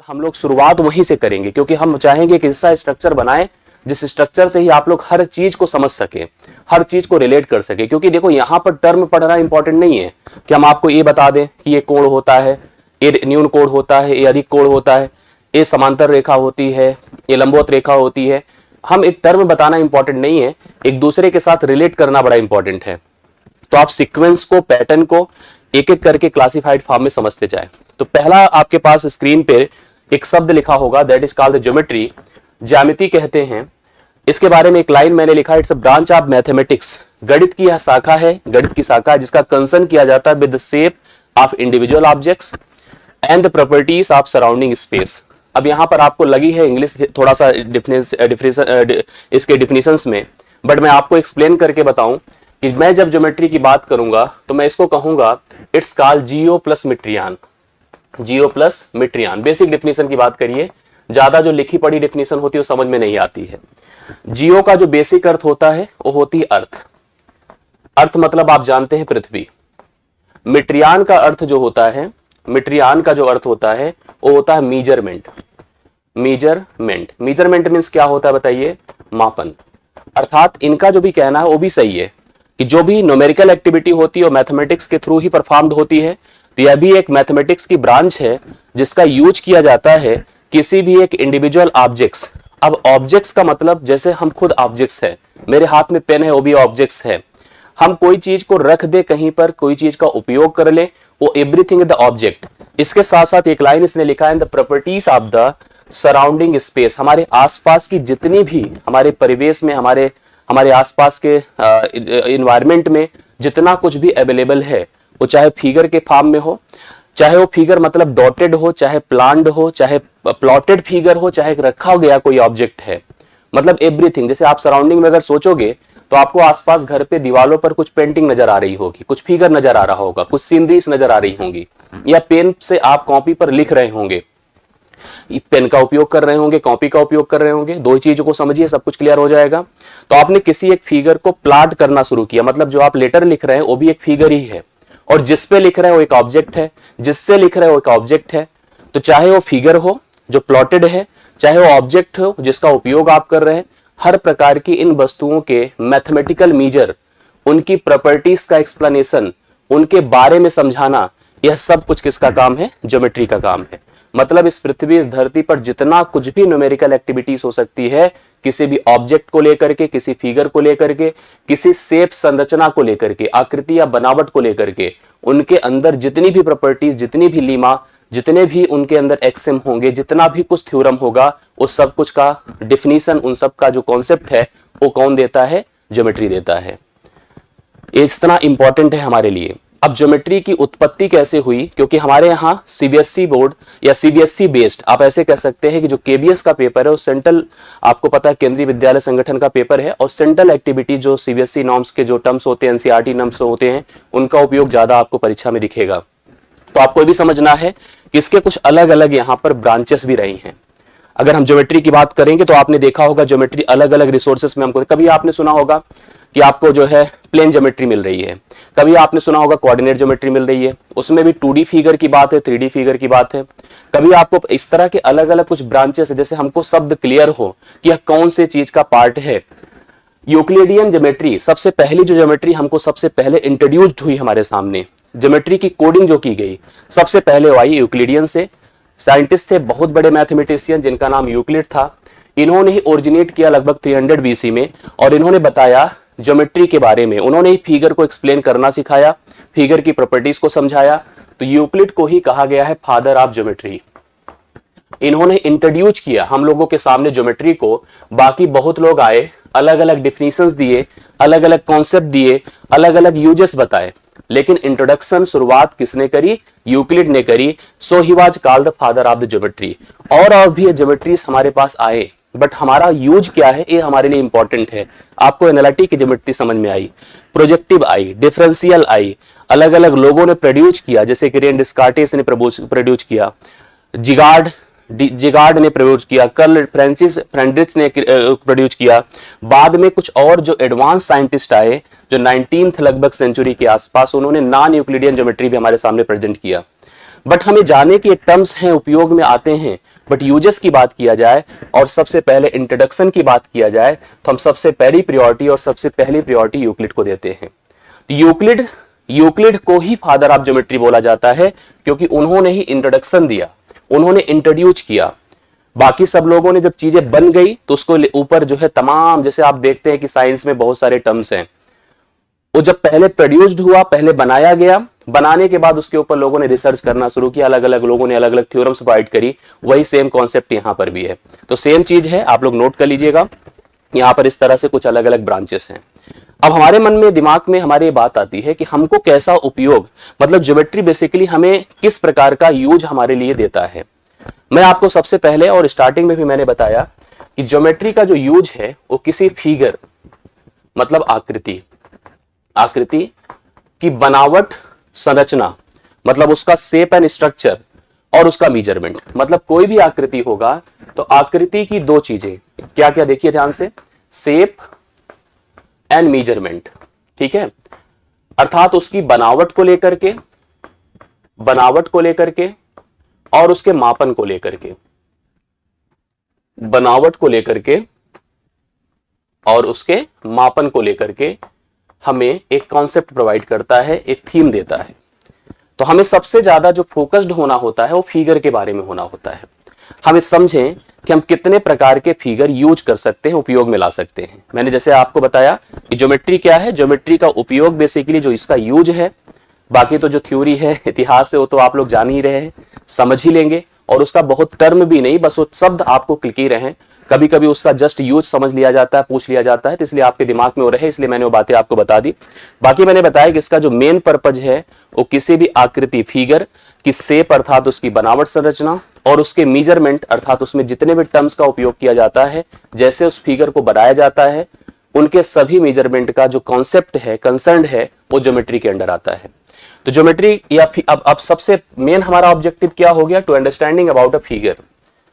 हम लोग शुरुआत वहीं से करेंगे क्योंकि हम चाहेंगे कि ऐसा स्ट्रक्चर बनाएं जिस स्ट्रक्चर से ही आप लोग हर चीज को समझ सके, हर चीज को रिलेट कर सके। क्योंकि देखो यहां पर टर्म पढ़ना इंपॉर्टेंट नहीं है कि हम आपको ये बता दें कि ये कोण होता है, ये न्यून कोण होता है, ये अधिक कोण होता है, ये समांतर रेखा होती है, ये लंबवत रेखा होती है। हम एक टर्म बताना इंपॉर्टेंट नहीं है, एक दूसरे के साथ रिलेट करना बड़ा इंपॉर्टेंट है। तो आप सीक्वेंस को, पैटर्न को एक एक करके क्लासिफाइड फॉर्म में समझते जाए। तो पहला आपके पास स्क्रीन पे एक शब्द लिखा होगा, दैट इज कॉल्ड ज्योमेट्री, ज्यामिति कहते हैं। इसके बारे में एक लाइन मैंने लिखा, it's a branch of mathematics, गणित की यह शाखा है, गणित की शाखा जिसका कंसर्न किया जाता है with the shape of individual objects and the properties of surrounding space. अब यहां पर आपको लगी है इंग्लिश थोड़ा सा इसके डिफिनेशंस में, बट मैं आपको एक्सप्लेन करके बताऊं कि मैं जब ज्योमेट्री की बात करूंगा तो मैं इसको कहूंगा it's called geo plus metron. Geo plus metron, basic definition की बात करिए, ज्यादा जो लिखी पढ़ी डेफिनेशन होती है वो समझ में नहीं आती है। जियो का जो बेसिक अर्थ होता है वो होती है अर्थ, अर्थ मतलब आप जानते हैं पृथ्वी। मिट्रियान का अर्थ जो होता है, मिट्रियान का जो अर्थ होता है वो होता है मीजरमेंट। मीजरमेंट, मीजरमेंट मीन्स क्या होता है बताइए? मापन। अर्थात इनका जो भी कहना है वो भी सही है कि जो भी न्यूमेरिकल एक्टिविटी होती है वो मैथमेटिक्स के थ्रू ही परफॉर्म्ड होती है। तो यह भी एक मैथमेटिक्स की ब्रांच है जिसका यूज किया जाता है किसी भी एक इंडिविजुअल ऑब्जेक्ट्स। अब ऑब्जेक्ट्स का मतलब जैसे हम खुद ऑब्जेक्ट्स है, मेरे हाथ में पेन है वो भी ऑब्जेक्ट्स है। हम कोई चीज को रख दे कहीं पर, कोई चीज का उपयोग कर ले, वो एवरीथिंग इज द ऑब्जेक्ट। इसके साथ साथ एक लाइन इसने लिखा है, the properties of the surrounding space, हमारे आसपास की जितनी भी हमारे परिवेश में, हमारे आसपास के इन्वायरमेंट में जितना कुछ भी अवेलेबल है, वो चाहे फिगर के फॉर्म में हो, चाहे वो फिगर मतलब डॉटेड हो, चाहे प्लान्ड हो, चाहे प्लॉटेड फिगर हो, चाहे रखा गया कोई ऑब्जेक्ट है, मतलब एवरीथिंग। जैसे आप सराउंडिंग में अगर सोचोगे तो आपको आसपास घर पे दीवारों पर कुछ पेंटिंग नजर आ रही होगी, कुछ फिगर नजर आ रहा होगा, कुछ सीनरीज नजर आ रही होंगी, या पेन से आप कॉपी पर लिख रहे होंगे, पेन का उपयोग कर रहे होंगे, कॉपी का उपयोग कर रहे होंगे। दो ही चीजों को समझिए, सब कुछ क्लियर हो जाएगा। तो आपने किसी एक फिगर को प्लॉट करना शुरू किया, मतलब जो आप लेटर लिख रहे हैं वो भी एक फिगर ही है, और जिस पे लिख रहे हैं वो एक ऑब्जेक्ट है, जिससे लिख रहे हैं वो एक ऑब्जेक्ट है। तो चाहे वो फिगर हो जो प्लॉटेड है, चाहे वो ऑब्जेक्ट हो जिसका उपयोग आप कर रहे हैं, हर प्रकार की इन वस्तुओं के मैथमेटिकल मीजर, उनकी प्रॉपर्टीज का एक्सप्लेनेशन, उनके बारे में समझाना, यह सब कुछ किसका काम है? ज्योमेट्री का काम है। मतलब इस पृथ्वी, इस धरती पर जितना कुछ भी न्यूमेरिकल एक्टिविटीज हो सकती है, किसी भी ऑब्जेक्ट को लेकर के, किसी फिगर को लेकर के, किसी शेप संरचना को लेकर के, आकृति या बनावट को लेकर के, उनके अंदर जितनी भी प्रॉपर्टीज, जितनी भी लीमा, जितने भी उनके अंदर एक्सिम होंगे, जितना भी कुछ थ्योरम होगा, उस सब कुछ का डिफिनीशन, उन सब का जो कॉन्सेप्ट है वो कौन देता है? ज्योमेट्री देता है। इतना इंपॉर्टेंट है हमारे लिए। अब ज्योमेट्री की उत्पत्ति कैसे हुई? क्योंकि हमारे यहाँ सीबीएसई बोर्ड या सीबीएसई बेस्ड, आप ऐसे कह सकते हैं कि जो केबीएस का पेपर है वो सेंट्रल, आपको पता है केंद्रीय विद्यालय संगठन का पेपर है, और सेंट्रल एक्टिविटी जो सीबीएसई नॉर्म्स के जो टर्म्स होते हैं, एनसीईआरटी नॉर्म्स होते हैं, उनका उपयोग ज्यादा आपको परीक्षा में दिखेगा। तो आपको भी समझना है कि इसके कुछ अलग अलग यहाँ पर ब्रांचेस भी रही हैं। अगर हम ज्योमेट्री की बात करेंगे तो आपने देखा होगा ज्योमेट्री अलग अलग रिसोर्सेस में हमको, कभी आपने सुना होगा कि आपको जो है प्लेन ज्योमेट्री मिल रही है, कभी आपने सुना होगा कोऑर्डिनेट ज्योमेट्री मिल रही है, उसमें भी 2D फिगर की बात है, 3D फिगर की बात है। कभी आपको इस तरह के अलग अलग कुछ ब्रांचेस है, जैसे हमको शब्द क्लियर हो कि यह कौन से चीज का पार्ट है। यूक्लिडियन ज्योमेट्री, सबसे पहली जो ज्योमेट्री हमको सबसे पहले इंट्रोड्यूस्ड हुई हमारे सामने, ज्योमेट्री की कोडिंग जो की गई सबसे पहले वो आई यूक्लिडियन से। साइंटिस्ट थे बहुत बड़े मैथमेटिशियन जिनका नाम यूक्लिड था। इन्होंने ही ओरिजिनेट किया लगभग 300 बीसी में, और इन्होंने बताया ज्योमेट्री के बारे में, उन्होंने ही फिगर को एक्सप्लेन करना सिखाया, फिगर की प्रॉपर्टीज को समझाया। तो यूक्लिड को ही कहा गया है फादर ऑफ ज्योमेट्री। इन्होंने इंट्रोड्यूस किया हम लोगों के सामने ज्योमेट्री को। बाकी बहुत लोग आए, अलग अलग डिफिनीशंस दिए, अलग अलग कॉन्सेप्ट दिए, अलग अलग यूजेस बताए, लेकिन इंट्रोडक्शन शुरुआत किसने करी? यूक्लिड ने करी। So he was called the father of the geometry. और भी ज्योमेट्रीज हमारे पास आए, बट हमारा यूज क्या है ये हमारे लिए इंपॉर्टेंट है। आपको एनालिटिक की ज्योमेट्री समझ में आई, प्रोजेक्टिव आई, डिफरेंशियल आई, अलग अलग लोगों ने प्रोड्यूस किया, जैसे कि रेन डिस्कार्टेस ने प्रोड्यूस किया, जिगार्ड ने प्रोड्यूस किया, कर्ल फ्रांसिस फ्रेंड्रिच ने प्रोड्यूस किया। बाद में कुछ और जो एडवांस साइंटिस्ट आए जो 19th लगभग सेंचुरी के आसपास, उन्होंने नॉन यूक्लिडियन ज्योमेट्री भी हमारे सामने प्रेजेंट किया। बट हमें जाने के टर्म्स हैं, उपयोग में आते हैं, बट यूजेस की बात किया जाए और सबसे पहले इंट्रोडक्शन की बात किया जाए तो हम सबसे पहली प्रायोरिटी यूक्लिड को देते हैं। यूक्लिड को ही फादर ऑफ ज्योमेट्री बोला जाता है क्योंकि उन्होंने ही इंट्रोडक्शन दिया, उन्होंने इंट्रोड्यूस किया। बाकी सब लोगों ने जब चीजें बन गई तो उसको ऊपर जो है तमाम, जैसे आप देखते हैं कि साइंस में बहुत सारे टर्म्स हैं, वो जब पहले प्रोड्यूस्ड हुआ, पहले बनाया गया, बनाने के बाद उसके ऊपर लोगों ने रिसर्च करना शुरू किया, अलग अलग लोगों ने अलग अलग थ्योरम्स प्रोवाइड करी। वही सेम कॉन्सेप्ट यहां पर भी है, तो सेम चीज है, आप लोग नोट कर लीजिएगा। यहां पर इस तरह से कुछ अलग अलग ब्रांचेस हैं। अब हमारे मन में, दिमाग में हमारे ये बात आती है कि हमको कैसा उपयोग, मतलब ज्योमेट्री बेसिकली हमें किस प्रकार का यूज हमारे लिए देता है। मैं आपको सबसे पहले और स्टार्टिंग में भी मैंने बताया कि ज्योमेट्री का जो यूज है वो किसी फिगर, मतलब आकृति की बनावट, संरचना, मतलब उसका शेप एंड स्ट्रक्चर, और उसका मेजरमेंट। मतलब कोई भी आकृति होगा तो आकृति की दो चीजें क्या क्या, देखिए ध्यान से, शेप एंड मेजरमेंट, ठीक है। अर्थात उसकी बनावट को लेकर के और उसके मापन को लेकर के, बनावट को लेकर के और उसके मापन को लेकर के हमें एक कॉन्सेप्ट प्रोवाइड करता है, एक थीम देता है। तो हमें सबसे ज्यादा जो फोकस्ड होना होता है वो फिगर के बारे में होना होता है। हमें समझें कि हम कितने प्रकार के फिगर यूज कर सकते हैं, उपयोग में ला सकते हैं। मैंने जैसे आपको बताया कि ज्योमेट्री क्या है, ज्योमेट्री का उपयोग बेसिकली जो इसका यूज है, बाकी तो जो थ्योरी है, इतिहास है, वो तो आप लोग जान ही रहे हैं, समझ ही लेंगे, और उसका बहुत टर्म भी नहीं, बस वो शब्द आपको क्लिक ही रहे। कभी कभी उसका जस्ट यूज समझ लिया जाता है, पूछ लिया जाता है, तो इसलिए आपके दिमाग में वो रहे, इसलिए मैंने वो बातें आपको बता दी। बाकी मैंने बताया कि इसका जो मेन पर्पज है वो किसी भी आकृति, फिगर की शेप अर्थात उसकी बनावट, संरचना, और उसके मेजरमेंट अर्थात उसमें जितने भी टर्म्स का उपयोग किया जाता है, जैसे उस फिगर को बनाया जाता है, उनके सभी मेजरमेंट का जो कॉन्सेप्ट है, कंसर्न है, वो ज्योमेट्री के अंडर आता है। तो ज्योमेट्री या अब सबसे मेन हमारा ऑब्जेक्टिव क्या हो गया, to understanding about a figure.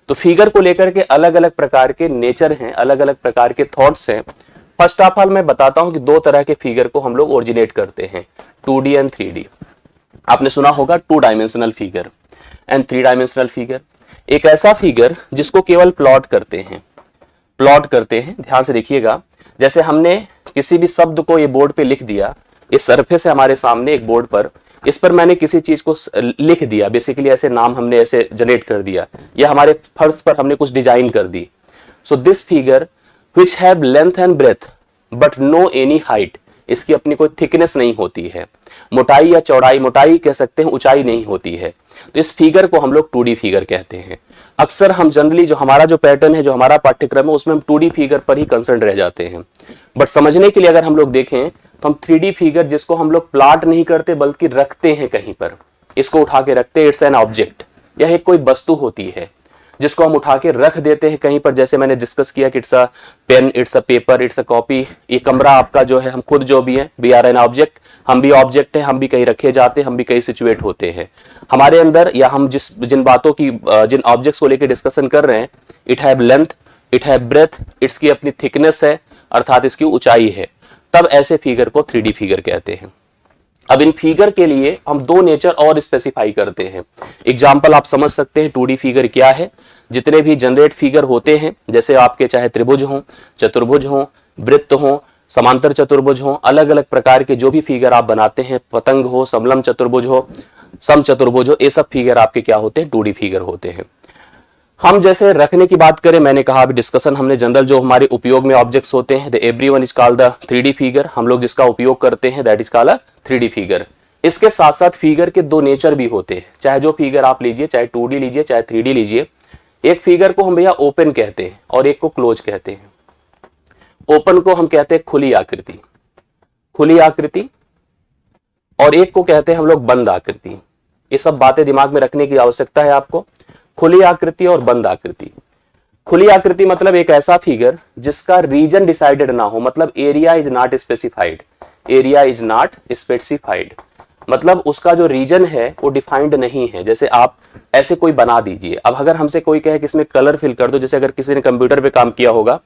तो फिगर को लेकर के अलग अलग प्रकार के नेचर हैं, अलग अलग प्रकार के थॉट्स हैं। फर्स्ट ऑफ ऑल मैं बताता हूं कि दो तरह के फिगर को हम लोग ओरिजिनेट करते हैं, 2D एंड 3D। आपने सुना होगा 2 dimensional figure and 3 dimensional figure. एक ऐसा फिगर जिसको केवल प्लॉट करते हैं, ध्यान से देखिएगा। जैसे हमने किसी भी शब्द को ये बोर्ड पे लिख दिया, इस सरफेस है हमारे सामने एक बोर्ड पर, इस पर मैंने किसी चीज को लिख दिया, बेसिकली ऐसे नाम हमने ऐसे जनरेट कर दिया, या हमारे फर्श पर हमने कुछ डिजाइन कर दी। So this figure which have length and breadth but no any height, इसकी अपनी कोई थिकनेस नहीं होती है, मोटाई या चौड़ाई, मोटाई कह सकते हैं, ऊंचाई नहीं होती है, तो इस फिगर को हम लोग 2D फिगर कहते हैं। अक्सर हम जनरली जो हमारा जो पैटर्न है, जो हमारा पाठ्यक्रम है, उसमें हम 2D फिगर पर ही कंसर्न रह जाते हैं। बट समझने के लिए अगर हम लोग देखें तो हम 3D फिगर, जिसको हम लोग प्लॉट नहीं करते बल्कि रखते हैं कहीं पर, इसको उठा के रखते हैं, इट्स एन ऑब्जेक्ट, यह एक कोई वस्तु होती है जिसको हम उठा के रख देते हैं कहीं पर। जैसे मैंने डिस्कस किया कि it's a pen, it's a paper, it's a copy. ये कमरा आपका जो है, हम खुद जो भी है, वी आर एन ऑब्जेक्ट, हम भी ऑब्जेक्ट है, हम भी कहीं रखे जाते हैं, हम भी कहीं सिचुएट होते हैं। हमारे अंदर, या हम जिन बातों की, जिन ऑब्जेक्ट्स को लेकर डिस्कशन कर रहे हैं, it have length, it have breadth, इसकी अपनी थिकनेस है अर्थात इसकी ऊंचाई है, तब ऐसे फिगर को 3D फिगर कहते हैं। अब इन फिगर के लिए हम दो नेचर और स्पेसिफाई करते हैं। एग्जाम्पल आप समझ सकते हैं 2D फिगर क्या है। जितने भी जनरेट फिगर होते हैं, जैसे आपके चाहे त्रिभुज हो, चतुर्भुज हो, वृत्त हो, समांतर चतुर्भुज हो, अलग अलग प्रकार के जो भी फिगर आप बनाते हैं, पतंग हो, समलम चतुर्भुज हो, सम चतुर्भुज हो, ये सब फिगर आपके क्या होते हैं, 2D फिगर होते हैं। हम जैसे रखने की बात करें, मैंने कहा अभी डिस्कशन हमने जनरल जो हमारे उपयोग में ऑब्जेक्ट्स होते हैं, the everyone is called the 3D figure, हम लोग जिसका उपयोग करते हैं that is called a 3D figure. इसके साथ साथ फिगर के दो नेचर भी होते हैं, चाहे जो फिगर आप लीजिए, चाहे 2D लीजिए, चाहे 3D लीजिए। एक फिगर को हम भैया ओपन कहते हैं और एक को क्लोज कहते हैं। ओपन को हम कहते हैं खुली आकृति, और एक को कहते हैं हम लोग बंद आकृति। ये सब बातें दिमाग में रखने की आवश्यकता है आपको। खुली आकृति और बंद आकृति। खुली आकृति मतलब एक ऐसा फिगर जिसका रीजन डिसाइडेड ना हो, मतलब एरिया इज नॉट स्पेसिफाइड, मतलब उसका जो रीजन है वो डिफाइंड नहीं है। जैसे आप ऐसे कोई बना दीजिए, अब अगर हमसे कोई कहे कि इसमें कलर फिल कर दो, जैसे अगर किसी ने कंप्यूटर पे काम किया होगा,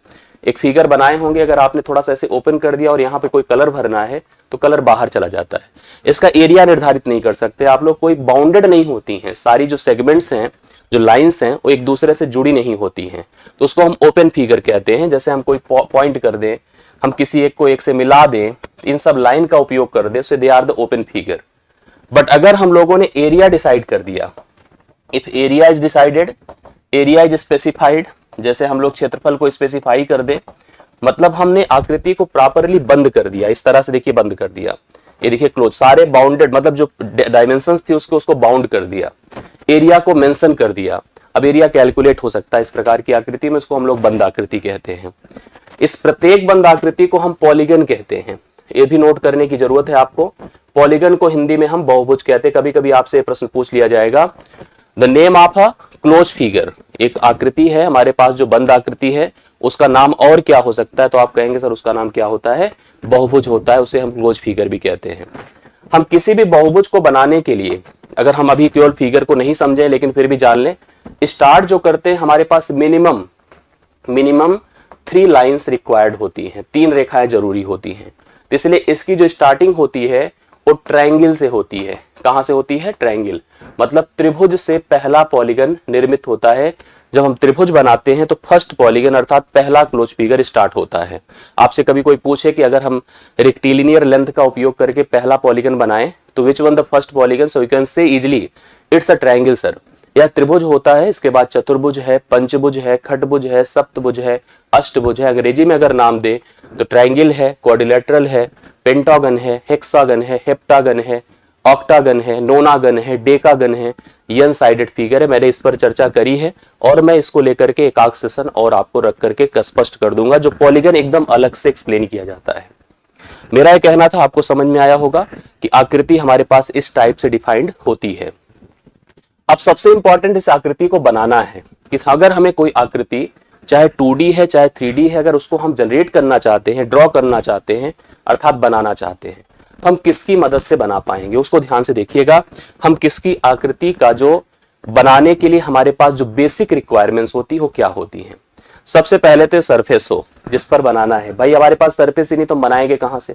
एक फिगर बनाए होंगे, अगर आपने थोड़ा सा ऐसे ओपन कर दिया और यहाँ पे कोई कलर भरना है तो कलर बाहर चला जाता है। इसका एरिया निर्धारित नहीं कर सकते आप लोग, कोई बाउंडेड नहीं होती हैं, सारी जो सेगमेंट्स हैं, जो लाइंस हैं, वो एक दूसरे से जुड़ी नहीं होती हैं, तो उसको हम ओपन फिगर कहते हैं। जैसे हम कोई पॉइंट कर दें, हम किसी एक को एक से मिला दें, इन सब लाइन का उपयोग कर दें, so they are the open figure. But अगर हम लोगों ने एरिया डिसाइड कर दिया, if area is decided, area is specified, जैसे हम लोग क्षेत्रफल को स्पेसिफाई कर दे, मतलब हमने आकृति को प्रॉपरली बंद कर दिया, इस तरह से देखिए बंद कर दिया, ये देखिए क्लोज, सारे बाउंडेड, मतलब जो डायमेंशंस थी उसको बाउंड कर दिया, एरिया को मेंशन कर दिया। अब एरिया कैलकुलेट हो सकता है इस प्रकार की आकृति में, इसको हम लोग बंद आकृति कहते हैं। इस प्रत्येक बंद आकृति को हम पॉलीगन कहते हैं, ये भी नोट करने की जरूरत है आपको। पॉलीगन को हिंदी में हम बहुभुज कहते हैं। कभी कभी आपसे प्रश्न पूछ लिया जाएगा, the name of a close figure, एक आकृति है हमारे पास जो बंद आकृति है, उसका नाम और क्या हो सकता है, तो आप कहेंगे सर उसका नाम क्या होता है, बहुभुज होता है, उसे हम क्लोज फिगर भी कहते हैं। हम किसी भी बहुभुज को बनाने के लिए, अगर हम अभी केवल फिगर को नहीं समझे लेकिन फिर भी जान लें, स्टार्ट जो करते हैं हमारे पास मिनिमम 3 लाइंस रिक्वायर्ड होती हैं, 3 रेखाएं जरूरी होती हैं। तो इसलिए इसकी जो स्टार्टिंग होती है वो ट्रायंगल से होती है। कहां से होती है, ट्रायंगल, मतलब त्रिभुज से पहला पॉलीगन निर्मित होता है। जब हम त्रिभुज बनाते हैं तो फर्स्ट पॉलीगन अर्थात पहला क्लोज फिगर स्टार्ट होता है। आपसे कभी कोई पूछे कि अगर हम रेक्टिलिनियर लेंथ का उपयोग करके पहला पॉलीगन बनाएं तो which one the first polygon, so you can say easily it's a triangle sir. यह त्रिभुज होता है, इसके बाद चतुर्भुज है, पंचभुज है, खटभुज है, सप्तभुज है, अष्टभुज है। अंग्रेजी में अगर नाम दे तो ट्रायंगल है, क्वाड्रिलेटरल है, पेंटागन है, हेक्सागन है, हेप्टागन है, ऑक्टागन है, नोनागन है, डेकागन है, एन साइडेड फिगर है। मैंने इस पर चर्चा करी है और मैं इसको लेकर के एक सेशन और आपको रख करके स्पष्ट कर दूंगा, जो पॉलीगन एकदम अलग से एक्सप्लेन किया जाता है। मेरा यह कहना था, आपको समझ में आया होगा कि आकृति हमारे पास इस टाइप से डिफाइंड होती है। अब सबसे इंपॉर्टेंट इस आकृति को बनाना है कि अगर हमें कोई आकृति चाहे 2D है चाहे 3D है, अगर उसको हम जनरेट करना चाहते हैं, ड्रॉ करना चाहते हैं, अर्थात बनाना चाहते हैं, तो हम किसकी मदद से बना पाएंगे, उसको ध्यान से देखिएगा। हम किसकी आकृति का जो बनाने के लिए हमारे पास जो बेसिक रिक्वायरमेंट्स होती है वो क्या होती हैं। सबसे पहले तो सरफेस हो जिस पर बनाना है। भाई हमारे पास सरफेस ही नहीं तो हम बनाएंगे कहां से।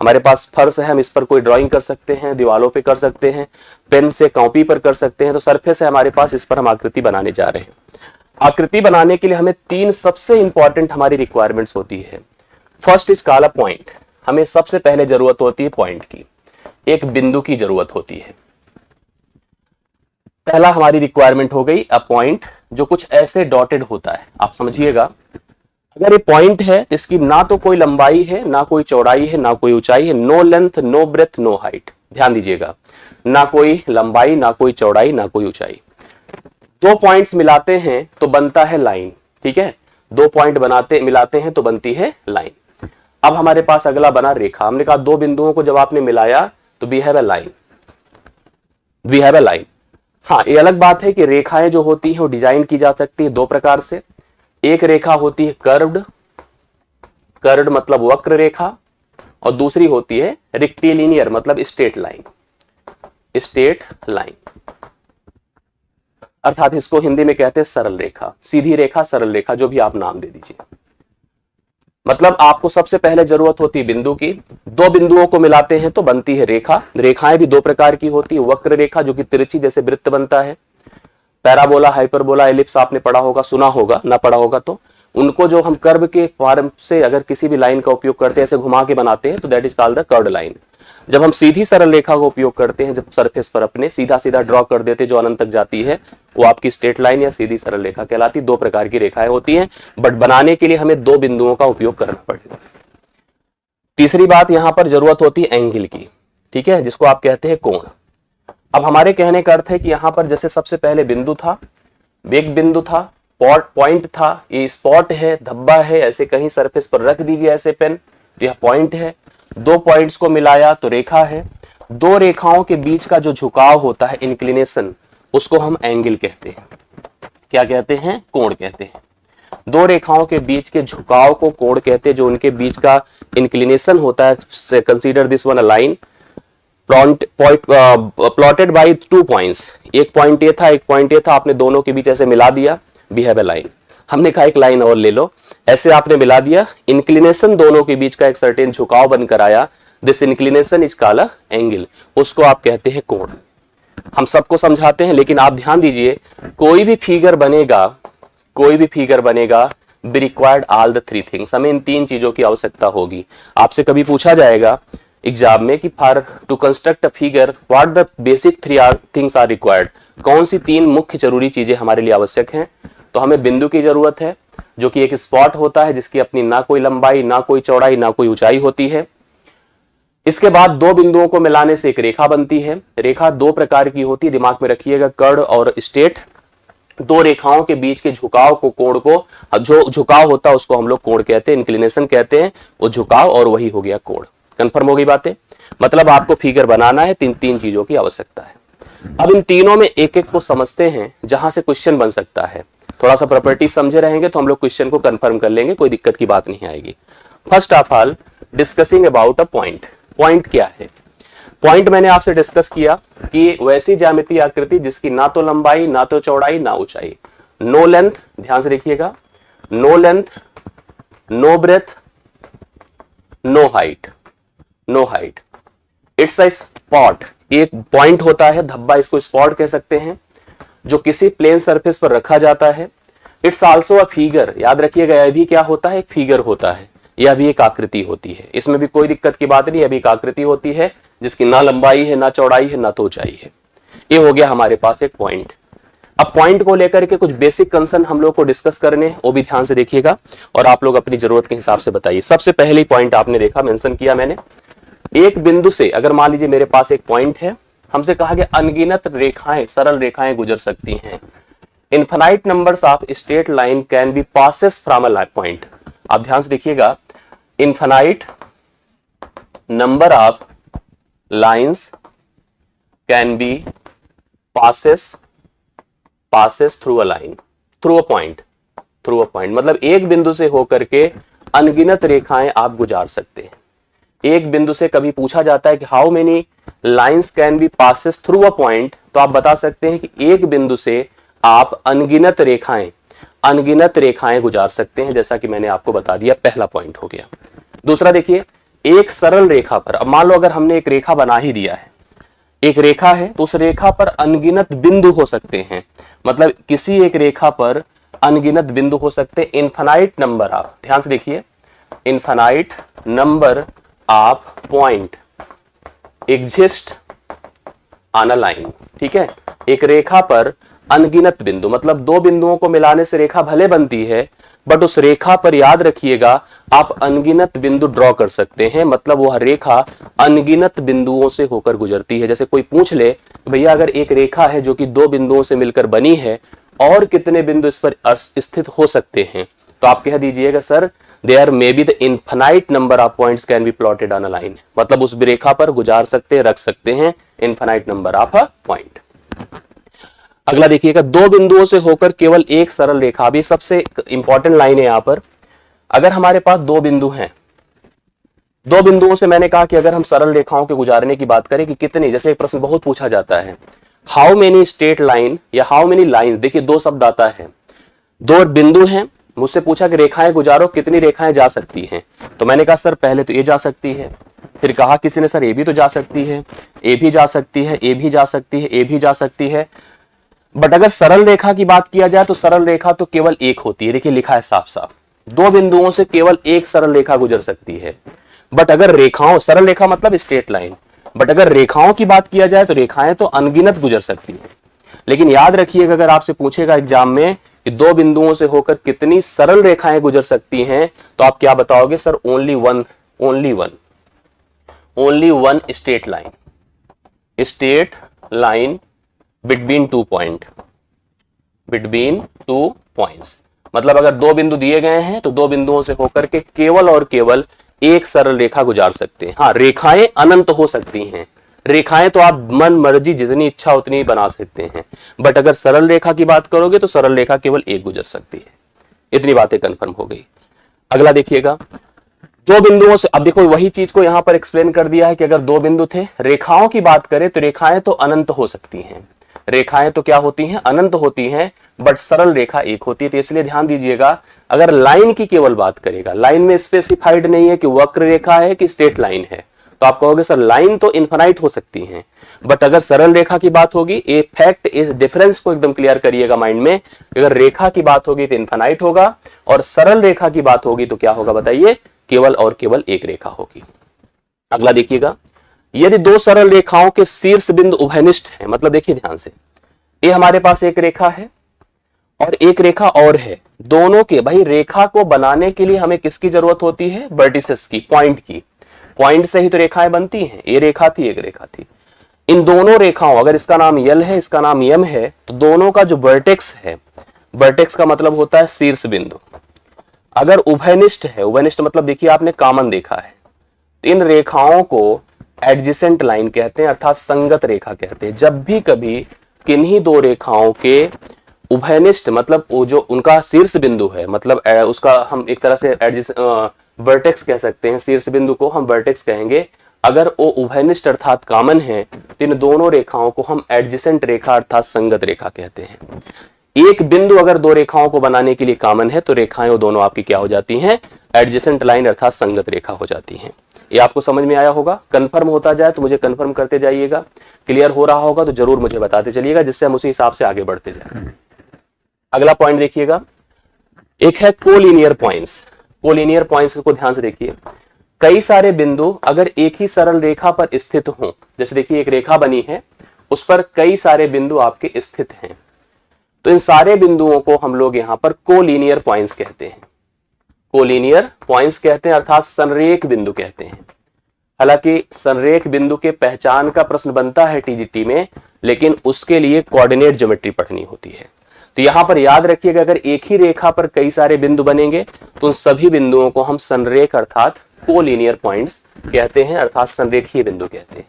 हमारे पास फर्श है, हम इस पर कोई ड्राइंग कर सकते हैं, दीवालों पे कर सकते हैं, पेन से कॉपी पर कर सकते हैं। तो सरफेस है हमारे पास, इस पर हम आकृति बनाने जा रहे हैं। आकृति बनाने के लिए हमें 3 सबसे इंपॉर्टेंट हमारी रिक्वायरमेंट्स होती है। First is called a point, हमें सबसे पहले जरूरत होती है पॉइंट की, एक बिंदु की जरूरत होती है। पहला हमारी रिक्वायरमेंट हो गई अ पॉइंट, जो कुछ ऐसे डॉटेड होता है। आप समझिएगा, अगर ये पॉइंट है तो इसकी ना तो कोई लंबाई है, ना कोई चौड़ाई है, ना कोई ऊंचाई है, no length, no breadth, no height. ध्यान दीजिएगा, ना कोई लंबाई, ना कोई चौड़ाई, ना कोई ऊंचाई। 2 पॉइंट्स मिलाते हैं तो बनता है लाइन, ठीक है। 2 पॉइंट मिलाते हैं तो बनती है लाइन। अब हमारे पास अगला बना रेखा। हमने कहा 2 बिंदुओं को जब आपने मिलाया तो we have a line, we have a line. हाँ, ये अलग बात है कि रेखाएं जो होती हैं वो डिजाइन की जा सकती है 2 प्रकार से। एक रेखा होती है कर्व्ड, कर्व्ड मतलब वक्र रेखा, और दूसरी होती है रेक्टिलिनियर मतलब स्ट्रेट लाइन, स्ट्रेट लाइन, अर्थात इसको हिंदी में कहते हैं सरल रेखा, सीधी रेखा, सरल रेखा, जो भी आप नाम दे दीजिए। मतलब आपको सबसे पहले जरूरत होती है बिंदु की। 2 बिंदुओं को मिलाते हैं तो बनती है रेखा। रेखाएं भी 2 प्रकार की होती है, वक्र रेखा जो कि तिरछी जैसे वृत्त बनता है, पैराबोला, हाइपरबोला, एलिप्स आपने पढ़ा होगा, सुना होगा, ना पढ़ा होगा तो उनको जो हम कर्व के फॉर्म से अगर किसी भी लाइन का उपयोग करते हैं, ऐसे घुमा के बनाते हैं, तो that is called the curved line. जब हम सीधी सरल रेखा का उपयोग करते हैं, जब सरफेस पर अपने सीधा सीधा ड्रॉ कर देते जो अनंत तक जाती है, वो आपकी स्ट्रेट लाइन या सीधी सरल रेखा कहलाती। 2 प्रकार की रेखाएं होती हैं, बट बनाने के लिए हमें 2 बिंदुओं का उपयोग करना पड़ेगा। तीसरी बात यहां पर जरूरत होती है एंगल की, ठीक है, जिसको आप कहते हैं कोण। अब हमारे कहने का अर्थ है कि यहां पर जैसे सबसे पहले बिंदु था, एक बिंदु था, पॉइंट था, ये स्पॉट है, धब्बा है, ऐसे कहीं सरफेस पर रख दीजिए ऐसे पेन, तो यह पॉइंट है। 2 पॉइंट्स को मिलाया तो रेखा है। 2 रेखाओं के बीच का जो झुकाव होता है, इंक्लिनेशन, उसको हम एंगल कहते हैं। क्या कहते हैं? कोण कहते हैं। 2 रेखाओं के बीच के झुकाव को कोण कहते हैं, जो उनके बीच का इंक्लिनेशन होता है। Consider this one a line plotted by 2 points. एक पॉइंट ये था, एक पॉइंट ये था, आपने दोनों के बीच ऐसे मिला दिया, वी हैव अ लाइन। हमने कहा एक लाइन और ले लो, ऐसे आपने मिला दिया, इंक्लिनेशन दोनों के बीच का एक सर्टेन झुकाव बनकर आया, this inclination is called a angle, उसको आप कहते हैं कोण। हम सबको समझाते हैं, लेकिन आप ध्यान दीजिए, कोई भी फिगर बनेगा be required all the three things, हमें इन तीन चीजों की आवश्यकता होगी। आपसे कभी पूछा जाएगा एग्जाम में कि for to construct a figure what the basic three things are required, कौन सी तीन मुख्य जरूरी चीजें हमारे लिए आवश्यक हैं। तो हमें बिंदु की जरूरत है, जो कि एक स्पॉट होता है जिसकी अपनी ना कोई लंबाई, ना कोई चौड़ाई, ना कोई ऊंचाई होती है। इसके बाद दो बिंदुओं को मिलाने से एक रेखा बनती है। रेखा दो प्रकार की होती है, दिमाग में रखिएगा, कर्व और स्ट्रेट। दो रेखाओं के बीच के झुकाव को, कोण को, जो झुकाव होता है उसको हम लोग कोण कहते हैं, इंक्लिनेशन कहते हैं, वो झुकाव, और वही हो गया कोण। कंफर्म हो गई बातें? मतलब आपको फिगर बनाना है, तीन चीजों की आवश्यकता है। अब इन तीनों में एक एक को समझते हैं, जहां से क्वेश्चन बन सकता है। थोड़ा सा प्रॉपर्टी समझे रहेंगे तो हम लोग क्वेश्चन को कंफर्म कर लेंगे, कोई दिक्कत की बात नहीं आएगी। First of all discussing about a point. Point क्या है? पॉइंट मैंने आपसे डिस्कस किया कि वैसी ज्यामितीय आकृति जिसकी ना तो लंबाई, ना तो चौड़ाई, ना ऊंचाई, नो लेंथ, ध्यान से देखिएगा, no length, no breadth, no height, no height. It's a spot, एक पॉइंट होता है, धब्बा, इसको स्पॉट कह सकते हैं, जो किसी प्लेन सरफेस पर रखा जाता है। इट्स आल्सो अ फिगर, याद रखिएगा, यह भी क्या होता है? एक फिगर होता है, यह भी एक आकृति होती है। इसमें भी कोई दिक्कत की बात नहीं, यह भी एक आकृति होती है जिसकी ना लंबाई है, ना चौड़ाई है, ना तो ऊंचाई है। ये हो गया हमारे पास एक पॉइंट। अब पॉइंट को लेकर के कुछ बेसिक कंसर्न हम लोग को डिस्कस करने, वो भी ध्यान से देखिएगा और आप लोग अपनी जरूरत के हिसाब से बताइए। सबसे पहले पॉइंट आपने देखा, मेंशन किया मैंने, एक बिंदु से, अगर मान लीजिए मेरे पास एक पॉइंट है, हमसे कहा गया अनगिनत रेखाएं, सरल रेखाएं गुजर सकती हैं। Infinite numbers of straight line can be passes from a point. आप ध्यान से देखिएगा, infinite number of lines can be passes through a line, through a point, मतलब एक बिंदु से होकर के अनगिनत रेखाएं आप गुजार सकते हैं। एक बिंदु से कभी पूछा जाता है कि how many lines can be passes through a point, तो आप बता सकते हैं कि एक बिंदु से आप अनगिनत रेखाएं गुजार सकते हैं, जैसा कि मैंने आपको बता दिया। पहला पॉइंट हो गया। दूसरा देखिए, एक सरल रेखा पर, अब मान लो अगर हमने एक रेखा बना ही दिया है, एक रेखा है, तो उस रेखा पर अनगिनत बिंदु हो सकते हैं। मतलब किसी एक रेखा पर अनगिनत बिंदु हो सकते हैं। इनफाइनाइट नंबर ऑफ, ध्यान से देखिए, infinite number of point exist on a line. ठीक है, एक रेखा पर अनगिनत बिंदु, मतलब दो बिंदुओं को मिलाने से रेखा भले बनती है, बट उस रेखा पर याद रखिएगा आप अनगिनत बिंदु ड्रॉ कर सकते हैं। मतलब वह रेखा अनगिनत बिंदुओं से होकर गुजरती है। जैसे कोई पूछ ले, भैया अगर एक रेखा है जो कि दो बिंदुओं से मिलकर बनी है, और कितने बिंदु इस पर स्थित हो सकते हैं, तो आप कह दीजिएगा sir there may be the infinite number of points can be plotted on a line. मतलब उस रेखा पर गुजार सकते हैं, रख सकते हैं infinite number of a point. अगला देखिएगा, दो बिंदुओं से होकर केवल एक सरल रेखा। अभी सबसे इंपॉर्टेंट लाइन है यहां पर, अगर हमारे पास दो बिंदु हैं, दो बिंदुओं से मैंने कहा कि अगर हम सरल रेखाओं के गुजारने की बात करें कि कितनी, जैसे एक प्रश्न बहुत पूछा जाता है, हाउ मेनी स्ट्रेट लाइन या हाउ मेनी लाइंस। देखिए दो शब्द आता है, दो बिंदु हैं, मुझसे पूछा कि रेखाएं गुजारो, कितनी रेखाएं जा सकती हैं। तो मैंने कहा सर पहले तो ये जा सकती है, फिर कहा किसी ने सर ये भी तो जा सकती है, ये भी जा सकती है, ये भी जा सकती है, ये भी जा सकती है। बट अगर सरल रेखा की बात किया जाए तो सरल रेखा तो केवल एक होती है। देखिए लिखा है साफ साफ, दो बिंदुओं से केवल एक सरल रेखा गुजर सकती है। बट अगर रेखाओं, सरल रेखा मतलब स्ट्रेट लाइन, बट अगर रेखाओं की बात किया जाए तो रेखाएं तो अनगिनत गुजर सकती है। लेकिन याद रखिएगा, अगर आपसे पूछेगा एग्जाम में कि दो बिंदुओं से होकर कितनी सरल रेखाएं गुजर सकती हैं, तो आप क्या बताओगे? Sir only one straight line between two points. मतलब अगर दो बिंदु दिए गए हैं तो दो बिंदुओं से होकर के केवल और केवल एक सरल रेखा गुजार सकते हैं। हाँ, रेखाएं अनंत हो सकती हैं, रेखाएं तो आप मन मर्जी जितनी इच्छा उतनी बना सकते हैं, बट अगर सरल रेखा की बात करोगे तो सरल रेखा केवल एक गुजर सकती है। इतनी बातें कंफर्म हो गई। अगला देखिएगा, दो बिंदुओं से, अब देखो वही चीज को यहां पर एक्सप्लेन कर दिया है कि अगर दो बिंदु थे, रेखाओं की बात करें तो रेखाएं तो अनंत हो सकती हैं। रेखाएं तो क्या होती हैं, अनंत होती हैं, बट सरल रेखा एक होती है। तो इसलिए ध्यान दीजिएगा, अगर लाइन की केवल बात करेगा, लाइन में स्पेसिफाइड नहीं है कि वक्र रेखा है कि स्ट्रेट लाइन है, तो आप कहोगे सर लाइन तो इनफाइनाइट हो सकती है, बट अगर सरल रेखा की बात होगी, ए फैक्ट इस डिफरेंस को एकदम क्लियर करिएगा माइंड में, अगर रेखा की बात होगी तो इनफाइनाइट होगा, और सरल रेखा की बात होगी तो क्या होगा बताइए, केवल और केवल एक रेखा होगी। अगला देखिएगा, यदि दो सरल रेखाओं के शीर्ष बिंदु उभयनिष्ठ है, मतलब देखिए ध्यान से, ये हमारे पास एक रेखा है और एक रेखा और है, दोनों के, भाई रेखा को बनाने के लिए हमें किसकी जरूरत होती है, वर्टिसेस की, पॉइंट की, पॉइंट से ही तो रेखाएं बनती हैं। ये रेखा थी, एक रेखा थी, इन दोनों रेखाओं, अगर इसका नाम यल है, इसका नाम यम है, तो दोनों का जो वर्टेक्स है, वर्टेक्स का मतलब होता है शीर्ष बिंदु, अगर उभयनिष्ठ है, उभयनिष्ठ मतलब देखिए आपने कॉमन देखा है, इन रेखाओं को एडजेसेंट लाइन कहते हैं, अर्थात संगत रेखा कहते हैं। जब भी कभी किन्हीं दो रेखाओं के उभयनिष्ठ, मतलब वो जो उनका शीर्ष बिंदु है, मतलब उसका हम एक तरह से वर्टेक्स कह सकते हैं, शीर्ष बिंदु को हम वर्टेक्स कहेंगे, अगर वो उभयनिष्ठ अर्थात कॉमन है, तो इन दोनों रेखाओं को हम एडजेसेंट रेखा अर्थात संगत रेखा कहते हैं। एक बिंदु अगर दो रेखाओं को बनाने के लिए कॉमन है, तो रेखाएं वो दोनों आपकी क्या हो जाती हैं, एडजेसेंट लाइन अर्थात संगत रेखा हो जाती हैं। ये आपको समझ में आया होगा, कंफर्म होता जाए तो मुझे कंफर्म करते जाइएगा, क्लियर हो रहा होगा तो जरूर मुझे बताते चलिएगा, जिससे हम उसी हिसाब से आगे बढ़ते जाए। अगला पॉइंट देखिएगा, एक है कोलिनियर पॉइंट्स। कोलिनियर पॉइंट्स को ध्यान से देखिए, कई सारे बिंदु अगर एक ही सरल रेखा पर स्थित हों, जैसे देखिए एक रेखा बनी है, उस पर कई सारे बिंदु आपके स्थित हैं, तो इन सारे बिंदुओं को हम लोग यहां पर कोलिनियर पॉइंट्स कहते हैं। कोलिनियर पॉइंट्स कहते हैं अर्थात संरेख बिंदु कहते हैं। हालांकि संरेख बिंदु के पहचान का प्रश्न बनता है टीजीटी में, लेकिन उसके लिए कोऑर्डिनेट ज्योमेट्री पढ़नी होती है। तो यहां पर याद रखिएगा, अगर एक ही रेखा पर कई सारे बिंदु बनेंगे तो उन सभी बिंदुओं को हम संरेख अर्थात कोलिनियर पॉइंट्स कहते हैं, अर्थात संरेखीय बिंदु कहते हैं।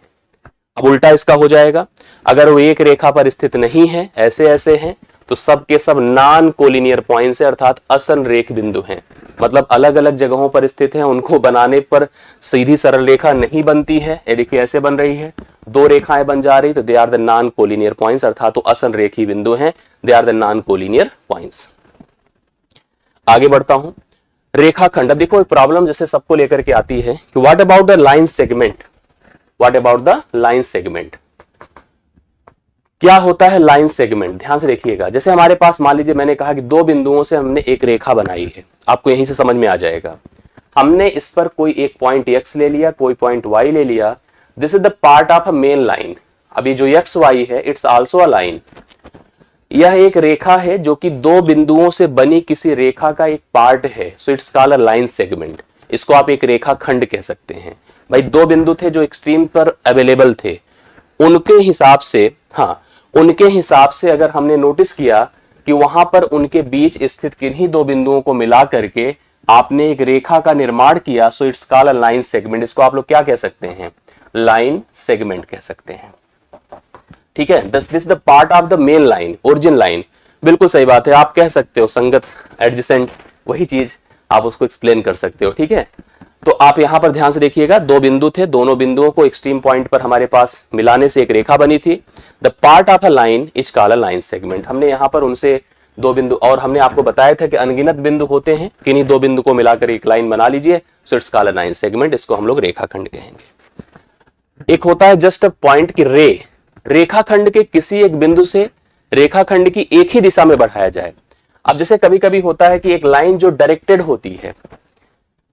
अब उल्टा इसका हो जाएगा, अगर वो एक रेखा पर स्थित नहीं है, ऐसे ऐसे हैं, तो सब के सब नॉन कोलिनियर पॉइंट्स है, अर्थात असंरेख बिंदु हैं, मतलब अलग अलग जगहों पर स्थित हैं, उनको बनाने पर सीधी सरल रेखा नहीं बनती है। ये देखिए ऐसे बन रही है, दो रेखाएं बन जा रही, तो they are the non collinear points, अर्थात तो असंरेखी बिंदु हैं, they are the non collinear points. आगे बढ़ता हूं, रेखाखंड। अब देखो एक प्रॉब्लम जैसे सबको लेकर के आती है कि what about the line segment, what about the line segment, क्या होता है लाइन सेगमेंट। ध्यान से देखिएगा, जैसे हमारे पास मान लीजिए मैंने कहा कि दो बिंदुओं से हमने एक रेखा बनाई है, आपको यहीं से समझ में आ जाएगा। हमने इस पर कोई एक पॉइंट x ले लिया, कोई पॉइंट y ले लिया, this is the part of a main line. अभी जो x y है, इट्स आल्सो अ लाइन, यह एक रेखा है जो कि दो बिंदुओं से बनी किसी रेखा का एक पार्ट है, सो it's called a line segment. इसको आप एक रेखा खंड कह सकते हैं। भाई दो बिंदु थे जो एक्सट्रीम पर अवेलेबल थे, उनके हिसाब से, हाँ उनके हिसाब से अगर हमने नोटिस किया कि वहां पर उनके बीच स्थित किन्हीं दो बिंदुओं को मिला करके आपने एक रेखा का निर्माण किया, सो it's called a line segment. इसको आप लोग क्या कह सकते हैं, लाइन सेगमेंट कह सकते हैं। ठीक है, this the part of the main line, origin line, बिल्कुल सही बात है, आप कह सकते हो संगत, एडजेसेंट, वही चीज आप उसको एक्सप्लेन कर सकते हो। ठीक है, तो आप यहां पर ध्यान से देखिएगा, दो बिंदु थे, दोनों बिंदुओं को एक्सट्रीम पॉइंट पर हमारे पास मिलाने से एक रेखा बनी थी। The part of a line is called a line segment. हमने यहां पर उनसे दो बिंदु, और हमने आपको बताया था कि अनगिनत बिंदु होते हैं, किन्हीं दो बिंदु को मिलाकर एक लाइन बना लीजिए, सो it's called a line segment. इसको हम लोग रेखाखंड कहेंगे। एक होता है जस्ट अ पॉइंट की रे, रेखाखंड के किसी एक बिंदु से रेखाखंड की एक ही दिशा में बढ़ाया जाए। अब जैसे कभी कभी होता है कि एक लाइन जो डायरेक्टेड होती है,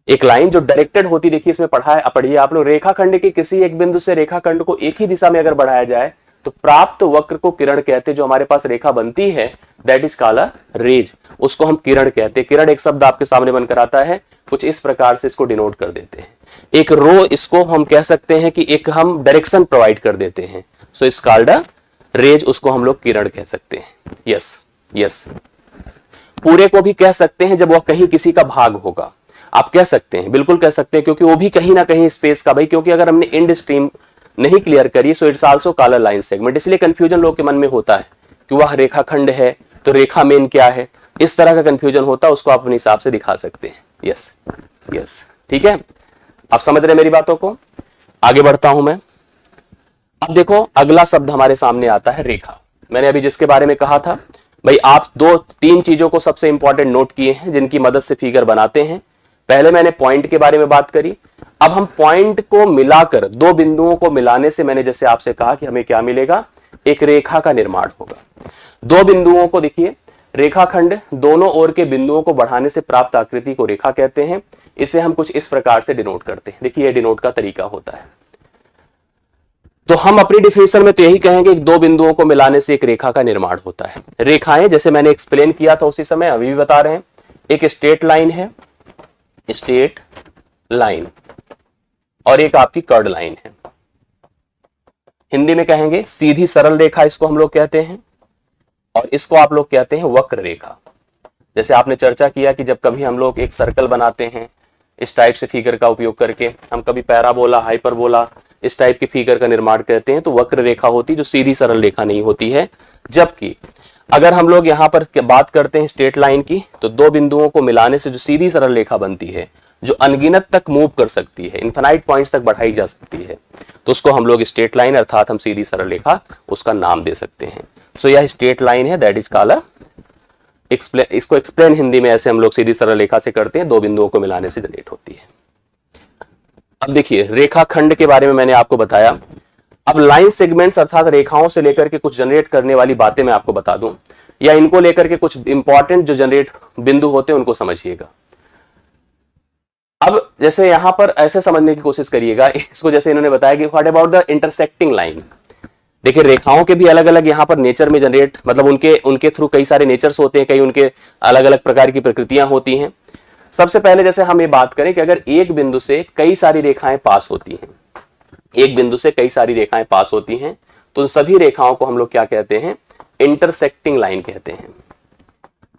एक लाइन जो डायरेक्टेड होती, देखिए इसमें पढ़िए आप लोग, रेखाखंड के किसी एक बिंदु से रेखाखंड को एक ही दिशा में अगर बढ़ाया जाए तो प्राप्त वक्र को किरण कहते हैं। जो हमारे पास रेखा बनती है that is called a rays, उसको हम किरण कहते हैं। किरण एक शब्द आपके सामने बनकर आता है, कुछ इस प्रकार से इसको डिनोट कर देते हैं। एक रो, इसको हम कह सकते हैं कि एक हम डायरेक्शन प्रोवाइड कर देते हैं, so it's called a rays, उसको हम लोग किरण कह सकते हैं। यस यस, पूरे को भी कह सकते हैं जब वह कहीं किसी का भाग होगा, आप कह सकते हैं, बिल्कुल कह सकते हैं, क्योंकि वो भी कहीं ना कहीं स्पेस का, भाई क्योंकि अगर हमने एंड स्ट्रीम नहीं क्लियर करी, so it's also called a line segment. इसलिए कंफ्यूजन लोग के मन में होता है कि वह रेखाखंड है तो रेखा मेन क्या है, इस तरह का कंफ्यूजन होता है, उसको आप अपने हिसाब से दिखा सकते हैं। यस यस, ठीक है, आप समझ रहे मेरी बातों को। आगे बढ़ता हूं मैं। अब देखो अगला शब्द हमारे सामने आता है रेखा। मैंने अभी जिसके बारे में कहा था भाई, आप दो तीन चीजों को सबसे इंपॉर्टेंट नोट किए हैं जिनकी मदद से फिगर बनाते हैं। पहले मैंने पॉइंट के बारे में बात करी, अब हम पॉइंट को मिलाकर दो बिंदुओं को मिलाने से मैंने जैसे आपसे कहा कि हमें क्या मिलेगा, एक रेखा का निर्माण होगा। दो बिंदुओं को देखिए, रेखाखंड दोनों ओर के बिंदुओं को बढ़ाने से प्राप्त आकृति को रेखा कहते हैं। इसे हम कुछ इस प्रकार से डिनोट करते हैं। देखिए, डिनोट का तरीका होता है। तो हम अपनी डिफिनेशन में तो यही कहेंगे कि दो बिंदुओं को मिलाने से एक रेखा का निर्माण होता है। रेखाएं जैसे मैंने एक्सप्लेन किया था उसी समय अभी भी बता रहे हैं, एक स्ट्रेट लाइन है, स्ट्रेट लाइन, और एक आपकी कर्ड लाइन है। हिंदी में कहेंगे सीधी सरल रेखा, इसको हम लोग कहते हैं, और इसको आप लोग कहते हैं वक्र रेखा। जैसे आपने चर्चा किया कि जब कभी हम लोग एक सर्कल बनाते हैं इस टाइप से फिगर का उपयोग करके, हम कभी पैराबोला, हाइपरबोला, इस टाइप की फिगर का निर्माण करते हैं, तो वक्र रेखा होती जो सीधी सरल रेखा नहीं होती है। जबकि अगर हम लोग यहाँ पर बात करते हैं स्ट्रेट लाइन की, तो दो बिंदुओं को मिलाने से जो सीधी सरल रेखा बनती है, जो अनगिनत तक मूव कर सकती है, इनफाइनाइट पॉइंट्स तक बढ़ाई जा सकती है, तो उसको हम लोग स्ट्रेट लाइन अर्थात हम सीधी सरल रेखा उसका नाम दे सकते हैं। सो यह स्ट्रेट लाइन है, दैट इज कॉल्ड इसको एक्सप्लेन हिंदी में ऐसे हम लोग सीधी सरल रेखा से करते हैं, दो बिंदुओं को मिलाने से जनरेट होती है। अब देखिए, रेखाखंड के बारे में मैंने आपको बताया। अब लाइन सेगमेंट्स अर्थात रेखाओं से लेकर के कुछ जनरेट करने वाली बातें मैं आपको बता दूं, या इनको लेकर के कुछ इंपॉर्टेंट जो जनरेट बिंदु होते हैं उनको समझिएगा। अब जैसे यहां पर ऐसे समझने की कोशिश करिएगा इसको, जैसे इन्होंने बताया कि what about the intersecting line. देखिए, रेखाओं के भी अलग अलग यहाँ पर नेचर में जनरेट, मतलब उनके थ्रू कई सारे नेचर्स होते हैं, कई उनके अलग अलग प्रकार की प्रकृतियां होती हैं। सबसे पहले जैसे हम ये बात करें कि अगर एक बिंदु से कई सारी रेखाएं पास होती हैं, एक बिंदु से कई सारी रेखाएं पास होती हैं, तो उन सभी रेखाओं को हम लोग क्या कहते हैं, इंटरसेक्टिंग लाइन कहते हैं।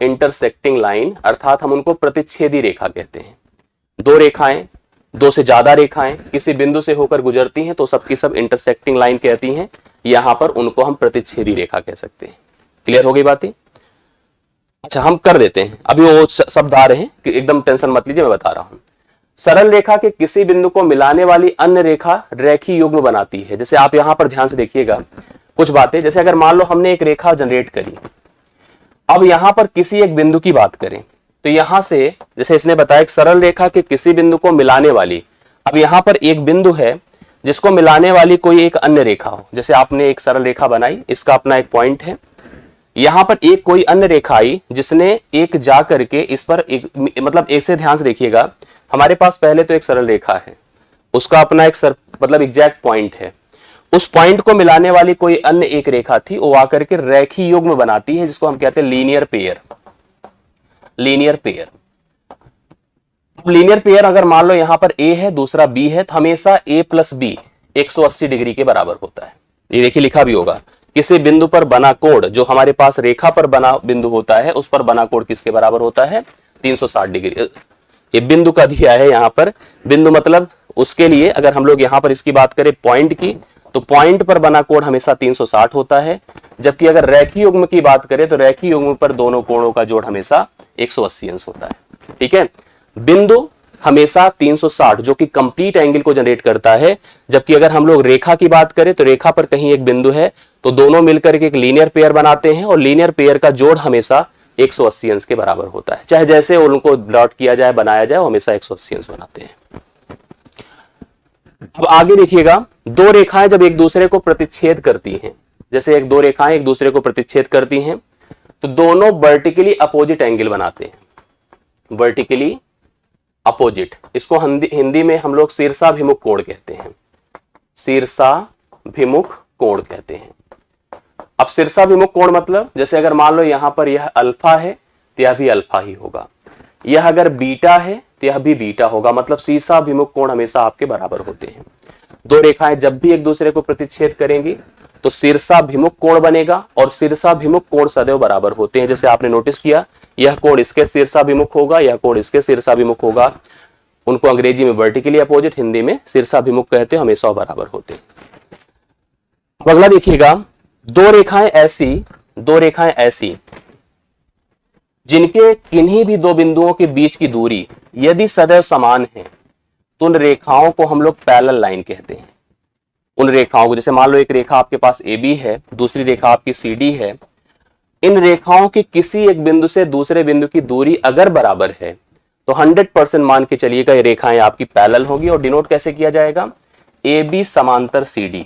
इंटरसेक्टिंग लाइन अर्थात हम उनको प्रतिच्छेदी रेखा कहते हैं। दो रेखाएं, दो से ज्यादा रेखाएं किसी बिंदु से होकर गुजरती हैं तो सबकी सब इंटरसेक्टिंग लाइन कहती हैं। यहां पर उनको हम प्रतिच्छेदी रेखा कह सकते हैं। क्लियर हो गई बातें? अच्छा, हम कर देते हैं, अभी वो शब्द आ रहे हैं कि एकदम टेंशन मत लीजिए, मैं बता रहा हूं। सरल रेखा के किसी बिंदु को मिलाने वाली अन्य रेखा रेखीय युग्म बनाती है। जैसे आप यहां पर ध्यान से देखिएगा कुछ बातें, जैसे अगर मान लो हमने एक रेखा जनरेट करी, अब यहां पर किसी एक बिंदु की बात करें तो यहां से जैसे इसने बताया कि सरल रेखा के किसी बिंदु को मिलाने वाली, अब यहां पर एक बिंदु है जिसको मिलाने वाली कोई एक अन्य रेखा हो। जैसे आपने एक सरल रेखा बनाई, इसका अपना एक पॉइंट है, यहां पर एक कोई अन्य रेखा आई जिसने एक जा करके इस पर एक, मतलब एक से ध्यान से देखिएगा, हमारे पास पहले तो एक सरल रेखा है, उसका अपना एक मतलब एग्जैक्ट पॉइंट है, उस पॉइंट को मिलाने वाली कोई अन्य एक रेखा थी, वो आकर के रेखीय युग्म बनाती है, जिसको हम कहते हैं linear pair. Linear pair, linear pair अगर मान लो यहां पर ए है दूसरा बी है, तो हमेशा ए प्लस बी 180 डिग्री के बराबर होता है। ये देखिए लिखा भी होगा, किसी बिंदु पर बना कोण, जो हमारे पास रेखा पर बना बिंदु होता है उस पर बना कोण किसके बराबर होता है, 360 डिग्री। ये बिंदु का दिया है यहां पर, बिंदु मतलब उसके लिए अगर हम लोग यहां पर इसकी बात करें पॉइंट की, तो पॉइंट पर बना कोण हमेशा 360 होता है। जबकि अगर रेखीय युग्म की बात करें तो रेखीय युग्म पर दोनों कोणों का जोड़ हमेशा 180 अंश होता है। ठीक है, बिंदु हमेशा 360 जो कि कंप्लीट एंगल को जनरेट करता है। जबकि अगर हम लोग रेखा की बात करें तो रेखा पर कहीं एक बिंदु है तो दोनों मिलकर के एक लीनियर पेयर बनाते हैं, और लीनियर पेयर का जोड़ हमेशा 180 अंश के बराबर होता है। चाहे जैसे उनको डॉट किया जाए, बनाया जाए, हमेशा 180 अंश बनाते हैं। अब आगे देखिएगा, दो रेखाएं जब एक दूसरे को प्रतिच्छेद करती हैं, जैसे दो रेखाएं एक दूसरे को प्रतिच्छेद करती हैं, तो दोनों वर्टिकली अपोजिट एंगल बनाते हैं। वर्टिकली अपोजिट, इसको हिंदी में हम लोग शीर्षाभिमुख कोण कहते हैं। शीर्षाभिमुख कोण कहते हैं। अब शीर्षाभिमुख कोण मतलब जैसे अगर मान लो यहां पर यह अल्फा है तो यह भी अल्फा ही होगा, यह अगर बीटा है तो यह भी बीटा होगा, मतलब शीर्षाभिमुख कोण हमेशा आपके बराबर होते हैं। दो रेखाएं जब भी एक दूसरे को प्रतिच्छेद करेंगी तो शीर्षाभिमुख कोण बनेगा, और शीर्षाभिमुख कोण सदैव बराबर होते हैं। जैसे आपने नोटिस किया, यह कोण इसके शीर्षाभिमुख होगा, यह कोण इसके शीर्षाभिमुख होगा। उनको अंग्रेजी में वर्टिकली अपोजिट, हिंदी में शीर्षाभिमुख कहते हैं, हमेशा बराबर होते हैं। अगला देखिएगा, दो रेखाएं ऐसी जिनके किन्हीं भी दो बिंदुओं के बीच की दूरी यदि सदैव समान है तो उन रेखाओं को हम लोग पैरेलल लाइन कहते हैं। उन रेखाओं को, जैसे मान लो एक रेखा आपके पास AB है, दूसरी रेखा आपकी CD है, इन रेखाओं की किसी एक बिंदु से दूसरे बिंदु की दूरी अगर बराबर है तो 100% मान के चलिएगा ये रेखाएं आपकी पैरेलल होगी। और डिनोट कैसे किया जाएगा? AB समांतर CD।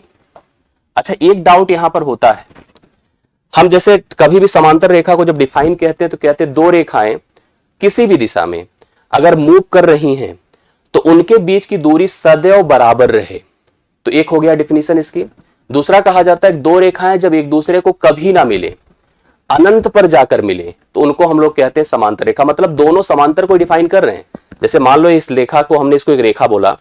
अच्छा, एक डाउट यहां पर होता है, हम जैसे कभी भी समांतर रेखा को जब डिफाइन कहते हैं तो कहते हैं दो रेखाएं किसी भी दिशा में अगर मूव कर रही हैं तो उनके बीच की दूरी सदैव बराबर रहे, तो एक हो गया डिफिनीशन इसकी। दूसरा कहा जाता है दो रेखाएं जब एक दूसरे को कभी ना मिले, अनंत पर जाकर मिले, तो उनको हम लोग कहते हैं समांतर रेखा। मतलब दोनों समांतर को डिफाइन कर रहे हैं। जैसे मान लो इस रेखा को, हमने इसको एक रेखा बोला,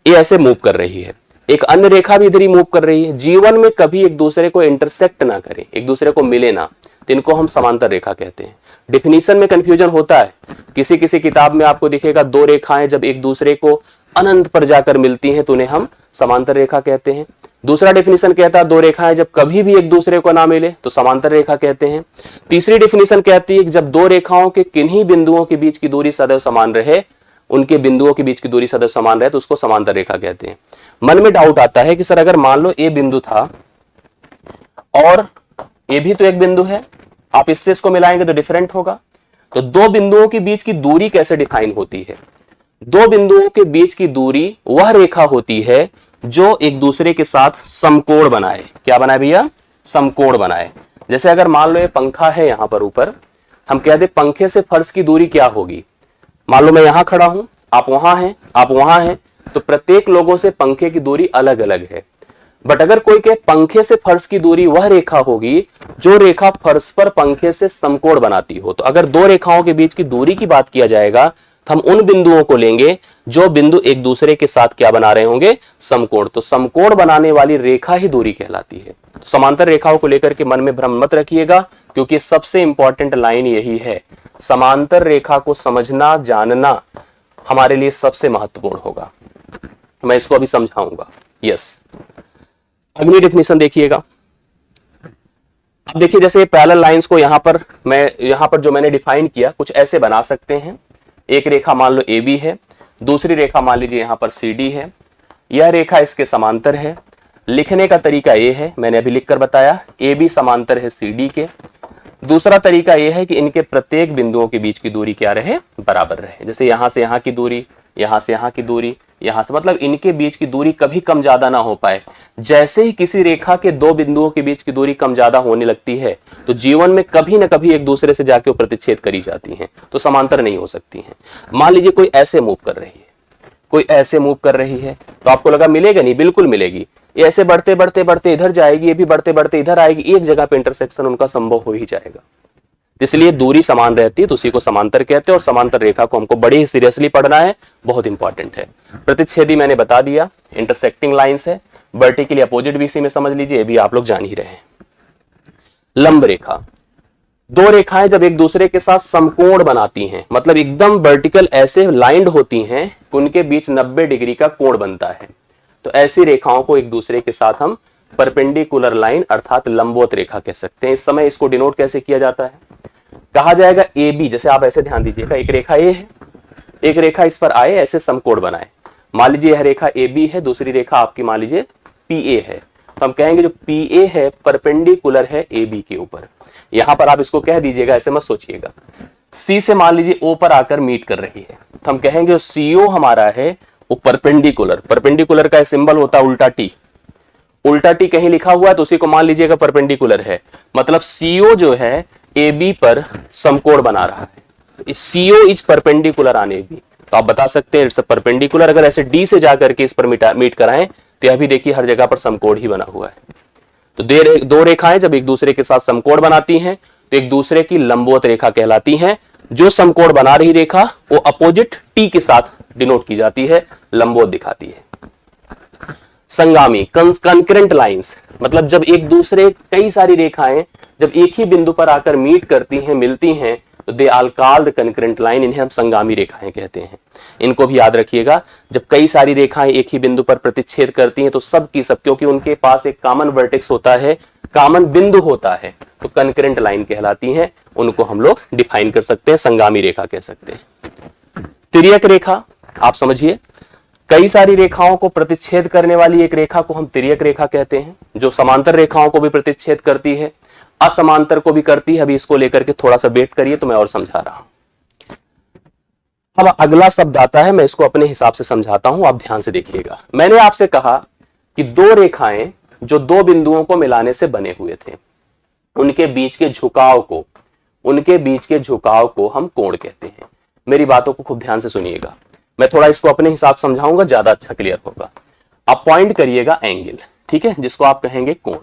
ये ऐसे मूव कर रही है, एक अन्य रेखा भी इधर ही मूव कर रही है, जीवन में कभी एक दूसरे को इंटरसेक्ट ना करे, एक दूसरे को मिले ना, तो इनको हम समांतर रेखा कहते हैं। डिफिनीशन में कंफ्यूजन होता है, किसी किसी किताब में आपको दिखेगा दो रेखाएं जब एक दूसरे को अनंत पर जाकर मिलती हैं तो उन्हें हम समांतर रेखा कहते हैं। दूसरा डेफिनेशन कहता है दो रेखाएं जब कभी भी एक दूसरे को ना मिले तो समांतर रेखा कहते हैं। तीसरी डेफिनेशन कहती है कि जब दो रेखाओं के किन्हीं बिंदुओं के बीच की दूरी सदैव समान रहे, उनके बिंदुओं के बीच की दूरी सदैव समान रहे, तो उसको समांतर रेखा कहते हैं। मन में डाउट आता है कि सर अगर मान लो ए बिंदु था और ए भी तो एक बिंदु है, आप इससे इसको मिलाएंगे तो डिफरेंट होगा, तो दो बिंदुओं के बीच की दूरी कैसे डिफाइन होती है? दो बिंदुओं के बीच की दूरी वह रेखा होती है जो एक दूसरे के साथ समकोण बनाए। क्या बनाए भैया? समकोण बनाए। जैसे अगर मान लो ये पंखा है यहां पर ऊपर, हम कह दे पंखे से फर्श की दूरी क्या होगी? मान लो मैं यहां खड़ा हूं, आप वहां हैं, आप वहां हैं, तो प्रत्येक लोगों से पंखे की दूरी अलग अलग है। बट अगर कोई के पंखे से फर्श की दूरी वह रेखा होगी जो रेखा फर्श पर पंखे से समकोण बनाती हो। तो अगर दो रेखाओं के बीच की दूरी की बात किया जाएगा तो हम उन बिंदुओं को लेंगे जो बिंदु एक दूसरे के साथ क्या बना रहे होंगे? समकोण। तो समकोण बनाने वाली रेखा ही दूरी कहलाती है। तो समांतर रेखाओं को लेकर के मन में भ्रम मत रखिएगा, क्योंकि सबसे इंपॉर्टेंट लाइन यही है। समांतर रेखा को समझना जानना हमारे लिए सबसे महत्वपूर्ण होगा। मैं इसको अभी समझाऊंगा। यस, अगली डेफिनेशन देखिएगा। अब देखिए, जैसे पैरेलल लाइंस को यहां पर जो मैंने डिफाइन किया कुछ ऐसे बना सकते हैं। एक रेखा मान लो AB है, दूसरी रेखा मान लीजिए यहां पर CD है, यह रेखा इसके समांतर है। लिखने का तरीका यह है, मैंने अभी लिखकर बताया, AB समांतर है CD के। दूसरा तरीका यह है कि इनके प्रत्येक बिंदुओं के बीच की दूरी क्या रहे? बराबर रहे। जैसे यहां से यहां की दूरी, यहां से यहां की दूरी, यहां से, मतलब इनके बीच की दूरी कभी कम ज्यादा ना हो पाए। जैसे ही किसी रेखा के दो बिंदुओं के बीच की दूरी कम ज्यादा होने लगती है तो जीवन में कभी ना कभी एक दूसरे से जाके प्रतिच्छेद करी जाती हैं, तो समांतर नहीं हो सकती हैं। मान लीजिए कोई ऐसे मूव कर रही है, कोई ऐसे मूव कर रही है, तो आपको लगा मिलेगा नहीं, बिल्कुल मिलेगी। ये ऐसे बढ़ते बढ़ते बढ़ते इधर जाएगी, ये भी बढ़ते बढ़ते इधर आएगी, एक जगह पे इंटरसेक्शन उनका संभव हो ही जाएगा। इसलिए दूरी समान रहती है तो उसी को समांतर कहते हैं। और समांतर रेखा को हमको बड़ी ही सीरियसली पढ़ना है, बहुत इंपॉर्टेंट है। प्रतिच्छेदी मैंने बता दिया, इंटरसेक्टिंग लाइंस है। वर्टिकली अपोजिट भी इसी में समझ लीजिए, ये भी आप लोग जान ही रहे हैं। लंब रेखा, दो रेखाएं जब एक दूसरे के साथ समकोण बनाती हैं, मतलब एकदम वर्टिकल ऐसे लाइंड होती हैं कि उनके बीच 90 डिग्री का कोण बनता है, तो ऐसी रेखाओं को एक दूसरे के साथ हम परपेंडिकुलर लाइन अर्थात लंबवत रेखा कह सकते हैं। इस समय इसको डिनोट कैसे किया जाता है? कहा जाएगा AB, जैसे आप ऐसे ध्यान दीजिएगा, एक रेखा A है, एक रेखा इस पर आए, ऐसे समकोण बनाए। मान लीजिए यह रेखा AB है, दूसरी रेखा आपकी मान लीजिए PA है, तो हम कहेंगे जो PA है परपेंडिकुलर है AB के ऊपर। यहां पर आप इसको कह दीजिएगा, ऐसे मत सोचिएगा। C से मान लीजिए O पर आकर मीट कर रही है, तो हम कहेंगे जो CO हमारा है वो परपेंडिकुलर, परपेंडिकुलर का सिंबल होता है उल्टा T, उल्टा T कहीं लिखा हुआ है तो उसी को मान लीजिएगा परपेंडिकुलर है। मतलब CO जो है AB पर समकोण बना रहा है, CO is perpendicular on AB, तो आप बता सकते हैं इट्स परपेंडिकुलर। अगर ऐसे D से जाकर के इस पर मीट कराएं तो यह भी देखिए हर जगह पर समकोण ही बना हुआ है। तो दो रेखाएं जब एक दूसरे के साथ समकोण बनाती हैं तो एक दूसरे की लंबवत रेखा कहलाती हैं। जो समकोण बना रही रेखा वो अपोजिट T के साथ डिनोट की जाती है, लंबवत दिखाती है। संगामी, कंकरेंट लाइंस, मतलब जब एक दूसरे कई सारी रेखाएं जब एक ही बिंदु पर आकर मीट करती हैं, मिलती हैं, तो they are called concurrent line, इन्हें हम संगामी रेखाएं कहते हैं। इनको भी याद रखिएगा, जब कई सारी रेखाएं एक ही बिंदु पर प्रतिच्छेद करती हैं तो सब की सब, क्योंकि उनके पास एक कॉमन वर्टेक्स होता है, कॉमन बिंदु होता है, तो कंकरेंट लाइन कहलाती हैं। उनको हम लोग डिफाइन कर सकते हैं, संगामी रेखा कह सकते हैं। तिर्यक रेखा आप समझिए, कई सारी रेखाओं को प्रतिच्छेद करने वाली एक रेखा को हम तिर्यक रेखा कहते हैं, जो समांतर रेखाओं को भी प्रतिच्छेद करती है, असमांतर को भी करती है। अभी इसको लेकर के थोड़ा सा वेट करिए तो मैं और समझा रहा हूं। अब अगला शब्द आता है, मैं इसको अपने हिसाब से समझाता हूं, आप ध्यान से देखिएगा। मैंने आपसे कहा कि दो रेखाएं जो दो बिंदुओं को मिलाने से बने हुए थे, उनके बीच के झुकाव को हम कोण कहते हैं। मेरी बातों को खूब ध्यान से सुनिएगा, मैं थोड़ा इसको अपने हिसाब से समझाऊंगा, ज्यादा अच्छा क्लियर होगा। आप पॉइंट करिएगा एंगल, ठीक है, जिसको आप कहेंगे कोण।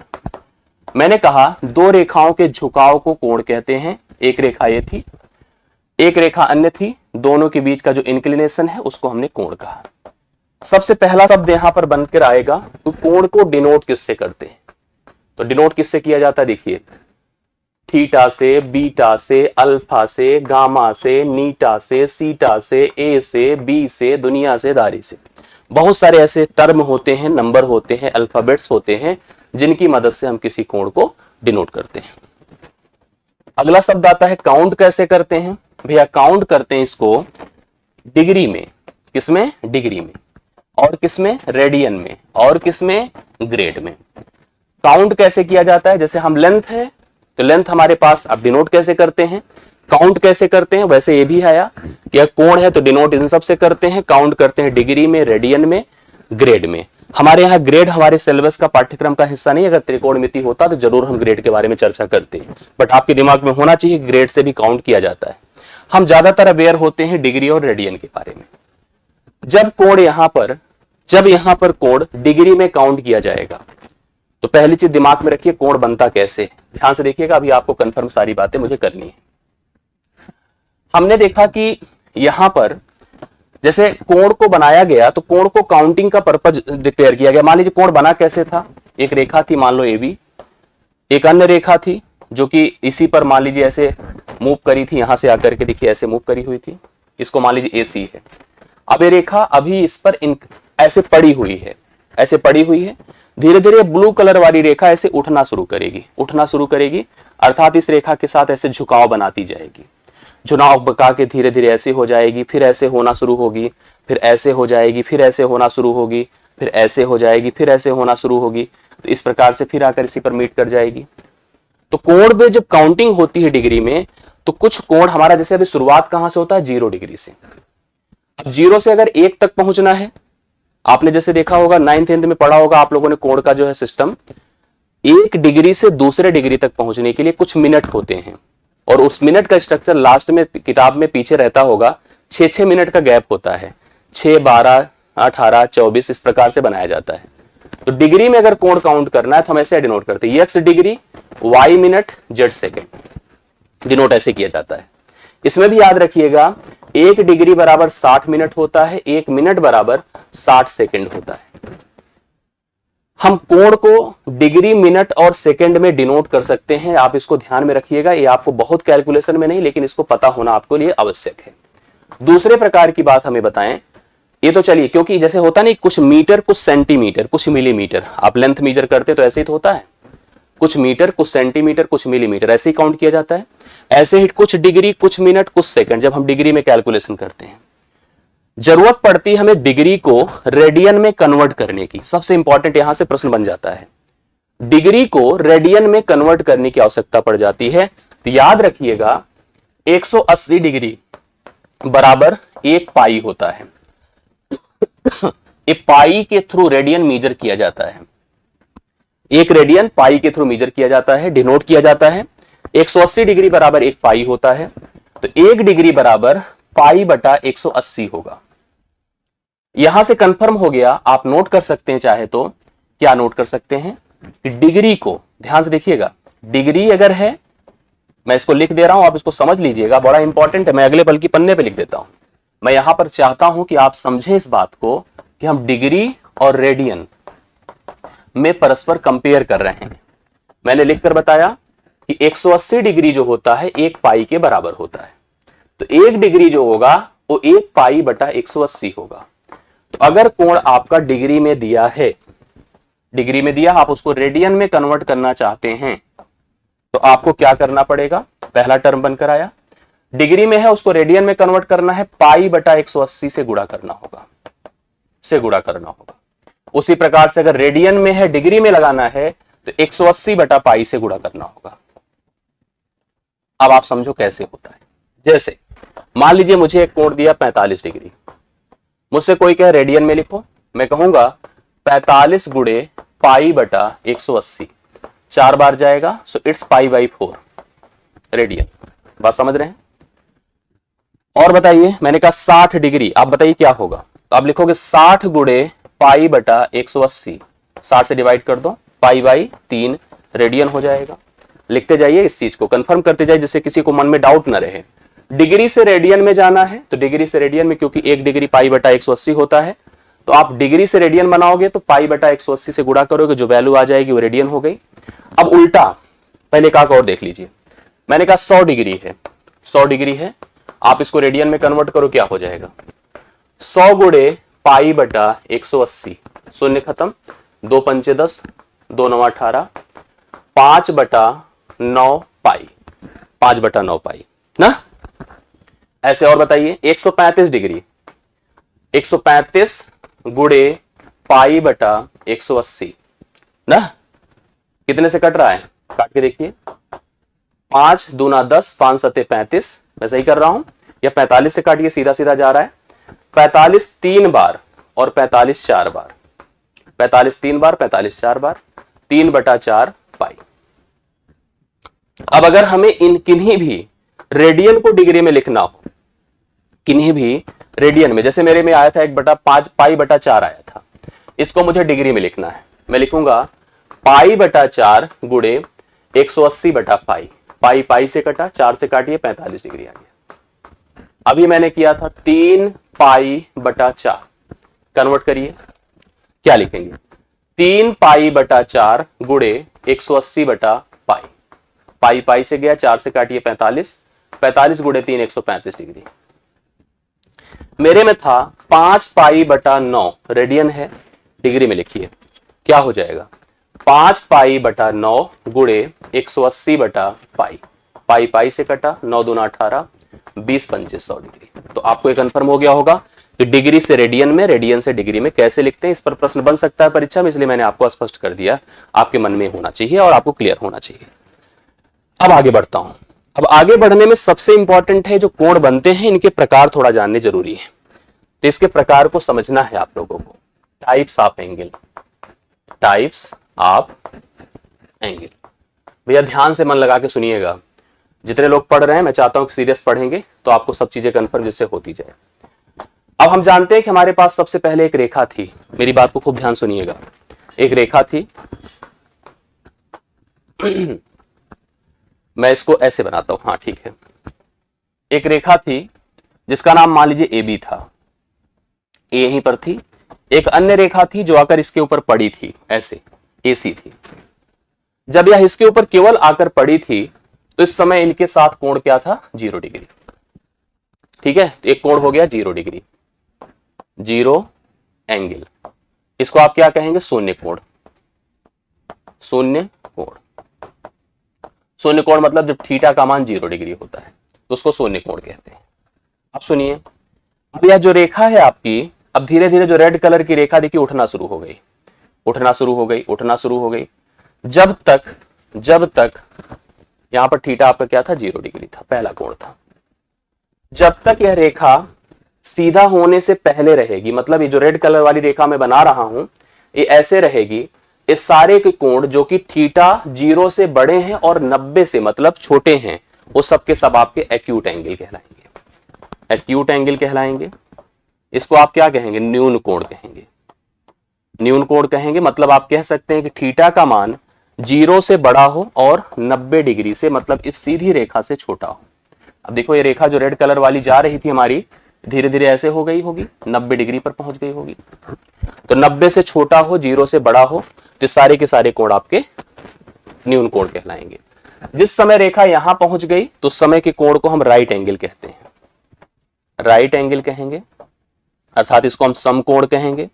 मैंने कहा दो रेखाओं के झुकाव को कोण कहते हैं। एक रेखा ये थी, एक रेखा अन्य थी, दोनों के बीच का जो इंक्लिनेशन है उसको हमने कोण कहा। सबसे पहला शब्द यहां पर बनकर आएगा, तो कोण को डिनोट किससे करते हैं? तो डिनोट किससे किया जाता है? देखिए, थीटा से, बीटा से, अल्फा से, गामा से, नीटा से, सीटा से, ए से, बी से, दुनिया से, दारी से। बहुत सारे ऐसे टर्म होते हैं, नंबर होते हैं, अल्फाबेट्स होते हैं, जिनकी मदद से हम किसी कोण को डिनोट करते हैं। अगला शब्द आता है काउंट। कैसे करते हैं भैया? काउंट करते हैं इसको डिग्री में। किसमें? डिग्री में। और किसमें? रेडियन में। और किसमें? ग्रेड में। काउंट कैसे किया जाता है? जैसे हम लेंथ है तो लेंथ हमारे पास, अब डिनोट कैसे करते हैं, काउंट कैसे करते हैं, वैसे ये भी आया कि कोण है तो डिनोट इन सब से करते हैं। काउंट करते हैं डिग्री में, रेडियन में, ग्रेड में। हमारे यहाँ ग्रेड हमारे सिलेबस का, पाठ्यक्रम का हिस्सा नहीं। अगर त्रिकोणमिति होता तो जरूर हम ग्रेड के बारे में चर्चा करते, बट आपके दिमाग में होना चाहिए ग्रेड से भी काउंट किया जाता है। हम ज्यादातर अवेयर होते हैं डिग्री और रेडियन के बारे में। जब यहाँ पर कोण डिग्री में काउंट किया जाएगा तो पहली चीज दिमाग में रखिए, कोण बनता कैसे। ध्यान से देखिएगा, अभी आपको कंफर्म सारी बातें मुझे करनी है। हमने देखा कि यहां पर जैसे कोण को बनाया गया तो कोण को काउंटिंग का पर्पज डिक्लेयर किया गया। मान लीजिए कोण बना कैसे था? एक रेखा थी, मान लो AB, एक अन्य रेखा थी जो कि इसी पर मान लीजिए ऐसे मूव करी थी, यहां से आकर के देखिए ऐसे मूव करी हुई थी, इसको मान लीजिए AC है। अब ये रेखा अभी इस पर ऐसे पड़ी हुई है, ऐसे पड़ी हुई है। धीरे धीरे ब्लू कलर वाली रेखा ऐसे उठना शुरू करेगी, अर्थात इस रेखा के साथ ऐसे झुकाव बनाती जाएगी। झुकाव बका के धीरे धीरे ऐसे हो जाएगी, फिर ऐसे होना शुरू होगी, फिर ऐसे हो जाएगी, फिर ऐसे होना शुरू होगी, फिर ऐसे हो जाएगी, फिर ऐसे होना शुरू होगी। तो इस प्रकार से फिर आकर इसी पर मीट कर जाएगी। तो कोण में जब काउंटिंग होती है डिग्री में, तो कुछ कोण हमारा, जैसे अभी शुरुआत कहां से होता है? 0 डिग्री से। अब 0 से अगर 1 तक पहुंचना है, आपने जैसे देखा होगा 9th 10th में पढ़ा होगा आप लोगों ने, कोण का जो है सिस्टम, 1 डिग्री से दूसरे डिग्री तक पहुंचने के लिए कुछ मिनट होते हैं, और उस मिनट का स्ट्रक्चर लास्ट में किताब में पीछे रहता होगा। 6 मिनट का गैप होता है, 6, 12, 18, 24 इस प्रकार से बनाया जाता है। तो डिग्री में अगर कोण काउंट करना है तो हम ऐसे डिनोट करते हैं, x degree, y minute, z second. Denote ऐसे किया जाता है। इसमें भी याद रखिएगा 1 डिग्री बराबर 60 मिनट होता है, 1 मिनट बराबर 60 सेकंड होता है। हम कोण को डिग्री, मिनट और सेकंड में डिनोट कर सकते हैं। आप इसको ध्यान में रखिएगा, ये आपको बहुत कैलकुलेशन में नहीं, लेकिन इसको पता होना आपको लिए आवश्यक है। दूसरे प्रकार की बात हमें बताएं, ये तो चलिए, क्योंकि जैसे होता नहीं, कुछ मीटर, कुछ सेंटीमीटर, कुछ मिलीमीटर, आप लेंथ मेजर करते तो ऐसे ही तो होता है, कुछ मीटर, कुछ सेंटीमीटर, कुछ मिलीमीटर, ऐसे ही काउंट किया जाता है। ऐसे ही कुछ डिग्री, कुछ मिनट, कुछ सेकंड, जब हम डिग्री में कैलकुलेशन करते हैं। जरूरत पड़ती है हमें डिग्री को रेडियन में कन्वर्ट करने की। सबसे इंपॉर्टेंट यहां से प्रश्न बन जाता है, डिग्री को रेडियन में कन्वर्ट करने की आवश्यकता पड़ जाती है। तो याद रखिएगा 180 डिग्री बराबर 1 पाई होता है। एक पाई के थ्रू रेडियन मेजर किया जाता है, एक रेडियन पाई के थ्रू मेजर किया जाता है, डिनोट किया जाता है। 180 डिग्री बराबर 1 पाई होता है, तो 1 डिग्री बराबर पाई बटा 180 होगा। यहां से कंफर्म हो गया। आप नोट कर सकते हैं चाहे तो, क्या नोट कर सकते हैं कि डिग्री को, ध्यान से देखिएगा, डिग्री अगर है, मैं इसको लिख दे रहा हूं, आप इसको समझ लीजिएगा, बड़ा इंपॉर्टेंट है। मैं अगले बल्कि पन्ने पे लिख देता हूं। मैं यहां पर चाहता हूं कि आप समझें इस बात को कि हम डिग्री और रेडियन में परस्पर कंपेयर कर रहे हैं। मैंने लिखकर बताया कि 180 डिग्री जो होता है 1 पाई के बराबर होता है, तो 1 डिग्री जो होगा वो 1 पाई बटा 180 होगा। तो अगर कोण आपका डिग्री में दिया है, डिग्री में दिया, आप उसको रेडियन में कन्वर्ट करना चाहते हैं, तो आपको क्या करना पड़ेगा? पहला टर्म बनकर आया, डिग्री में है उसको रेडियन में कन्वर्ट करना है, पाई बटा 180 से गुणा करना होगा। से गुणा करना होगा। उसी प्रकार से अगर रेडियन में है, डिग्री में लगाना है, तो 180 बटा पाई से गुणा करना होगा। अब आप समझो कैसे होता है। जैसे मान लीजिए मुझे एक कोण दिया 45 डिग्री, मुझसे कोई कहे रेडियन में लिखो, मैं कहूंगा 45 गुणे पाई बटा 180, 4 बार जाएगा, so it's pi by 4 radian. बात समझ रहे हैं? और बताइए, मैंने कहा 60 डिग्री, आप बताइए क्या होगा। तो आप लिखोगे 60 गुणे पाई बटा 180, 60 से डिवाइड कर दो, पाई बाई 3 रेडियन हो जाएगा। लिखते जाइए, इस चीज को कंफर्म करते जाइए, जिससे किसी को मन में डाउट ना रहे। डिग्री से रेडियन में जाना है, तो डिग्री से रेडियन में, क्योंकि 1 डिग्री पाई बटा 180 होता है, तो आप डिग्री से रेडियन बनाओगे तो पाई बटा 180 से गुणा करोगे, जो वैल्यू आ जाएगी वो रेडियन हो गई। अब उल्टा, पहले का और देख लीजिए। मैंने कहा 100 डिग्री है, 100 डिग्री है, आप इसको रेडियन में कन्वर्ट करो, क्या हो जाएगा? 100 गुणे पाई बटा 180, शून्य खत्म, 2 पंचे 10, 2 9 18, 5 बटा 9 पाई, 5 बटा 9 पाई ना। ऐसे और बताइए, 135 डिग्री, 135 गुणे पाई बटा 180 ना, कितने से कट रहा है? काट के देखिए, 5 दूना 10, 5 सत्ते 35, मैं सही कर रहा हूं, या 45 से काटिए, सीधा सीधा जा रहा है। 45 3 बार और 45 4 बार, 45 3 बार, 45 4 बार, 3 बटा 4 पाई। अब अगर हमें इन किन्हीं भी रेडियन को डिग्री में लिखना हो, किन्हीं भी रेडियन में, जैसे मेरे में आया था 1 बटा 5 पाई बटा 4 आया था, इसको मुझे डिग्री में लिखना है, मैं लिखूंगा पाई बटा 4 गुणे 180 बटा पाई, पाई पाई से कटा, 4 से काटिए, 45 डिग्री आ गया। अभी मैंने किया था 3 पाई बटा 4, कन्वर्ट करिए, क्या लिखेंगे? 3 पाई बटा 4 गुणे 180 बटा पाई, पाई पाई से गया, 4 से काटिए 45, 45 गुणे 3 135 डिग्री। मेरे में था 5 पाई बटा 9 रेडियन है, डिग्री में लिखिए, क्या हो जाएगा? 5 पाई बटा 9 गुणे 180 बटा पाई, पाई पाई से कटा, 9 दूना 18, 20 पंचे 100 डिग्री। तो आपको ये कंफर्म हो गया होगा कि डिग्री से रेडियन में, रेडियन से डिग्री में कैसे लिखते हैं। इस पर प्रश्न बन सकता है परीक्षा में, इसलिए मैंने आपको स्पष्ट कर दिया, आपके मन में होना चाहिए और आपको क्लियर होना चाहिए। अब आगे बढ़ता हूं। अब आगे बढ़ने में सबसे इंपॉर्टेंट है जो कोण बनते हैं, इनके प्रकार थोड़ा जानने जरूरी है। तो इसके प्रकार को समझना है आप लोगों को। Types of angle, types of angle. भैया ध्यान से मन लगा के सुनिएगा, जितने लोग पढ़ रहे हैं मैं चाहता हूं कि सीरियस पढ़ेंगे तो आपको सब चीजें कंफर्म जिससे होती जाए। अब हम जानते हैं कि हमारे पास सबसे पहले एक रेखा थी, मेरी बात को खूब ध्यान सुनिएगा। एक रेखा थी, मैं इसको ऐसे बनाता हूं, हाँ ठीक है। एक रेखा थी जिसका नाम मान लीजिए ए बी था, ए यहीं पर थी। एक अन्य रेखा थी जो आकर इसके ऊपर पड़ी थी, ऐसे ए सी थी। जब यह इसके ऊपर केवल आकर पड़ी थी तो इस समय इनके साथ कोण क्या था? 0 डिग्री। ठीक है, एक कोण हो गया 0 डिग्री, 0 एंगल। इसको आप क्या कहेंगे? शून्य कोण। शून्य कोण, शून्य कोण मतलब जब थीटा का मान 0 डिग्री होता है तो उसको शून्य कोण कहते हैं। अब सुनिए, अब यह जो रेखा है आपकी, अब धीरे धीरे जो रेड कलर की रेखा देखिए उठना शुरू हो गई, उठना शुरू हो गई, उठना शुरू हो गई, जब तक यहां पर थीटा आपका क्या था? 0 डिग्री था, पहला कोण था। जब तक यह रेखा सीधा होने से पहले रहेगी, मतलब ये जो रेड कलर वाली रेखा मैं बना रहा हूं ये ऐसे रहेगी, इस सारे के कोण जो कि थीटा 0 से बड़े हैं और 90 से मतलब छोटे हैं, वो सब के सब आपके एक्यूट एंगल कहलाएंगे, एक्यूट एंगल कहलाएंगे। इसको आप क्या कहेंगे? न्यून कोण कहेंगे, न्यून कोण कहेंगे। मतलब आप कह सकते हैं कि थीटा का मान 0 से बड़ा हो और 90 डिग्री से मतलब इस सीधी रेखा से छोटा हो। अब देखो ये रेखा जो रेड कलर वाली जा रही थी हमारी, धीरे धीरे ऐसे हो गई होगी, 90 डिग्री पर पहुंच गई होगी। तो 90 से छोटा हो, 0 से बड़ा हो, तो सारे के सारे कोण आपके न्यून कोण कहलाएंगे। जिस समय रेखा यहां पहुंच गई तो उस समय के कोण को हम राइट एंगल कहते हैं, राइट एंगल कहेंगे, अर्थात इसको हम समकोण कहेंगे।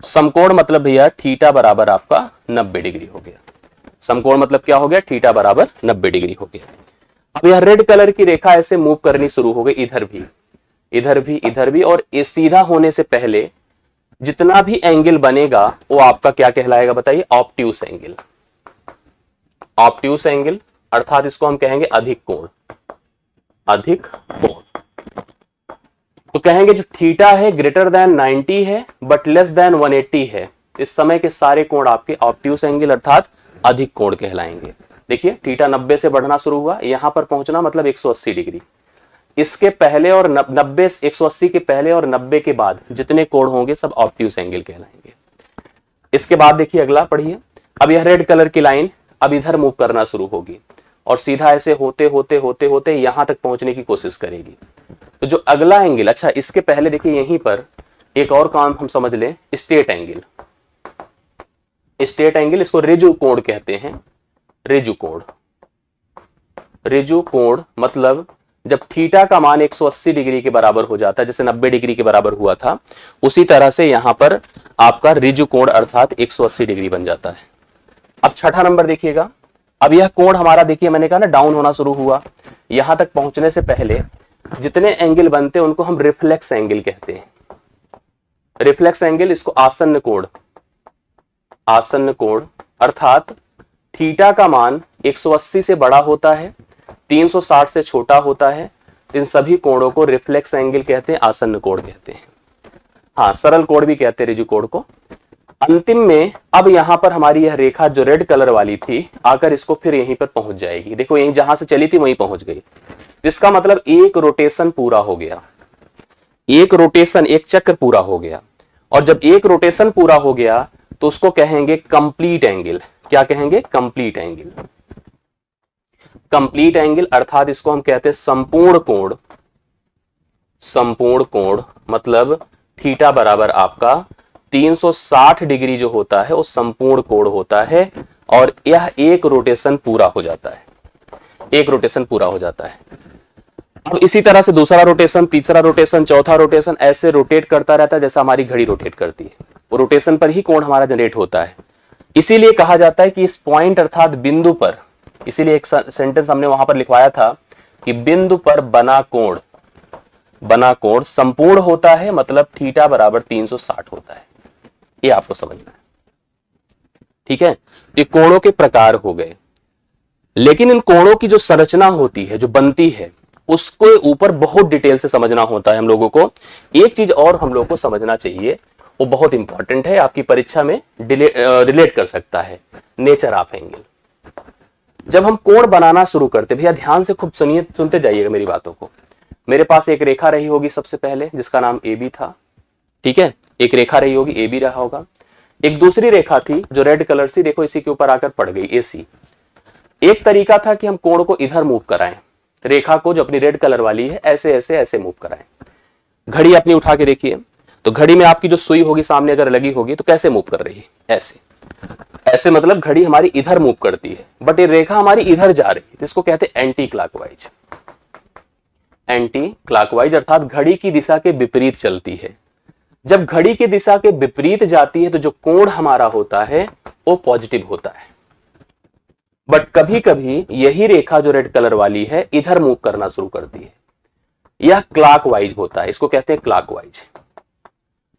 समकोण मतलब भैया थीटा बराबर आपका 90 डिग्री हो गया। समकोण मतलब क्या हो गया? थीटा बराबर 90 डिग्री हो गया। अब यह रेड कलर की रेखा ऐसे मूव करनी शुरू हो गई, इधर भी, इधर भी, इधर भी, और ये सीधा होने से पहले जितना भी एंगल बनेगा वो आपका क्या कहलाएगा बताइए, ऑब्ट्यूस एंगल। ऑब्ट्यूस एंगल अर्थात इसको हम कहेंगे अधिक कोण, अधिक कोण। तो कहेंगे जो थीटा है ग्रेटर देन 90 है बट लेस देन 180 है, इस समय के सारे कोण आपके ऑब्ट्यूस एंगल अर्थात अधिक कोण कहलाएंगे। देखिए थीटा 90 से बढ़ना शुरू हुआ, यहां पर पहुंचना मतलब 180 डिग्री। इसके पहले और 90 180 के पहले और 90 के बाद जितने कोण होंगे सब ऑब्ट्यूस एंगल कहलाएंगे। इसके बाद देखिए अगला पढ़िए। अब यह रेड कलर की लाइन अब इधर मूव करना शुरू होगी और सीधा ऐसे होते होते होते होते यहां तक पहुंचने की कोशिश करेगी। तो जो अगला एंगल, अच्छा इसके पहले देखिए यहीं पर एक और काम हम समझ लें, स्ट्रेट एंगल। स्ट्रेट एंगल इसको रिजु कोण कहते हैं, रिजु कोण। रिजु कोण मतलब जब थीटा का मान 180 डिग्री के बराबर हो जाता है, जैसे 90 डिग्री के बराबर हुआ था, उसी तरह से यहां पर आपका रिजु कोण अर्थात 180 डिग्री बन जाता है। अब छठा नंबर देखिएगा। अब यह कोण हमारा देखिए मैंने कहा ना डाउन होना शुरू हुआ, यहां तक पहुंचने से पहले जितने एंगल बनते हैं उनको हम रिफ्लेक्स एंगल कहते हैं। रिफ्लेक्स एंगल इसको आसन्न कोण, आसन्न कोण अर्थात थीटा का मान 180 से बड़ा होता है, 360 से छोटा होता है, इन सभी कोणों को रिफ्लेक्स एंगल कहते हैं, आसन्न कोण कहते हैं। हाँ, सरल कोण भी कहते हैं रिजु कोण को। अंतिम में अब यहां पर हमारी यह रेखा जो रेड कलर वाली थी आकर इसको फिर यहीं पर पहुंच जाएगी। देखो यहीं जहां से चली थी वहीं पहुंच गई, इसका मतलब एक रोटेशन पूरा हो गया, एक रोटेशन एक चक्र पूरा हो गया। और जब एक रोटेशन पूरा हो गया तो उसको कहेंगे कंप्लीट एंगल। क्या कहेंगे? Complete angle. कंप्लीट एंगल अर्थात इसको हम कहते हैं संपूर्ण कोण। संपूर्ण कोण मतलब थीटा बराबर आपका 360 डिग्री जो होता है वो संपूर्ण कोण होता है और यह एक रोटेशन पूरा हो जाता है, एक रोटेशन पूरा हो जाता है। अब इसी तरह से दूसरा रोटेशन, तीसरा रोटेशन, चौथा रोटेशन ऐसे रोटेट करता रहता है जैसा हमारी घड़ी रोटेट करती है। वो रोटेशन पर ही कोण हमारा जनरेट होता है। इसीलिए कहा जाता है कि इस पॉइंट अर्थात बिंदु पर, इसीलिए एक सेंटेंस हमने वहां पर लिखवाया था कि बिंदु पर बना कोण, बना कोण संपूर्ण होता है, मतलब थीटा बराबर 360 होता है। ये आपको समझना है, ठीक है। ये कोणों के प्रकार हो गए, लेकिन इन कोणों की जो संरचना होती है, जो बनती है, उसको ऊपर बहुत डिटेल से समझना होता है हम लोगों को। एक चीज और हम लोगों को समझना चाहिए, वो बहुत इंपॉर्टेंट है, आपकी परीक्षा में रिलेट कर सकता है, नेचर ऑफ एंगल। जब हम कोण बनाना शुरू करते, भैया ध्यान से खूब सुनिए, सुनते जाइएगा मेरी बातों को। मेरे पास एक रेखा रही होगी सबसे पहले जिसका नाम ए बी था, ठीक है, एक रेखा रही होगी ए बी रहा होगा। एक दूसरी रेखा थी जो रेड कलर से, देखो इसी के ऊपर आकर पड़ गई, ए सी। एक तरीका था कि हम कोण को इधर मूव कराएं, रेखा को जो अपनी रेड कलर वाली है ऐसे ऐसे ऐसे मूव कराएं। घड़ी अपनी उठा के देखिए, तो घड़ी में आपकी जो सुई होगी सामने अगर लगी होगी तो कैसे मूव कर रही है? ऐसे ऐसे, मतलब घड़ी हमारी इधर मूव करती है, बट ये रेखा हमारी इधर जा रही है, इसको कहते हैं एंटी क्लॉकवाइज। एंटी क्लॉकवाइज अर्थात घड़ी की दिशा के विपरीत चलती है। जब घड़ी की दिशा के विपरीत जाती है तो जो कोण हमारा होता है वो पॉजिटिव होता है। बट कभी कभी यही रेखा जो रेड कलर वाली है इधर मूव करना शुरू करती है, यह क्लॉकवाइज होता है, इसको कहते हैं क्लॉकवाइज।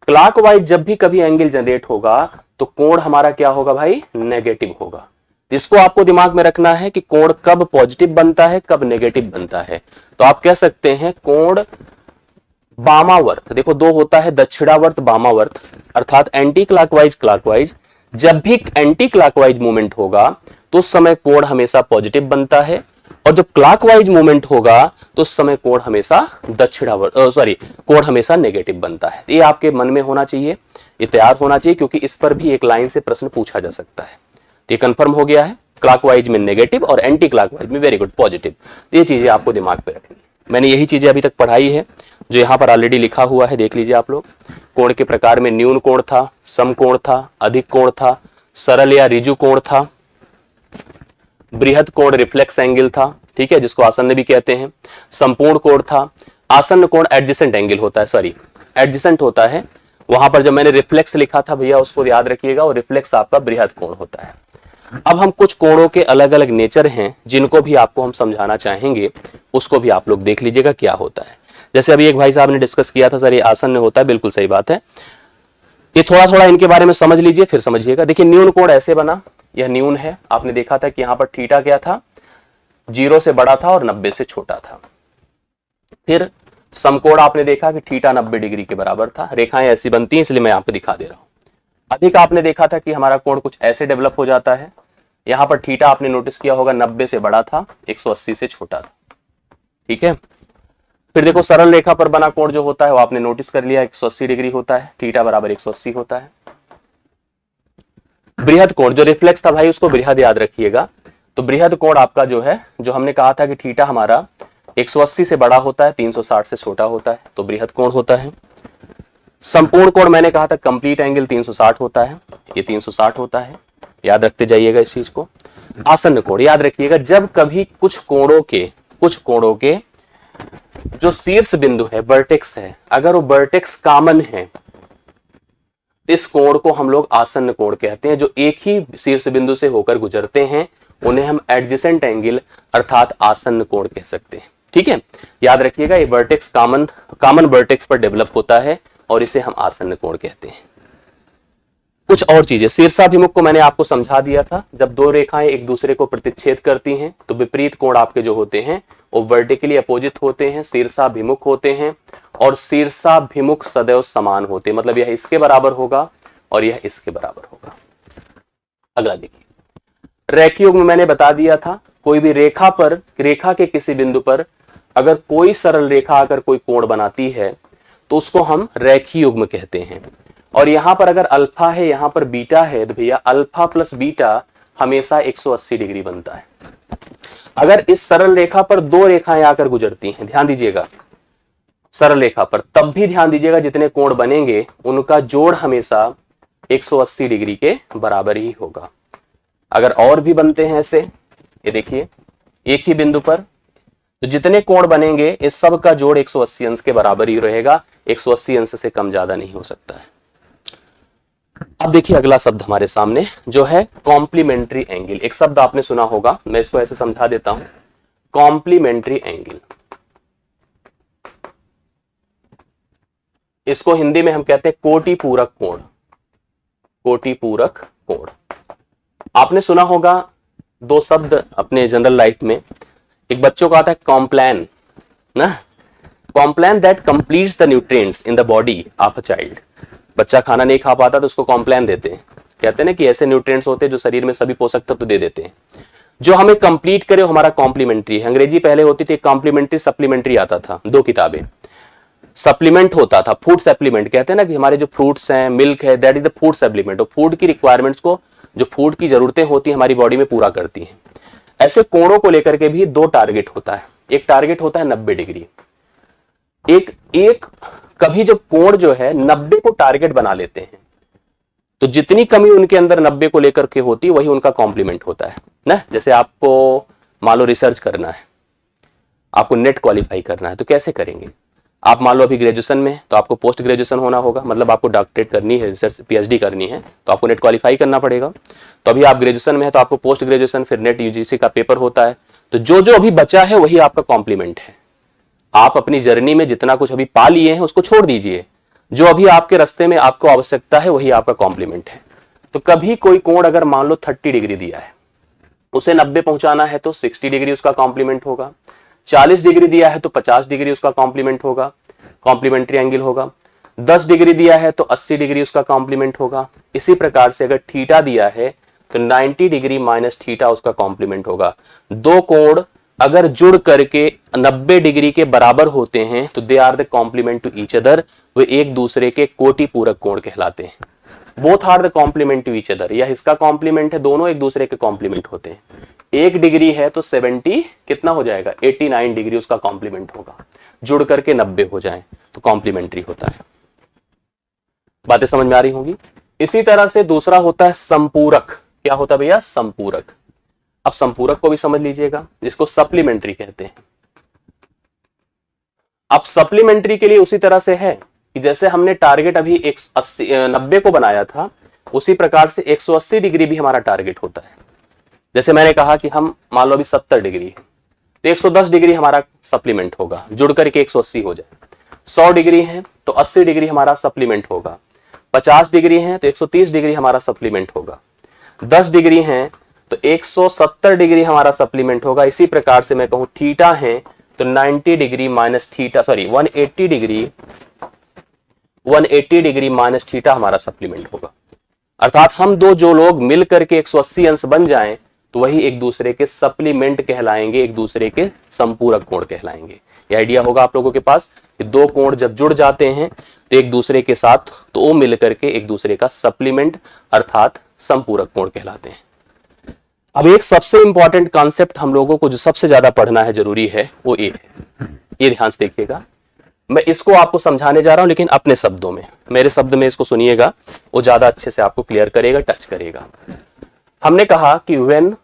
क्लॉकवाइज जब भी कभी एंगल जनरेट होगा तो कोण हमारा क्या होगा भाई? नेगेटिव होगा। इसको आपको दिमाग में रखना है कि कोण कब पॉजिटिव बनता है, कब नेगेटिव बनता है। तो आप कह सकते हैं कोण वामावर्त, देखो दो होता है, दक्षिणावर्त वामावर्त, अर्थात एंटी क्लॉकवाइज क्लॉकवाइज। जब भी एंटी क्लॉकवाइज मूवमेंट होगा तो उस समय कोण हमेशा पॉजिटिव बनता है, और जब क्लॉकवाइज मूवमेंट होगा तो उस समय कोण हमेशा कोण हमेशा नेगेटिव बनता है। ये आपके मन में होना चाहिए, ये तैयार होना चाहिए, क्योंकि इस पर भी एक लाइन से प्रश्न पूछा जा सकता है। तो ये कंफर्म हो गया है, क्लॉकवाइज में नेगेटिव और एंटी क्लॉकवाइज में वेरी गुड पॉजिटिव। ये चीजें आपको दिमाग पे रखनी है। मैंने यही चीजें अभी तक पढ़ाई है जो यहाँ पर ऑलरेडी लिखा हुआ है, देख लीजिए आप लोग। कोण के प्रकार में न्यून कोण था, सम कोण था, अधिक कोण था, सरल या रिजु कोण था, बृहद कोण रिफ्लेक्स एंगल था, ठीक है, जिसको आसन्न भी कहते हैं, संपूर्ण कोण था, आसन्न कोण एडजेसेंट एंगल होता है, सॉरी एडजेसेंट होता है। वहां पर जब मैंने रिफ्लेक्स लिखा था भैया उसको याद रखिएगा, और रिफ्लेक्स आपका बृहद कोण होता है। अब हम कुछ कोणों के अलग अलग नेचर हैं जिनको भी आपको हम समझाना चाहेंगे, उसको भी आप लोग देख लीजिएगा क्या होता है। जैसे अभी एक भाई साहब ने डिस्कस किया था, सर ये आसन्न होता है, बिल्कुल सही बात है। ये थोड़ा थोड़ा इनके बारे में समझ लीजिए फिर समझिएगा। देखिए न्यून कोण ऐसे बना, यह न्यून है। आपने देखा था कि यहां पर थीटा क्या था, 0 से बड़ा था और 90 से छोटा था। फिर समकोण आपने देखा कि थीटा 90 डिग्री के बराबर था। रेखाएं ऐसी बनती हैं, इसलिए मैं यहां पर दिखा दे रहा हूं। अधिक आपने देखा था कि हमारा कोण कुछ ऐसे डेवलप हो जाता है। यहां पर थीटा आपने नोटिस किया होगा 90 से बड़ा था, 180 से छोटा था। ठीक है। फिर देखो सरल रेखा पर बना कोण जो होता है वो आपने नोटिस कर लिया 180 डिग्री होता है, थीटा बराबर 180 होता है। बृहद कोण जो रिफ्लेक्स था भाई उसको बृहद याद रखिएगा। तो बृहद कोण आपका जो है, जो हमने कहा था कि थीटा हमारा 180 से बड़ा होता है, 360 से छोटा होता है, तो बृहद कोण होता है। संपूर्ण कोण मैंने कहा था कंप्लीट एंगल 360 होता है, ये 360 होता है, याद रखते जाइएगा इस चीज को। आसन्न कोण याद रखिएगा, जब कभी कुछ कोणों के जो शीर्ष बिंदु है, वर्टेक्स है, अगर वो वर्टेक्स कॉमन है, इस कोण को हम लोग आसन्न कोण कहते हैं। जो एक ही शीर्ष बिंदु से होकर गुजरते हैं उन्हें हम एडजेसेंट एंगल अर्थात आसन्न कोण कह सकते हैं। ठीक है, याद रखिएगा ये वर्टेक्स कॉमन वर्टेक्स पर डेवलप होता है और इसे हम आसन्न कोण कहते हैं। कुछ और चीजें, शीर्षाभिमुख को मैंने आपको समझा दिया था। जब दो रेखाएं एक दूसरे को प्रतिच्छेद करती हैं तो विपरीत कोण आपके जो होते हैं वो वर्टिकली अपोजिट होते हैं, शीर्षाभिमुख होते हैं, और शीर्षाभिमुख सदैव समान होते हैं। मतलब यह इसके बराबर होगा और यह इसके बराबर होगा। अगला देखिए, रेखीय युग्म मैंने बता दिया था। कोई भी रेखा के किसी बिंदु पर अगर कोई सरल रेखा आकर कोई कोण बनाती है तो उसको हम रेखीय युग्म कहते हैं। और यहां पर अगर अल्फा है, यहां पर बीटा है, तो भैया अल्फा प्लस बीटा हमेशा 180 डिग्री बनता है। अगर इस सरल रेखा पर दो रेखाएं आकर गुजरती हैं, ध्यान दीजिएगा, सरल रेखा पर, तब भी ध्यान दीजिएगा जितने कोण बनेंगे उनका जोड़ हमेशा 180 डिग्री के बराबर ही होगा। अगर और भी बनते हैं ऐसे, ये देखिए एक ही बिंदु पर, तो जितने कोण बनेंगे इस सब का जोड़ 180 अंश के बराबर ही रहेगा, 180 अंश से कम ज्यादा नहीं हो सकता है। अब देखिए अगला शब्द हमारे सामने जो है कॉम्प्लीमेंट्री एंगल। एक शब्द आपने सुना होगा, मैं इसको ऐसे समझा देता हूं, कॉम्प्लीमेंट्री एंगल। इसको हिंदी में हम कहते हैं कोटि पूरक कोण। कोटि पूरक कोण आपने सुना होगा। दो शब्द अपने जनरल लाइफ में, एक बच्चों का आता है कॉम्प्लान ना, Complan that completes the nutrients in the body of a child. बच्चा खाना नहीं खा पाता तो उसको कॉम्प्लान देते हैं। कहते हैं ना कि ऐसे न्यूट्रिएंट्स होते हैं जो शरीर में सभी पोषक तत्व दे देते हैं, जो हमें कंप्लीट करे वो हमारा कॉम्प्लीमेंट्री है। अंग्रेजी पहले होती थी, कॉम्प्लीमेंट्री सप्लीमेंट्री आता था, दो किताबें। सप्लीमेंट होता था, फूड सप्लीमेंट कहते हैं ना कि हमारे जो फ्रूट्स हैं, मिल्क है, that is the food supplement. और फूड की रिक्वायरमेंट्स को, जो फूड की जरूरतें होती है हमारी बॉडी में, पूरा करती हैं। ऐसे कोणों को लेकर के भी दो टारगेट होता है। एक टारगेट होता है 90 डिग्री। एक कभी जब कोण जो है 90 को टारगेट बना लेते हैं तो जितनी कमी उनके अंदर 90 को लेकर के होती है वही उनका कॉम्प्लीमेंट होता है ना। जैसे आपको मान लो रिसर्च करना है, आपको नेट क्वालिफाई करना है, तो कैसे करेंगे आप? मान लो अभी ग्रेजुएशन में, तो आपको पोस्ट ग्रेजुएशन होना होगा, मतलब आपको डॉक्टरेट करनी है, रिसर्च पीएचडी करनी है, तो आपको नेट क्वालिफाई करना पड़ेगा। तो अभी आप ग्रेजुएशन में है तो आपको पोस्ट ग्रेजुएशन, फिर नेट यूजीसी का पेपर होता है। तो जो अभी बचा है वही आपका कॉम्प्लीमेंट है। आप अपनी जर्नी में जितना कुछ अभी पा लिए हैं उसको छोड़ दीजिए, जो अभी आपके रास्ते में आपको आवश्यकता है वही आपका कॉम्प्लीमेंट है। तो कभी कोई कोण अगर मान लो 30 डिग्री दिया है, उसे 90 पहुंचाना है तो 60 डिग्री उसका कॉम्प्लीमेंट होगा। 40 डिग्री दिया है तो 50 डिग्री उसका कॉम्प्लीमेंट होगा, कॉम्प्लीमेंट्री एंगल होगा। 10 डिग्री दिया है तो 80 डिग्री उसका कॉम्प्लीमेंट होगा। इसी प्रकार से अगर थीटा दिया है तो 90 डिग्री माइनस थीटा उसका कॉम्प्लीमेंट होगा। दो कोण अगर जुड़ करके 90 डिग्री के बराबर होते हैं तो they are the complement to each other, वे एक दूसरे के कोटि पूरक कोण कहलाते हैं। Both are the complement to each other, यह इसका कॉम्प्लीमेंट है, दोनों एक दूसरे के कॉम्प्लीमेंट होते हैं। 1 डिग्री है तो 70 कितना हो जाएगा, 89 डिग्री उसका कॉम्प्लीमेंट होगा। जुड़ करके 90 हो जाए तो कॉम्प्लीमेंट्री होता है। बातें समझ में आ रही होंगी। इसी तरह से दूसरा होता है संपूरक। क्या होता है भैया? संपूरक। अब संपूरक को भी समझ लीजिएगा, जिसको सप्लीमेंट्री कहते हैं। अब सप्लीमेंट्री के लिए उसी तरह से है कि जैसे हमने टारगेट अभी 90 को बनाया था, उसी प्रकार से 180 डिग्री भी हमारा टारगेट होता है। जैसे मैंने कहा कि हम मान लो अभी 70 डिग्री है तो 110 डिग्री हमारा सप्लीमेंट होगा, जुड़ करके 180 हो जाए। 100 डिग्री है तो 80 डिग्री हमारा सप्लीमेंट होगा। 50 डिग्री है तो 130 डिग्री हमारा सप्लीमेंट होगा, 10 डिग्री है तो 170 डिग्री हमारा सप्लीमेंट होगा। इसी प्रकार से मैं कहूं थीटा है तो 90 degree minus theta, sorry 180 degree minus theta हमारा सप्लीमेंट होगा। अर्थात हम दो जो लोग मिल करके 180 अंश बन जाएं तो वही एक दूसरे के सप्लीमेंट कहलाएंगे, एक दूसरे के संपूरक कोण कहलाएंगे। ये आइडिया होगा आप लोगों के पास कि दो कोण जब जुड़ जाते हैं तो एक दूसरे के साथ तो वो मिल करके एक दूसरे का सप्लीमेंट अर्थात संपूरक कोण कहलाते हैं। अब एक सबसे इंपॉर्टेंट कॉन्सेप्ट हम लोगों को जो सबसे ज्यादा पढ़ना है, जरूरी है, वो ये है। ये ध्यान से देखिएगा, मैं इसको आपको समझाने जा रहा हूं लेकिन अपने शब्दों में, मेरे शब्द में इसको सुनिएगा, वो ज्यादा अच्छे से आपको क्लियर करेगा, टच करेगा। हमने कहा कि when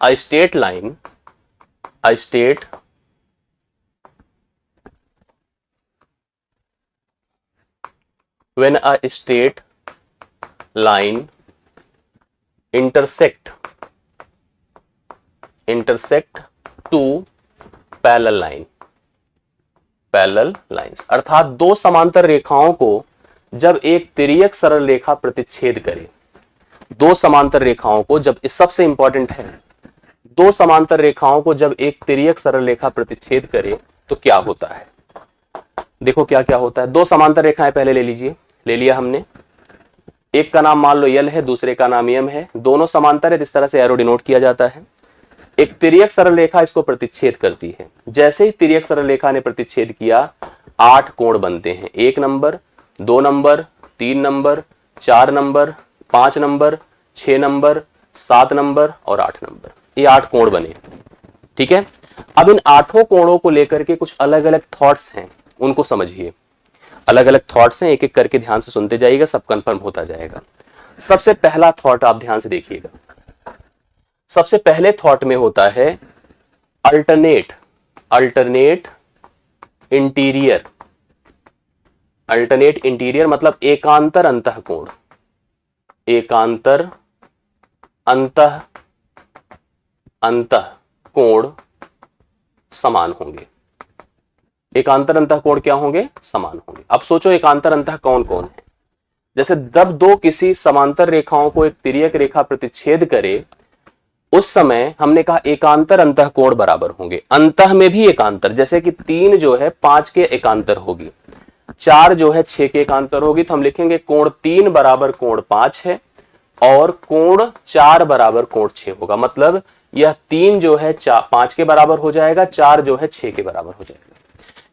a straight line, when a straight line intersect two parallel lines, अर्थात दो समांतर रेखाओं को जब एक तिर्यक सरल रेखा प्रतिच्छेद करे, दो समांतर रेखाओं को जब, इस सबसे इंपॉर्टेंट है, दो समांतर रेखाओं को जब एक तिर्यक सरल रेखा प्रतिच्छेद करे तो क्या होता है। देखो क्या क्या होता है। दो समांतर रेखाएं पहले ले लीजिए, ले लिया हमने, एक का नाम मान लो यल है, दूसरे का नाम यम है, दोनों समांतर है, इस तरह से एरो डिनोट किया जाता है। एक तिर्यक सरल रेखा इसको प्रतिच्छेद करती है, जैसे ही तिर्यक सरल रेखा ने प्रतिच्छेद किया 8 कोण बनते हैं, 1 number, 2 number, 3 number, 4 number, 5 number, 6 number, 7 number और 8 नंबर, ये 8 कोण बने। ठीक है, अब इन 8 कोणों को लेकर के कुछ अलग अलग थॉट्स हैं, उनको समझिए। अलग अलग थॉट्स हैं, एक एक करके ध्यान से सुनते जाइएगा, सब कंफर्म होता जाएगा। सबसे पहला थॉट आप ध्यान से देखिएगा, सबसे पहले थॉट में होता है अल्टरनेट इंटीरियर। अल्टरनेट इंटीरियर मतलब एकांतर अंतःकोण, एकांतर अंतःकोण समान होंगे। एकांतर अंतःकोण क्या होंगे? समान होंगे। अब सोचो एकांतर अंतःकोण कौन है? जैसे जब दो किसी समांतर रेखाओं को एक तिर्यक रेखा प्रतिच्छेद करे, उस समय हमने कहा एकांतर अंतःकोण बराबर होंगे। अंतः में भी एकांतर, जैसे कि 3 जो है 5 के एकांतर होगी, 4 जो है 6 के एकांतर होगी, तो हम लिखेंगे कोण 3 बराबर कोण 5 है और कोण 4 बराबर कोण 6 होगा। मतलब यह 3 जो है 5 के बराबर हो जाएगा, 4 जो है 6 के बराबर हो जाएगा।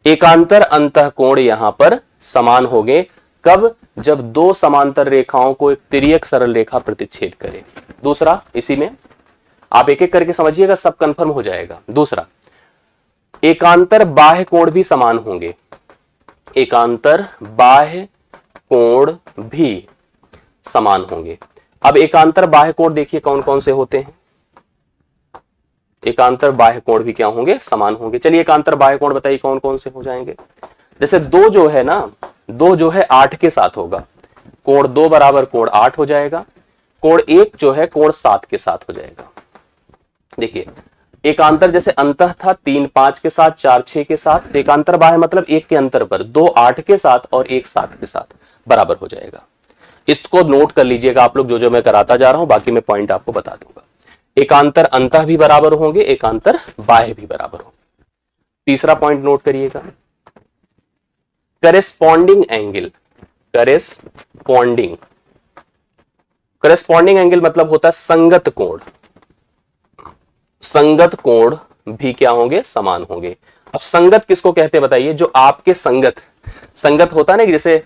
एकांतर अंतःकोण यहां पर समान होंगे। कब? जब दो समांतर रेखाओं को एक तिर्यक सरल रेखा प्रतिच्छेद करे। दूसरा, इसी में आप एक एक करके समझिएगा, सब कंफर्म हो जाएगा। दूसरा, एकांतर बाह्य कोण भी समान होंगे। एकांतर बाह्य कोण भी समान होंगे। अब एकांतर बाह्य कोण देखिए कौन कौन से होते हैं। एकांतर बाह्य कोण भी क्या होंगे? समान होंगे। चलिए एकांतर बाह्य कोण बताइए कौन कौन से हो जाएंगे। जैसे 2 जो है ना, 2 जो है 8 के साथ होगा, कोण 2 बराबर कोण 8 हो जाएगा। कोण 1 जो है कोण 7 के साथ हो जाएगा। देखिए एकांतर जैसे अंतः था 3 5 के साथ, 4 6 के साथ, एकांतर बाह्य मतलब 1 के अंतर पर 2 8 के साथ और 1 7 के साथ बराबर हो जाएगा। इसको नोट कर लीजिएगा आप लोग, जो जो मैं कराता जा रहा हूं, बाकी मैं पॉइंट आपको बता दूंगा। एकांतर अंतः भी बराबर होंगे, एकांतर बाह्य भी बराबर होंगे। तीसरा पॉइंट नोट करिएगा, करेस्पॉन्डिंग एंगल। करेस्पॉन्डिंग एंगल मतलब होता है संगत कोण। संगत कोण भी क्या होंगे? समान होंगे। अब संगत किसको कहते हैं बताइए? जो आपके संगत होता है ना, जैसे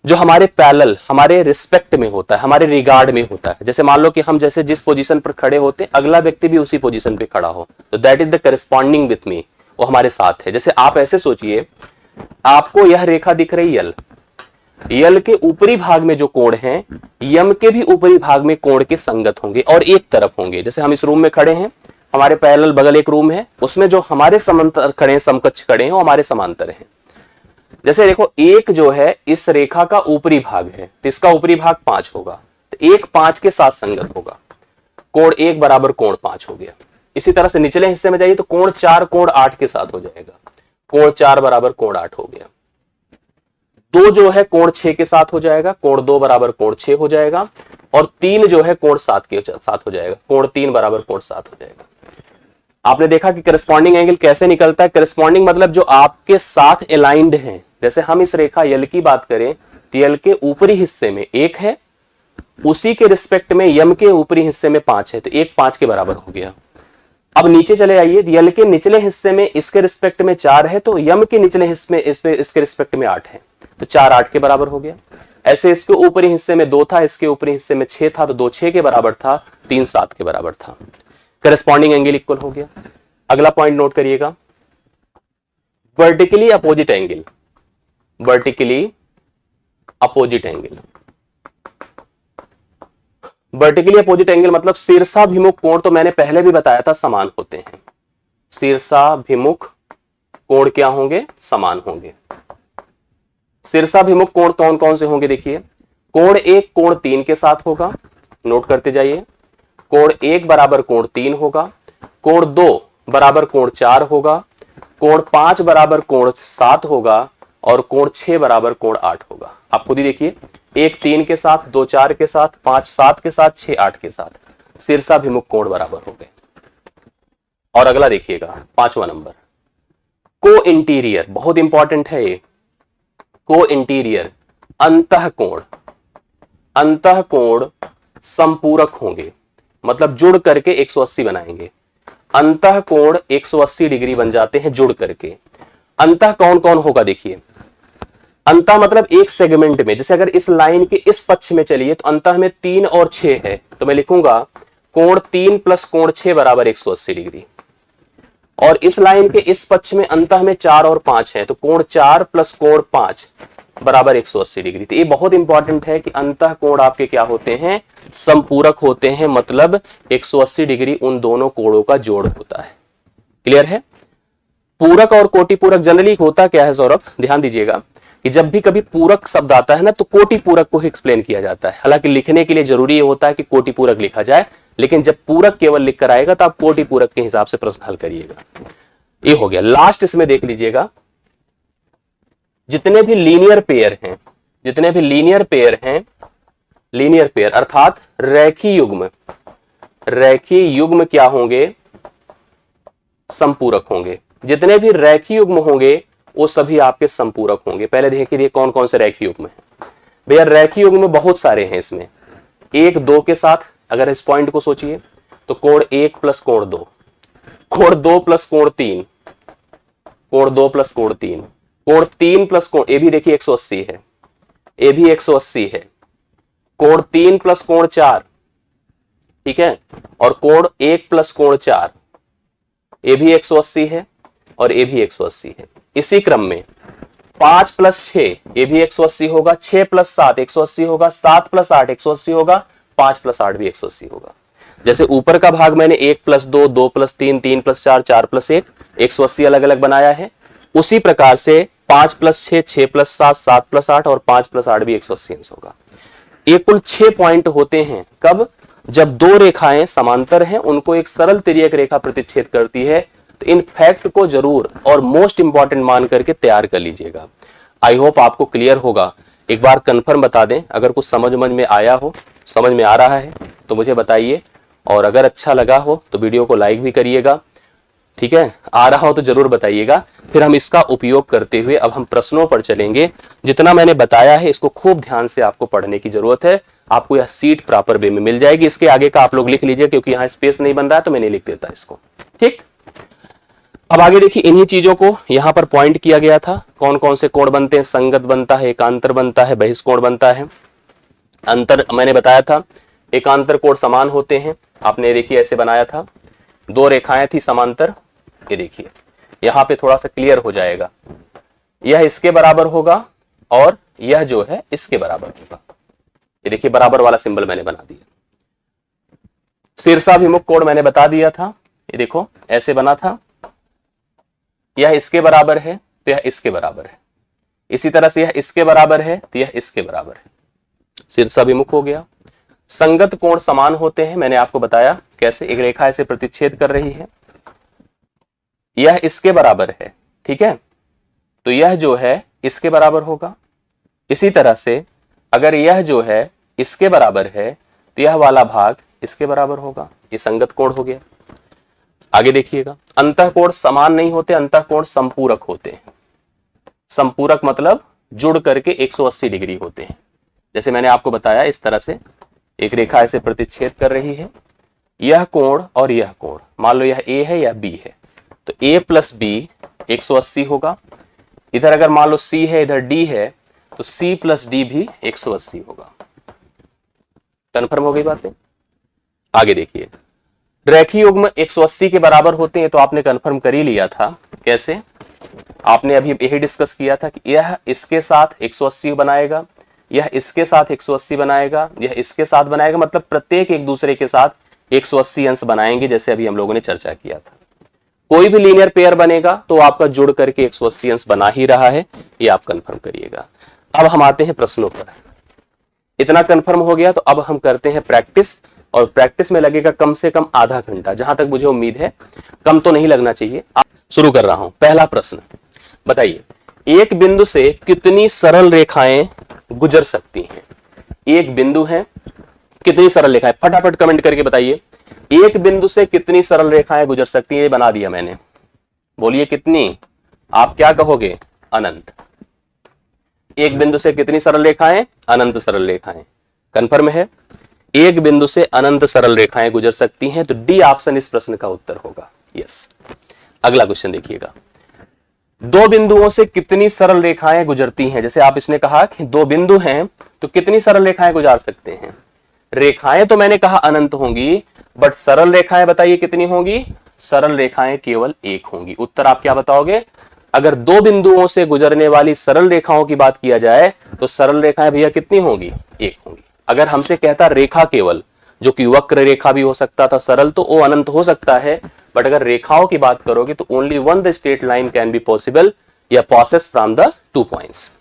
जो हमारे पैरेलल, हमारे रिस्पेक्ट में होता है, हमारे रिगार्ड में होता है। जैसे मान लो कि हम जैसे जिस पोजीशन पर खड़े होते हैं, अगला व्यक्ति भी उसी पोजीशन पे खड़ा हो, तो that is the corresponding with me, वो हमारे साथ है। जैसे आप ऐसे सोचिए, आपको यह रेखा दिख रही यल, यल के ऊपरी भाग में जो कोण है, यम के भी ऊपरी भाग में कोण के संगत होंगे और एक तरफ होंगे। जैसे हम इस रूम में खड़े हैं, हमारे पैरेलल बगल एक रूम है, उसमें जो हमारे समांतर खड़े हैं, समकक्ष खड़े हैं, वो हमारे समांतर हैं। जैसे देखो, एक जो है इस रेखा का ऊपरी भाग है, तो इसका ऊपरी भाग 5 होगा, तो 1 5 के साथ संगत होगा, कोण 1 बराबर कोण 5 हो गया। इसी तरह से निचले हिस्से में जाइए तो कोण 4 कोण 8 के साथ हो जाएगा, कोण 4 बराबर कोण 8 हो गया। 2 जो है कोण 6 के साथ हो जाएगा, कोण 2 बराबर कोण 6 हो जाएगा, और 3 जो है कोण 7 के साथ हो जाएगा, कोण 3 बराबर कोण 7 हो जाएगा। आपने देखा कि करस्पॉन्डिंग एंगल कैसे निकलता है। करस्पॉन्डिंग मतलब जो आपके साथ अलाइंड है। जैसे हम इस रेखा यल की बात करें तो यल के ऊपरी हिस्से में 1 है, उसी के रिस्पेक्ट में यम के ऊपरी हिस्से में 5 है, तो 1 5 के बराबर हो गया। अब नीचे चले आइए, यल के निचले हिस्से में इसके रिस्पेक्ट में 4 है, तो यम के निचले हिस्से में इसके रिस्पेक्ट में 8 है, तो 4 8 के बराबर हो गया। ऐसे इसके ऊपरी हिस्से में 2 था, इसके ऊपरी हिस्से में 6 था, तो 2 6 के बराबर था, 3 7 के बराबर था। करस्पॉन्डिंग एंगल इक्वल हो गया। अगला पॉइंट नोट करिएगा, vertically opposite angle. Vertically opposite angle, vertically opposite angle मतलब शीर्षाभिमुख कोण, तो मैंने पहले भी बताया था समान होते हैं। शीर्षाभिमुख कोण क्या होंगे? समान होंगे। शीर्षाभिमुख कोण कौन कौन से होंगे? देखिए, कोण 1 कोण 3 के साथ होगा, नोट करते जाइए। कोण 1 बराबर कोण 3 होगा, कोण 2 बराबर कोण 4 होगा, कोण 5 बराबर कोण 7 होगा, और कोण 6 बराबर कोण 8 होगा। आप खुद ही देखिए, 1 3 के साथ, 2 4 के साथ, 5 7 के साथ, 6 8 के साथ शीर्षाभिमुख कोण बराबर हो गए। और अगला देखिएगा, 5वां नंबर, को इंटीरियर, बहुत इंपॉर्टेंट है ये। को इंटीरियर अंतः कोण, अंतः कोण संपूरक होंगे, मतलब जुड़ करके 180 बनाएंगे। अंतः कोण 180 डिग्री बन जाते हैं जुड़ करके। अंतः कौन कौन होगा? देखिए, अंतः मतलब एक सेगमेंट में, जैसे अगर इस लाइन के इस पक्ष में चलिए तो अंतः में 3 और 6 है, तो मैं लिखूंगा कोण 3 प्लस कोण 6 बराबर 180 डिग्री। और इस लाइन के इस पक्ष में अंतः में 4 और 5 है, तो कोण 4 प्लस कोण 5 बराबर 180 डिग्री। तो ये बहुत इंपॉर्टेंट है कि अंतः कोण आपके क्या होते हैं? संपूरक होते हैं, मतलब 180 डिग्री उन दोनों कोणों का जोड़ होता है। क्लियर है? पूरक और कोटि पूरक जनरली होता क्या है सौरभ, ध्यान दीजिएगा कि जब भी कभी पूरक शब्द आता है ना, तो कोटि पूरक को ही एक्सप्लेन किया जाता है। हालांकि लिखने के लिए जरूरी होता है कि कोटि पूरक लिखा जाए, लेकिन जब पूरक केवल लिख कर आएगा तो आप कोटि पूरक के हिसाब से प्रश्न हल करिएगा। ये हो गया। लास्ट इसमें देख लीजिएगा, जितने भी लीनियर पेयर हैं, जितने भी लीनियर पेयर हैं, लीनियर पेयर अर्थात रेखीय युग्म, रेखीय युग्म क्या होंगे? संपूरक होंगे। जितने भी रेखीय युग्म होंगे वो सभी आपके संपूरक होंगे। पहले देखिए कौन कौन से रेखीय युग्म हैं। भैया रेखीय युग्म बहुत सारे हैं इसमें। 1 2 के साथ अगर इस पॉइंट को सोचिए तो कोण 1 प्लस कोण 2, कोण 2 प्लस कोण 3, कोण 2 प्लस कोण 3, कोण 3 प्लस कोण, ये भी देखिए 180 है, ये भी 180 है, कोण 3 प्लस कोण 4, ठीक है, और कोण 1 प्लस कोण 4, ये भी 180 है और ये भी 180 है। इसी क्रम में 5 प्लस 6 ये भी 180 होगा, 6 प्लस 7 180 होगा, 7 प्लस 8 180 होगा, 5 प्लस 8 भी 180 होगा। जैसे ऊपर का भाग मैंने 1 प्लस 2, 2 प्लस 3, 3 प्लस 4, 4 प्लस 1 180 अलग अलग बनाया है, उसी प्रकार से 5 प्लस 6, 6 प्लस 7, 7 प्लस 8 और 5 प्लस 8 भी 180 होगा। ये कुल 6 पॉइंट होते हैं। कब? जब दो रेखाएं समांतर हैं, उनको एक सरल तिर्यक रेखा प्रतिच्छेद करती है। तो इन फैक्ट को जरूर और मोस्ट इंपॉर्टेंट मान करके तैयार कर लीजिएगा। आई होप आपको क्लियर होगा। एक बार कंफर्म बता दें, अगर कुछ समझ में आया हो, समझ में आ रहा है तो मुझे बताइए, और अगर अच्छा लगा हो तो वीडियो को लाइक भी करिएगा, ठीक है। आ रहा हो तो जरूर बताइएगा। फिर हम इसका उपयोग करते हुए अब हम प्रश्नों पर चलेंगे। जितना मैंने बताया है इसको खूब ध्यान से आपको पढ़ने की जरूरत है। आपको यह सीट प्रॉपर वे में मिल जाएगी। इसके आगे का आप लोग लिख लीजिए, क्योंकि यहाँ स्पेस नहीं बन रहा है तो मैं नहीं लिख देता इसको, ठीक। अब आगे देखिए, इन्हीं चीजों को यहाँ पर पॉइंट किया गया था। कौन कौन से कोण बनते हैं? संगत बनता है, एकांतर बनता है, बहिष्कोण बनता है। अंतर मैंने बताया था, एकांतर कोण समान होते हैं। आपने देखिए ऐसे बनाया था, दो रेखाएं थी समांतर। ये देखिए यहाँ पे थोड़ा सा क्लियर हो जाएगा। यह इसके बराबर होगा और यह जो है इसके बराबर होगा। ये देखिए बराबर वाला सिंबल मैंने बना दिया। शीर्षाभिमुख कोण मैंने बता दिया था। ये देखो ऐसे बना था, यह इसके बराबर है तो यह इसके बराबर है, इसी तरह से यह इसके बराबर है तो यह इसके बराबर है। शीर्षाभिमुख हो गया। संगत कोण समान होते हैं, मैंने आपको बताया कैसे। एक रेखा ऐसे प्रतिच्छेद कर रही है, यह इसके बराबर है, ठीक है, तो यह जो है इसके बराबर होगा, इसी तरह से अगर यह जो है इसके बराबर है तो यह वाला भाग इसके बराबर होगा, ये संगत कोण हो गया। आगे देखिएगा, अंतःकोण समान नहीं होते, अंतःकोण संपूरक होते हैं। संपूरक मतलब जुड़ करके 180 डिग्री होते हैं। जैसे मैंने आपको बताया, इस तरह से एक रेखा ऐसे प्रतिच्छेद कर रही है, यह कोण और यह कोण, मान लो यह ए है या बी है, तो ए प्लस बी 180 होगा। इधर अगर मान लो सी है, इधर डी है, तो सी प्लस डी भी 180 होगा। कन्फर्म हो गई बातें? आगे देखिए, रेखीय युग्म 180 के बराबर होते हैं, तो आपने कन्फर्म कर ही लिया था। कैसे? आपने अभी यही डिस्कस किया था कि यह इसके साथ 180 बनाएगा, यह इसके साथ 180 बनाएगा, यह इसके साथ बनाएगा, मतलब प्रत्येक एक दूसरे के साथ 180 अंश बनाएंगे, जैसे अभी हम लोगों ने चर्चा किया था। कोई भी लीनियर पेयर बनेगा तो आपका जुड़ करके 180 अंश बना ही रहा है, ये आप कंफर्म करिएगा। अब हम आते हैं प्रश्नों पर। इतना कंफर्म हो गया तो अब हम करते हैं प्रैक्टिस, और प्रैक्टिस में लगेगा कम से कम आधा घंटा, जहां तक मुझे उम्मीद है कम तो नहीं लगना चाहिए। शुरू कर रहा हूं। पहला प्रश्न, बताइए एक बिंदु से कितनी सरल रेखाएं गुजर सकती हैं? एक बिंदु है, कितनी सरल रेखाएं? फटाफट कमेंट करके बताइए, एक बिंदु से कितनी सरल रेखाएं गुजर सकती हैं? ये बना दिया मैंने, बोलिए कितनी? आप क्या कहोगे? अनंत। एक बिंदु से कितनी सरल रेखाएं? अनंत सरल रेखाएं। कंफर्म है? एक बिंदु से अनंत सरल रेखाएं गुजर सकती हैं, तो डी ऑप्शन इस प्रश्न का उत्तर होगा। यस। अगला क्वेश्चन देखिएगा, दो बिंदुओं से कितनी सरल रेखाएं गुजरती हैं? जैसे आप इसने कहा कि दो बिंदु हैं तो कितनी सरल रेखाएं गुजार सकते हैं? रेखाएं तो मैंने कहा अनंत होंगी, बट सरल रेखाएं बताइए कितनी होंगी? सरल रेखाएं केवल एक होंगी। उत्तर आप क्या बताओगे? अगर दो बिंदुओं से गुजरने वाली सरल रेखाओं की बात किया जाए तो सरल रेखाएं भैया कितनी होंगी? एक होंगी। अगर हमसे कहता रेखा केवल, जो कि वक्र रेखा भी हो सकता था सरल, तो वो अनंत हो सकता है, बट अगर रेखाओं की बात करोगे तो only one the straight line can be possible या पासेस फ्रॉम द 2 पॉइंट्स।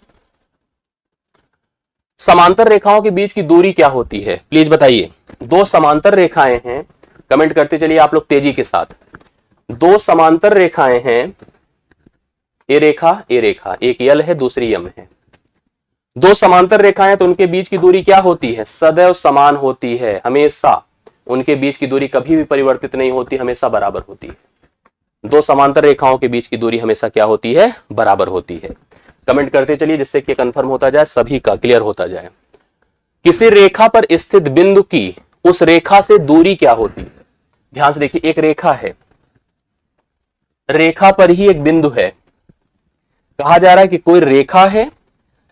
समांतर रेखाओं के बीच की दूरी क्या होती है? प्लीज बताइए। दो समांतर रेखाएं हैं, कमेंट करते चलिए आप लोग तेजी के साथ। दो समांतर रेखाएं हैं, ए रेखा ए रेखा, एक यल है दूसरी यम है। दो समांतर रेखाएं, तो उनके बीच की दूरी क्या होती है? सदैव समान होती है, हमेशा। उनके बीच की दूरी कभी भी परिवर्तित नहीं होती, हमेशा बराबर होती है। दो समांतर रेखाओं के बीच की दूरी हमेशा क्या होती है? बराबर होती है। कमेंट करते चलिए जिससे कि कंफर्म होता जाए, सभी का क्लियर होता जाए। किसी रेखा पर स्थित बिंदु की उस रेखा से दूरी क्या होती है? ध्यान से देखिए, एक रेखा है, रेखा पर ही एक बिंदु है। कहा जा रहा है कि कोई रेखा है,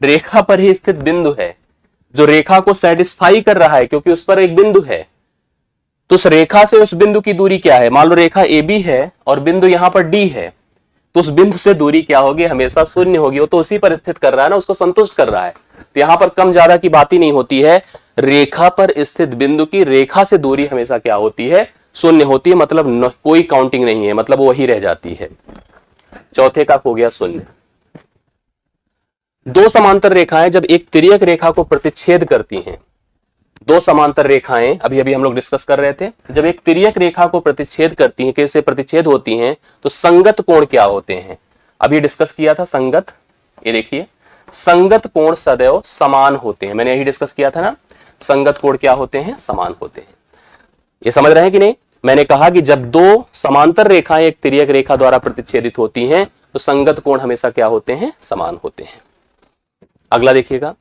रेखा पर ही स्थित बिंदु है, जो रेखा को सेटिस्फाई कर रहा है क्योंकि उस पर एक बिंदु है। तो उस रेखा से उस बिंदु की दूरी क्या है? मान लो रेखा ए बी है और बिंदु यहां पर डी है, तो उस बिंदु से दूरी क्या होगी? हमेशा शून्य होगी। वो तो उसी पर स्थित कर रहा है ना, उसको संतुष्ट कर रहा है। तो यहां पर कम ज्यादा की बात ही नहीं होती है। रेखा पर स्थित बिंदु की रेखा से दूरी हमेशा क्या होती है? शून्य होती है, मतलब कोई काउंटिंग नहीं है, मतलब वो वही रह जाती है। चौथे का हो गया शून्य। दो समांतर रेखाएं जब एक तिर्यक रेखा को प्रतिच्छेद करती हैं, दो समांतर रेखाएं अभी अभी हम लोग डिस्कस कर रहे थे, जब एक तिर्यक रेखा को प्रतिच्छेद करती हैं, कैसे प्रतिच्छेद होती हैं, तो संगत कोण क्या होते हैं? अभी डिस्कस किया था संगत। ये देखिए, संगत कोण सदैव समान होते हैं, मैंने यही डिस्कस किया था ना। संगत कोण क्या होते हैं? समान होते हैं। ये समझ रहे हैं कि नहीं? मैंने कहा कि जब दो समांतर रेखाएं एक तिर्यक रेखा द्वारा प्रतिच्छेदित होती हैं तो संगत कोण हमेशा क्या होते हैं? समान होते हैं। अगला देखिएगा,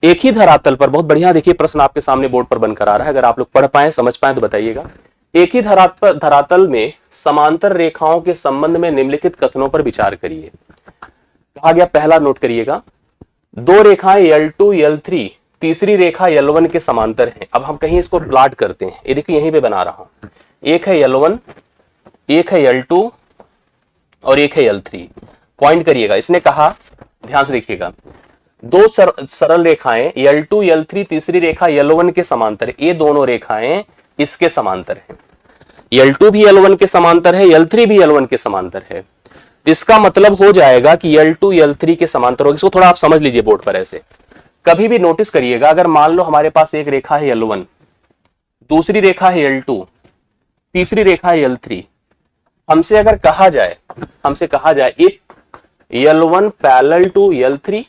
एक ही धरातल पर, बहुत बढ़िया देखिए प्रश्न आपके सामने बोर्ड पर बनकर आ रहा है, अगर आप लोग पढ़ पाए समझ पाए तो बताइएगा। एक ही धरातल में समांतर रेखाओं के संबंध में निम्नलिखित कथनों पर विचार करिए। कहा गया, पहला नोट करिएगा, दो रेखाएं L2 L3, तीसरी रेखा L1 के समांतर हैं। अब हम कहीं इसको प्लॉट करते हैं, ये देखिए यहीं पे बना रहा हूं। एक है L1, एक है L2 और एक है L3। पॉइंट करिएगा, इसने कहा, ध्यान से देखिएगा, दो सरल रेखाएं L2 L3, तीसरी रेखा L1 के समांतर, ये दोनों रेखाएं इसके समांतर हैं। L2 भी L1 के समांतर है, L3 भी L1 के समांतर है। इसका मतलब हो जाएगा कि L2 L3 के समांतर होगा। इसको थोड़ा आप समझ लीजिए बोर्ड पर ऐसे। कभी भी नोटिस करिएगा, अगर मान लो हमारे पास एक रेखा है L1, दूसरी रेखा है L2, तीसरी रेखा है L3, हमसे अगर कहा जाए, if L1 parallel to L3,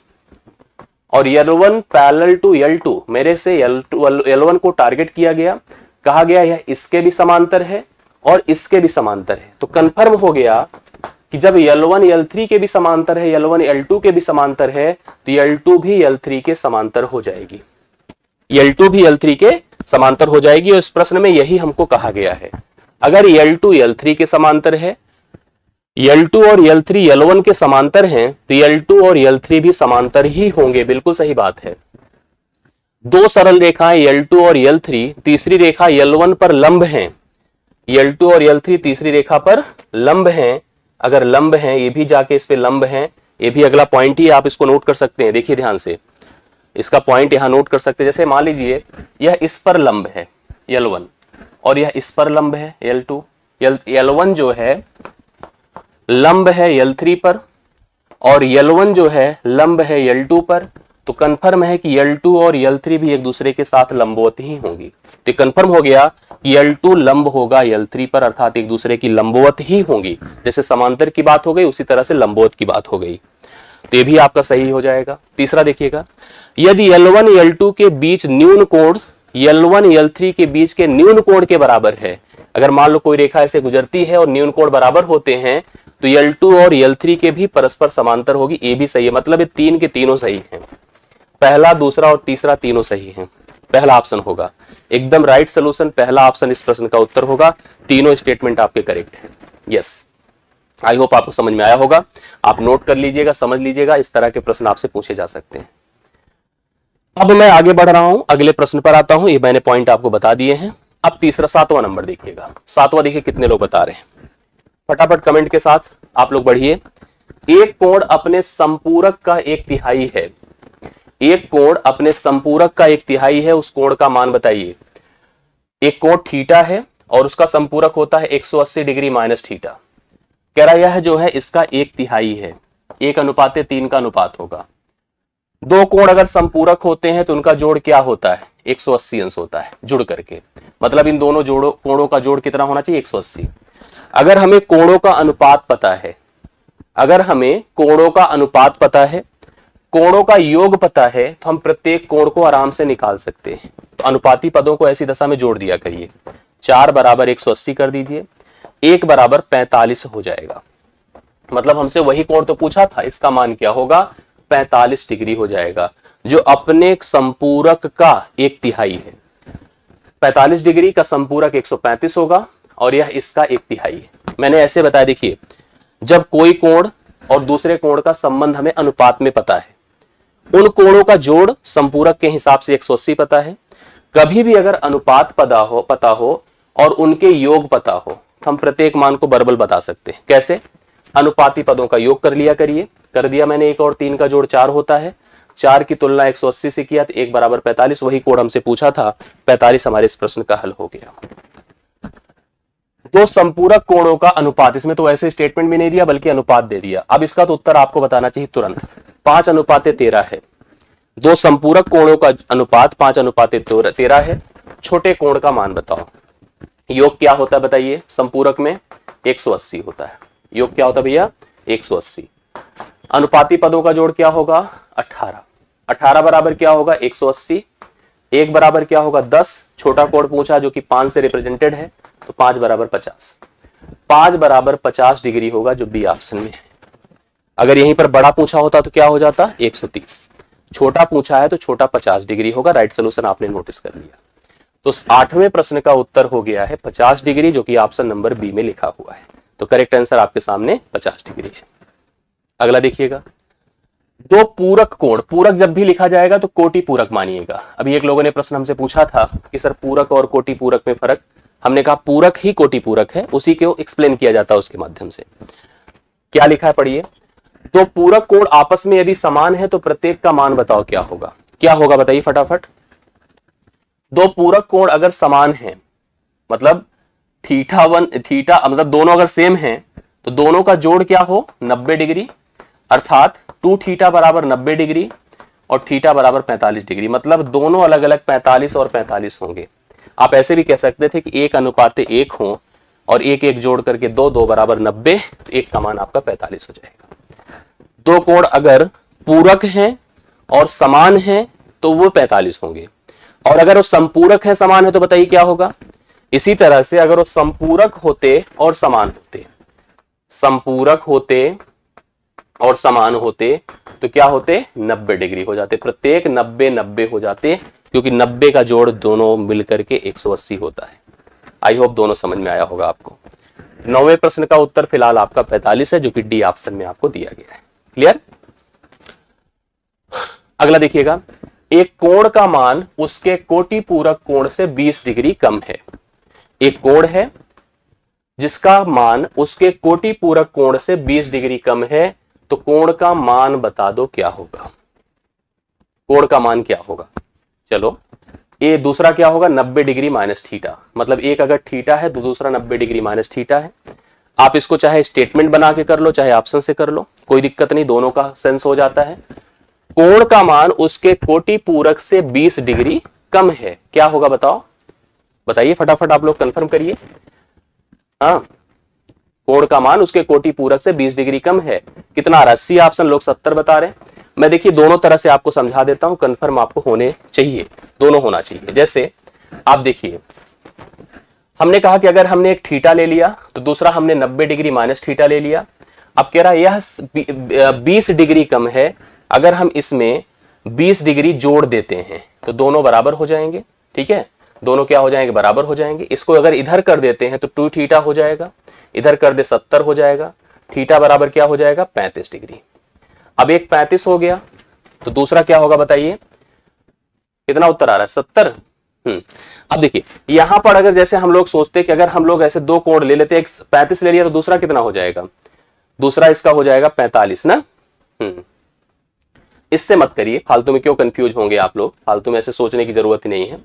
और L1 पैरेलल टू L2, मेरे से L1 को टारगेट किया गया, कहा गया यह इसके भी समांतर है और इसके भी समांतर है। तो कंफर्म हो गया कि जब L1 L3 के भी समांतर है, L1 L2 के भी समांतर है, तो L2 भी L3 के समांतर हो जाएगी, L2 भी L3 के समांतर हो जाएगी। और इस प्रश्न में यही हमको कहा गया है। अगर L2 L3 के समांतर है, L2 और L3 L1 के समांतर हैं, तो L2 और L3 भी समांतर ही होंगे। बिल्कुल सही बात है। दो सरल रेखाएं L2 और L3, तीसरी रेखा L1 पर लंब हैं। L2 और L3 तीसरी रेखा पर लंब हैं। अगर लंब हैं, ये भी जाके इस पे लंब हैं, ये भी अगला पॉइंट ही, आप इसको नोट कर सकते हैं। देखिए ध्यान से, इसका पॉइंट यहां नोट कर सकते हैं। जैसे मान लीजिए यह इस पर लंब है L1 और यह इस पर लंब है L2। L1 जो है लंब है L3 पर और L1 जो है लंब है L2 पर। तो कंफर्म है कि L2 और L3 भी एक दूसरे के साथ लंबवत ही होंगी। तो कंफर्म हो गया कि L2 लंब होगा L3 पर, अर्थात एक दूसरे की लंबवत ही होंगी। जैसे समांतर की बात हो गई, उसी तरह से लंबवत की बात हो गई। तो ये भी आपका सही हो जाएगा। तीसरा देखिएगा, यदि L1 L2 के बीच न्यून कोण L1 L3 के बीच के न्यून कोण के बराबर है। अगर मान लो कोई रेखा ऐसे गुजरती है और न्यून कोण बराबर होते हैं, तो L2 और L3 के भी परस्पर समांतर होगी। ये भी सही है, मतलब ये तीन के तीनों सही हैं। पहला, दूसरा और तीसरा तीनों सही हैं। पहला ऑप्शन होगा एकदम राइट सोल्यूशन, पहला ऑप्शन इस प्रश्न का उत्तर होगा। तीनों स्टेटमेंट आपके करेक्ट हैं। यस, आई होप आपको समझ में आया होगा। आप नोट कर लीजिएगा, समझ लीजिएगा, इस तरह के प्रश्न आपसे पूछे जा सकते हैं। अब मैं आगे बढ़ रहा हूं, अगले प्रश्न पर आता हूं। ये मैंने पॉइंट आपको बता दिए हैं। अब तीसरा, सातवां नंबर देखिएगा। सातवां देखिए कितने लोग बता रहे हैं, फटाफट कमेंट के साथ आप लोग बढ़िए। एक कोण अपने संपूरक का एक तिहाई है। एक कोण अपने संपूरक का एक तिहाई है, उस कोण का मान बताइए। एक कोण थीटा है और उसका संपूरक होता है 180 डिग्री माइनस थीटा। कह रहा यह जो है इसका एक तिहाई है, 1:3 का अनुपात होगा। दो कोण अगर संपूरक होते हैं तो उनका जोड़ क्या होता है, 180 अंश होता है जुड़ करके। मतलब इन दोनों कोणों का जोड़ कितना होना चाहिए, 180। अगर हमें कोणों का अनुपात पता है, अगर हमें कोणों का अनुपात पता है, कोणों का योग पता है, तो हम प्रत्येक कोण को आराम से निकाल सकते हैं। तो अनुपाती पदों को ऐसी दशा में जोड़ दिया करिए। 4 बराबर 180 कर दीजिए, 1 बराबर 45 हो जाएगा। मतलब हमसे वही कोण तो पूछा था, इसका मान क्या होगा, 45 डिग्री हो जाएगा, जो अपने संपूरक का एक तिहाई है। 45 डिग्री का संपूरक 135 होगा और यह इसका एक तिहाई है। मैंने ऐसे बताया, देखिए जब कोई कोण और दूसरे कोण का संबंध हमें अनुपात में पता है, उन कोणों का जोड़ संपूरक के हिसाब से 180 पता है। कभी भी अगर अनुपात पता हो और उनके योग पता हो, तो हम प्रत्येक मान को बराबर बता सकते हैं। कैसे, अनुपाती पदों का योग कर लिया करिए। कर दिया मैंने, 1 और 3 का जोड़ 4 होता है। 4 की तुलना 180 से किया तो 1 बराबर 45, वही कोण हमसे पूछा था, 45 हमारे इस प्रश्न का हल हो गया। दो संपूरक कोणों का अनुपात, इसमें तो ऐसे स्टेटमेंट भी नहीं दिया बल्कि अनुपात दे दिया। अब इसका तो उत्तर आपको बताना चाहिए तुरंत। 5:13 है। दो संपूरक कोणों का अनुपात 5:13 है। छोटे कोण का मान बताओ। योग क्या होता है बताइए, संपूरक में 180 होता है। योग क्या होता है भैया, 180। अनुपाती पदों का जोड़ क्या होगा, 18। 18 बराबर क्या होगा, 180। 1 बराबर क्या होगा, 10। छोटा कोण पूछा जो कि 5 से रिप्रेजेंटेड है, तो 5 बराबर 50। 5 बराबर 50 डिग्री होगा, जो बी ऑप्शन में है। अगर यहीं पर बड़ा पूछा होता तो क्या हो जाता, 130। छोटा पूछा है तो छोटा 50 डिग्री होगा। राइट सोल्यूशन आपने नोटिस कर लिया। तो 8वें प्रश्न का उत्तर हो गया है 50 डिग्री, जो कि ऑप्शन नंबर बी में लिखा हुआ है। तो करेक्ट आंसर आपके सामने 50 डिग्री है। अगला देखिएगा, दो पूरक कोण, पूरक जब भी लिखा जाएगा तो कोटि पूरक मानिएगा। अभी एक लोगों ने प्रश्न हमसे पूछा था कि सर पूरक और कोटि पूरक में फर्क, हमने कहा पूरक ही कोटि पूरक है, उसी को एक्सप्लेन किया जाता है उसके माध्यम से। क्या लिखा है पढ़िए, दो पूरक कोण आपस में यदि समान है तो प्रत्येक का मान बताओ क्या होगा। क्या होगा बताइए फटाफट। दो पूरक कोण अगर समान है, मतलब थीटा मतलब दोनों अगर सेम है, तो दोनों का जोड़ क्या हो, 90 डिग्री, अर्थात 2 थीटा बराबर 90 डिग्री और थीटा बराबर 45 डिग्री। मतलब दोनों अलग अलग 45 और 45 होंगे। आप ऐसे भी कह सकते थे कि 1:1 हो और 1 जोड़ करके 2 बराबर 90, तो 1 का मान आपका 45 हो जाएगा। दो कोण अगर पूरक हैं और समान है तो वो 45 होंगे। और अगर वो संपूरक है, समान है, तो बताइए क्या होगा। इसी तरह से अगर वो संपूरक होते और समान होते, संपूरक होते और समान होते तो क्या होते, 90 डिग्री हो जाते। प्रत्येक 90 90 हो जाते, क्योंकि 90 का जोड़ दोनों मिलकर के 180 होता है। आई होप दोनों समझ में आया होगा आपको। 9वें प्रश्न का उत्तर फिलहाल आपका 45 है, जो कि डी ऑप्शन में आपको दिया गया है। क्लियर। अगला देखिएगा, एक कोण का मान उसके कोटि पूरक कोण से 20 डिग्री कम है। एक कोण है जिसका मान उसके कोटि पूरक कोण से 20 डिग्री कम है, तो कोण का मान बता दो क्या होगा। कोण का मान क्या होगा, चलो ये दूसरा क्या होगा, 90 डिग्री माइनस थीटा। मतलब एक अगर थीटा है तो दूसरा 90 डिग्री माइनस थीटा है। आप इसको चाहे स्टेटमेंट बना के कर लो, चाहे ऑप्शन से कर लो, कोई दिक्कत नहीं, दोनों का सेंस हो जाता है। कोण का मान उसके कोटि पूरक से 20 डिग्री कम है, क्या होगा बताओ, बताइए फटाफट आप लोग कंफर्म करिए। हाँ, कोण का मान उसके कोटि पूरक से 20 डिग्री कम है। कितना आ रहा है, सी ऑप्शन, लोग 70 बता रहे हैं। मैं देखिए दोनों तरह से आपको समझा देता हूं, कंफर्म आपको होने चाहिए, दोनों होना चाहिए। जैसे आप देखिए, हमने कहा कि अगर हमने एक थीटा ले लिया तो दूसरा हमने 90 डिग्री माइनस थीटा ले लिया। अब कह रहा है यह 20 डिग्री कम है, अगर हम इसमें 20 डिग्री जोड़ देते हैं तो दोनों बराबर हो जाएंगे। ठीक है, दोनों क्या हो जाएंगे, बराबर हो जाएंगे। इसको अगर इधर कर देते हैं तो 2 थीटा हो जाएगा, इधर कर दे 70 हो जाएगा। थीटा बराबर क्या हो जाएगा, 35 डिग्री। अब एक 35 हो गया तो दूसरा क्या होगा बताइए, कितना उत्तर आ रहा है, 70। अब देखिए यहां पर अगर जैसे हम लोग सोचते कि अगर हम लोग ऐसे दो कोण ले लेते, एक 35 ले लिया तो दूसरा कितना हो जाएगा, दूसरा इसका हो जाएगा 45 ना। इससे मत करिए, फालतू में क्यों कंफ्यूज होंगे आप लोग, फालतू में ऐसे सोचने की जरूरत ही नहीं है।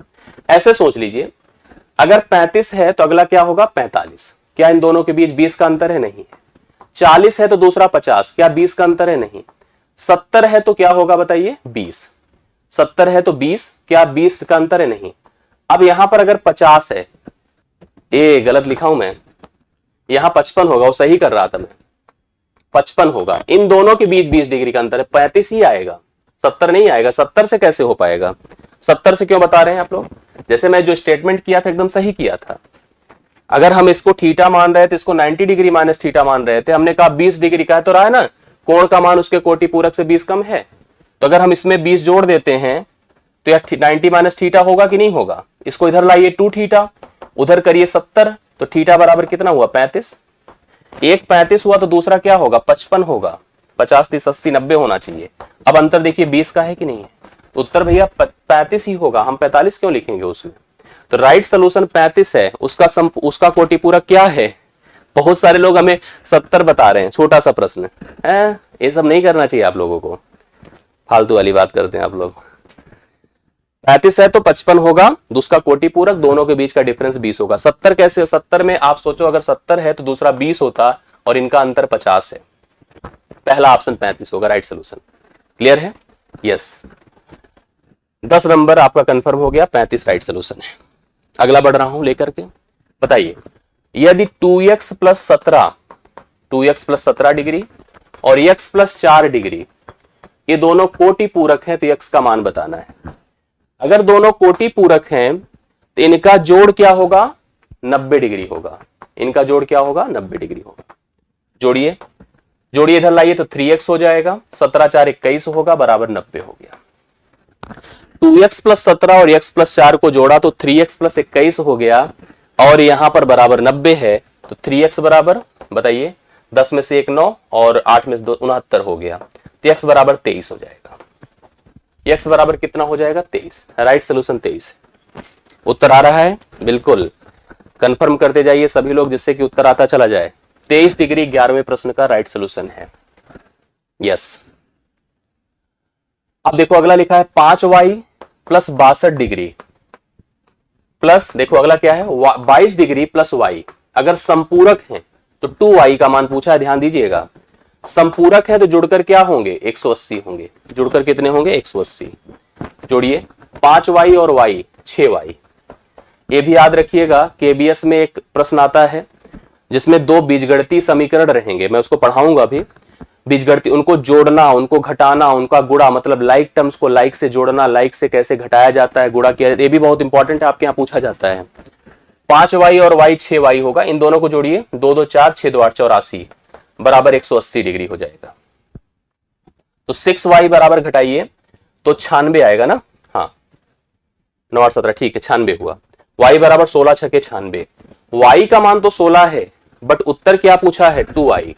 ऐसे सोच लीजिए, अगर 35 है तो अगला क्या होगा 45, क्या इन दोनों के बीच 20 का अंतर है, नहीं। 40 है तो दूसरा 50, क्या 20 का अंतर है, नहीं। 70 है तो क्या होगा बताइए 20, 70 है तो 20, क्या 20 का अंतर है, नहीं। अब यहां पर अगर 50 है, ए गलत लिखा हूं मैं, यहां 55 होगा, वो सही कर रहा था मैं, 55 होगा। इन दोनों के बीच 20 डिग्री का अंतर है, 35 ही आएगा, 70 नहीं आएगा। 70 से कैसे हो पाएगा, 70 से क्यों बता रहे हैं आप लोग, जैसे मैं जो स्टेटमेंट किया था एकदम सही किया था। अगर हम इसको थीटा मान रहे थे, इसको 90 डिग्री माइनस थीटा मान रहे थे, हमने कहा 20 डिग्री का है तो रहा है ना, कोण का मान उसके कोटि पूरक से 20 कम है, तो अगर हम इसमें 20 जोड़ देते हैं तो यह 90 माइनस थीटा होगा कि नहीं होगा। इसको इधर लाइए 2 थीटा, उधर करिए 70, तो थीटा बराबर कितना हुआ 35। एक 35 हुआ तो दूसरा क्या होगा 55 होगा, 50 30 80 90 होना चाहिए। अब अंतर देखिए 20 का है कि नहीं है, उत्तर भैया 35 ही होगा, हम 45 क्यों लिखेंगे उसमें। तो राइट सोल्यूशन 35 है, उसका कोटि पूरक क्या है। बहुत सारे लोग हमें 70 बता रहे हैं, छोटा सा प्रश्न है, ये सब नहीं करना चाहिए आप लोगों को, फालतू वाली बात करते हैं आप लोग। 35 है तो 55 होगा, दूसरा कोटि पूरक, दोनों के बीच का डिफरेंस 20 होगा। 70 कैसे हो, 70 में आप सोचो अगर 70 है तो दूसरा 20 होता और इनका अंतर 50 है, पहला ऑप्शन 35 होगा राइट सोल्यूशन। क्लियर है, यस। 10 नंबर आपका कंफर्म हो गया, 35 राइट सोल्यूशन है। अगला बढ़ रहा हूं लेकर के, बताइए यदि 2x प्लस 17 डिग्री और x प्लस 4 डिग्री ये दोनों कोटि पूरक हैं तो x का मान बताना है। अगर दोनों कोटि पूरक हैं तो इनका जोड़ क्या होगा 90 डिग्री होगा, इनका जोड़ क्या होगा 90 डिग्री होगा। जोड़िए जोड़िए, इधर लाइए तो 3x हो जाएगा, 17 4 21 होगा, बराबर 90 हो गया। 2x प्लस 17 और x प्लस 4 को जोड़ा तो 3x प्लस 21 हो गया, और यहां पर बराबर 90 है, तो 3x बराबर बताइए 10 में से 1 9 और 8 में से 2 69 हो गया, तो x बराबर 23 हो जाएगा। x बराबर कितना हो जाएगा 23, राइट सोल्यूशन 23। उत्तर आ रहा है, बिल्कुल कंफर्म करते जाइए सभी लोग, जिससे कि उत्तर आता चला जाए। 23 डिग्री 11वें प्रश्न का राइट सोल्यूशन है, यस। अब देखो अगला लिखा है 5y प्लस 62 डिग्री प्लस, देखो अगला क्या है 22 डिग्री प्लस y। अगर संपूरक है तो 2y का मान पूछा है, ध्यान दीजिएगा। संपूरक है तो जुड़कर क्या होंगे 180 होंगे, जुड़कर कितने होंगे 180। जोड़िए 5y और y 6y। ये भी याद रखिएगा, केबीएस में एक प्रश्न आता है जिसमें 2 बीजगणितीय समीकरण रहेंगे, मैं उसको पढ़ाऊंगा भी। बीजगणित, उनको जोड़ना, उनको घटाना, उनका गुणा, मतलब लाइक टर्म्स को लाइक से जोड़ना, लाइक से कैसे घटाया जाता है, गुणा किया, ये भी बहुत इंपॉर्टेंट है, आपके यहाँ पूछा जाता है। 5y और y 6y होगा, इन दोनों को जोड़िए, 2 2 4 6 2 8 84 बराबर 180 डिग्री हो जाएगा। तो 6y बराबर घटाइए तो 96 आएगा ना, हाँ 9 8 17 ठीक है 96 हुआ। y बराबर 16 छके 96, y का मान तो 16 है बट उत्तर क्या पूछा है 2i,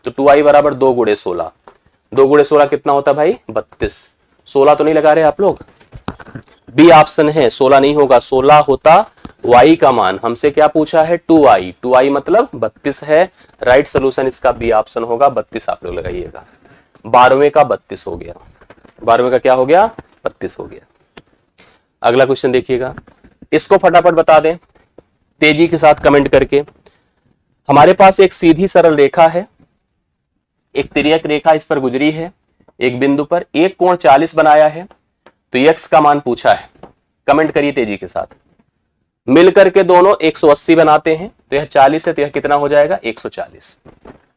तो 2i बराबर 2 गुणे 16, 2 गुणे 16 कितना होता भाई 32। 16 तो नहीं लगा रहे आप लोग, बी ऑप्शन है 16 नहीं होगा, 16 होता y का मान, हमसे क्या पूछा है 2i, 2i मतलब 32 है, राइट सोल्यूशन इसका बी ऑप्शन होगा 32 आप लोग लगाइएगा। 12वें का 32 हो गया, 12वें का क्या हो गया 32 हो गया। अगला क्वेश्चन देखिएगा, इसको फटाफट बता दें तेजी के साथ कमेंट करके। हमारे पास एक सीधी सरल रेखा है, एक तिर्यक रेखा इस पर गुजरी है, एक बिंदु पर एक कोण 40 बनाया है, तो x का मान पूछा है, कमेंट करिए तेजी के साथ। मिलकर के दोनों 180 बनाते हैं, तो यह 40 है तो यह कितना हो जाएगा 140।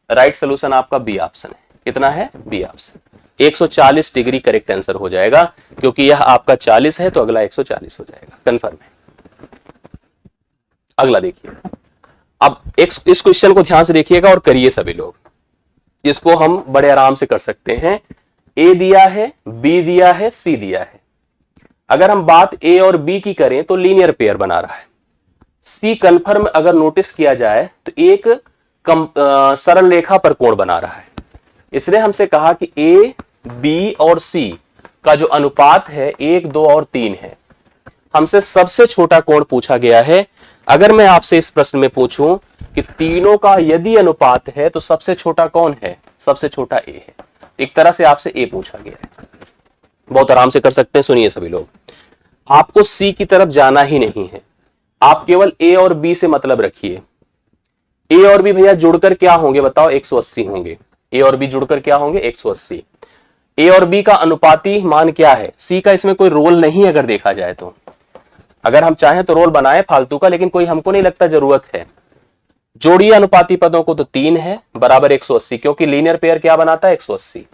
राइट सोल्यूशन आपका बी ऑप्शन है, कितना है B option, 140 degree correct answer हो जाएगा, क्योंकि यह आपका 40 है तो अगला 140 हो जाएगा, कंफर्म है। अगला देखिए, अब इस क्वेश्चन को ध्यान से देखिएगा और करिए सभी लोग, इसको हम बड़े आराम से कर सकते हैं। ए दिया है, बी दिया है, सी दिया है। अगर हम बात ए और बी की करें तो लीनियर पेयर बना रहा है। सी कंफर्म अगर नोटिस किया जाए तो एक सरल रेखा पर कोण बना रहा है, इसलिए हमसे कहा कि ए बी और सी का जो अनुपात है 1 2 और 3 है। हमसे सबसे छोटा कोण पूछा गया है। अगर मैं आपसे इस प्रश्न में पूछूं कि तीनों का यदि अनुपात है तो सबसे छोटा कौन है, सबसे छोटा ए है। एक तरह से आपसे ए पूछा गया है, बहुत आराम से कर सकते हैं। सुनिए सभी लोग, आपको सी की तरफ जाना ही नहीं है, आप केवल ए और बी से मतलब रखिए। ए और बी भैया जुड़कर क्या होंगे बताओ 180 होंगे, ए और बी जुड़कर क्या होंगे 180। ए और बी का अनुपाती मान क्या है, सी का इसमें कोई रोल नहीं अगर देखा जाए तो, अगर हम चाहें तो रोल बनाए फालतू का, लेकिन कोई हमको नहीं लगता जरूरत है। जोड़िए अनुपाती पदों को, तो 3 है बराबर 180, क्योंकि लीनियर पेयर क्या बनाता है 180,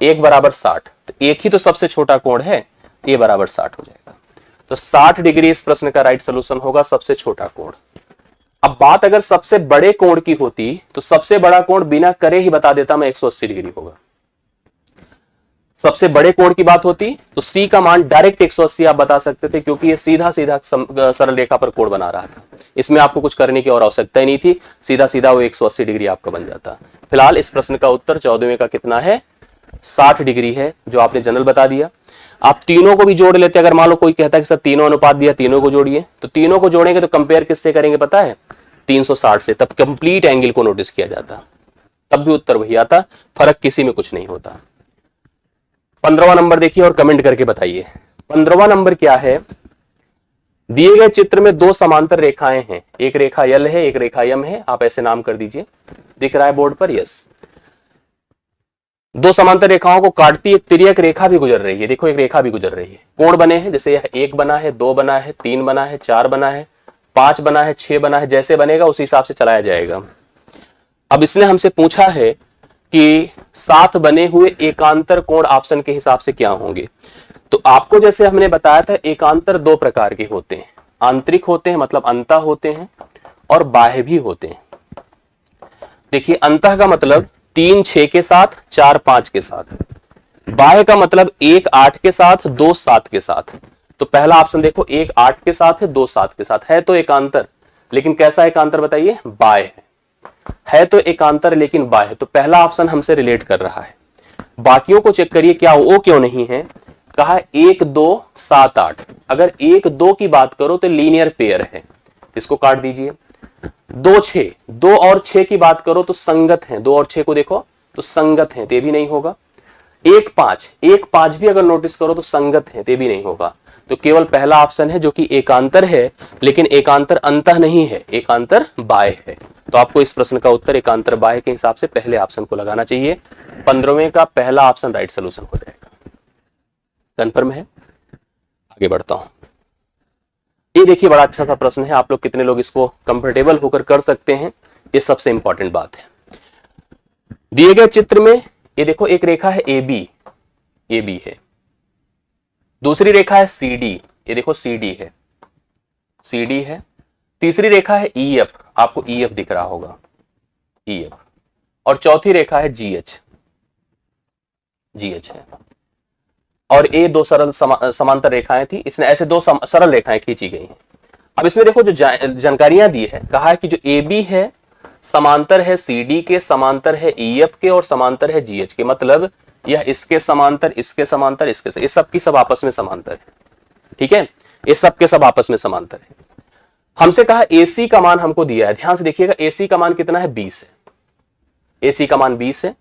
1 बराबर 60, तो एक ही तो सबसे छोटा कोण है, ए बराबर 60 हो जाएगा। तो 60 डिग्री इस प्रश्न का राइट सोल्यूशन होगा, सबसे छोटा कोण। अब बात अगर सबसे बड़े कोण की होती तो सबसे बड़ा कोण बिना करे ही बता देता मैं 180 डिग्री होगा। सबसे बड़े कोण की बात होती तो सी का मान डायरेक्ट 180 आप बता सकते थे, क्योंकि ये सीधा सीधा सरल रेखा पर कोण बना रहा था, इसमें आपको कुछ करने की और आवश्यकता ही नहीं थी, सीधा सीधा वो 180 डिग्री आपका बन जाता। फिलहाल इस प्रश्न का उत्तर 14वें का कितना है 60 डिग्री है, जो आपने जनरल बता दिया। आप तीनों को भी जोड़ लेते, अगर मान लो कोई कहता है कि सर तीनों अनुपात दिया तीनों को जोड़िए, तो तीनों को जोड़ेंगे तो कंपेयर किससे करेंगे पता है 360 से, तब कंप्लीट एंगल को नोटिस किया जाता, तब भी उत्तर वही आता, फर्क किसी में कुछ नहीं होता। 15वां नंबर देखिए और कमेंट करके बताइए। 15वां नंबर क्या है, दिए गए चित्र में दो समांतर रेखाएं हैं, एक रेखा यल है एक रेखा यम है, आप ऐसे नाम कर दीजिए, दिख रहा है बोर्ड पर, यस। दो समांतर रेखाओं को काटती एक तिर्यक रेखा भी गुजर रही है, देखो एक रेखा भी गुजर रही है, कोण बने हैं, जैसे यह 1 बना है 2 बना है 3 बना है 4 बना है 5 बना है 6 बना है, जैसे बनेगा उसी हिसाब से चलाया जाएगा। अब इसने हमसे पूछा है कि साथ बने हुए एकांतर कोण ऑप्शन के हिसाब से क्या होंगे। तो आपको जैसे हमने बताया था एकांतर दो प्रकार के होते हैं, आंतरिक होते हैं मतलब अंतः होते हैं, और बाह्य भी होते हैं। देखिए अंतः का मतलब 3 6 के साथ 4 5 के साथ, बाह्य का मतलब 1 8 के साथ 2 7 के साथ। तो पहला ऑप्शन देखो 1 8 के साथ है 2 7 के साथ, है तो एकांतर, लेकिन कैसा एकांतर बताइए, बाह्य है तो एकांतर लेकिन बाह्य, तो पहला ऑप्शन हमसे रिलेट कर रहा है। बाकियों को चेक करिए क्या वो क्यों नहीं है, कहा 1 2 7 8, अगर 1 2 की बात करो तो लीनियर पेयर है, इसको काट दीजिए। 2 6, 2 और 6 की बात करो तो संगत हैं, 2 और 6 को देखो तो संगत हैं, ते भी नहीं होगा। 1 5 भी अगर नोटिस करो तो संगत है, ते भी नहीं होगा। तो केवल पहला ऑप्शन है जो कि एकांतर है, लेकिन एकांतर अंतः नहीं है, एकांतर बाह्य है। तो आपको इस प्रश्न का उत्तर एकांतर बाह्य के हिसाब से पहले ऑप्शन को लगाना चाहिए। 15वें का पहला ऑप्शन राइट सोल्यूशन हो जाएगा, कंफर्म है। आगे बढ़ता हूं, ये देखिए बड़ा अच्छा सा प्रश्न है, आप लोग कितने लोग इसको कंफर्टेबल होकर कर सकते हैं, ये सबसे इंपॉर्टेंट बात है। दिए गए चित्र में ये देखो एक रेखा है AB, AB है, दूसरी रेखा है CD, ये देखो CD है, CD है, तीसरी रेखा है EF, आपको EF दिख रहा होगा, EF, और चौथी रेखा है GH, GH है। और ये दो सरल समांतर रेखाएं थी, इसने ऐसे दो सरल रेखाएं खींची गई हैं। अब इसमें देखो जो जानकारियां दी है, कहा है कि जो AB है समांतर है CD के, समांतर है EF के और समांतर है GH के, मतलब यह इसके समांतर, इसके समांतर, इसके ये सब की सब आपस में समांतर है, ठीक है, ये सब के सब आपस में समांतर है। हमसे कहा AC का मान हमको दिया है, ध्यान से देखिएगा, AC का मान कितना है, 20 है, AC का मान 20 है,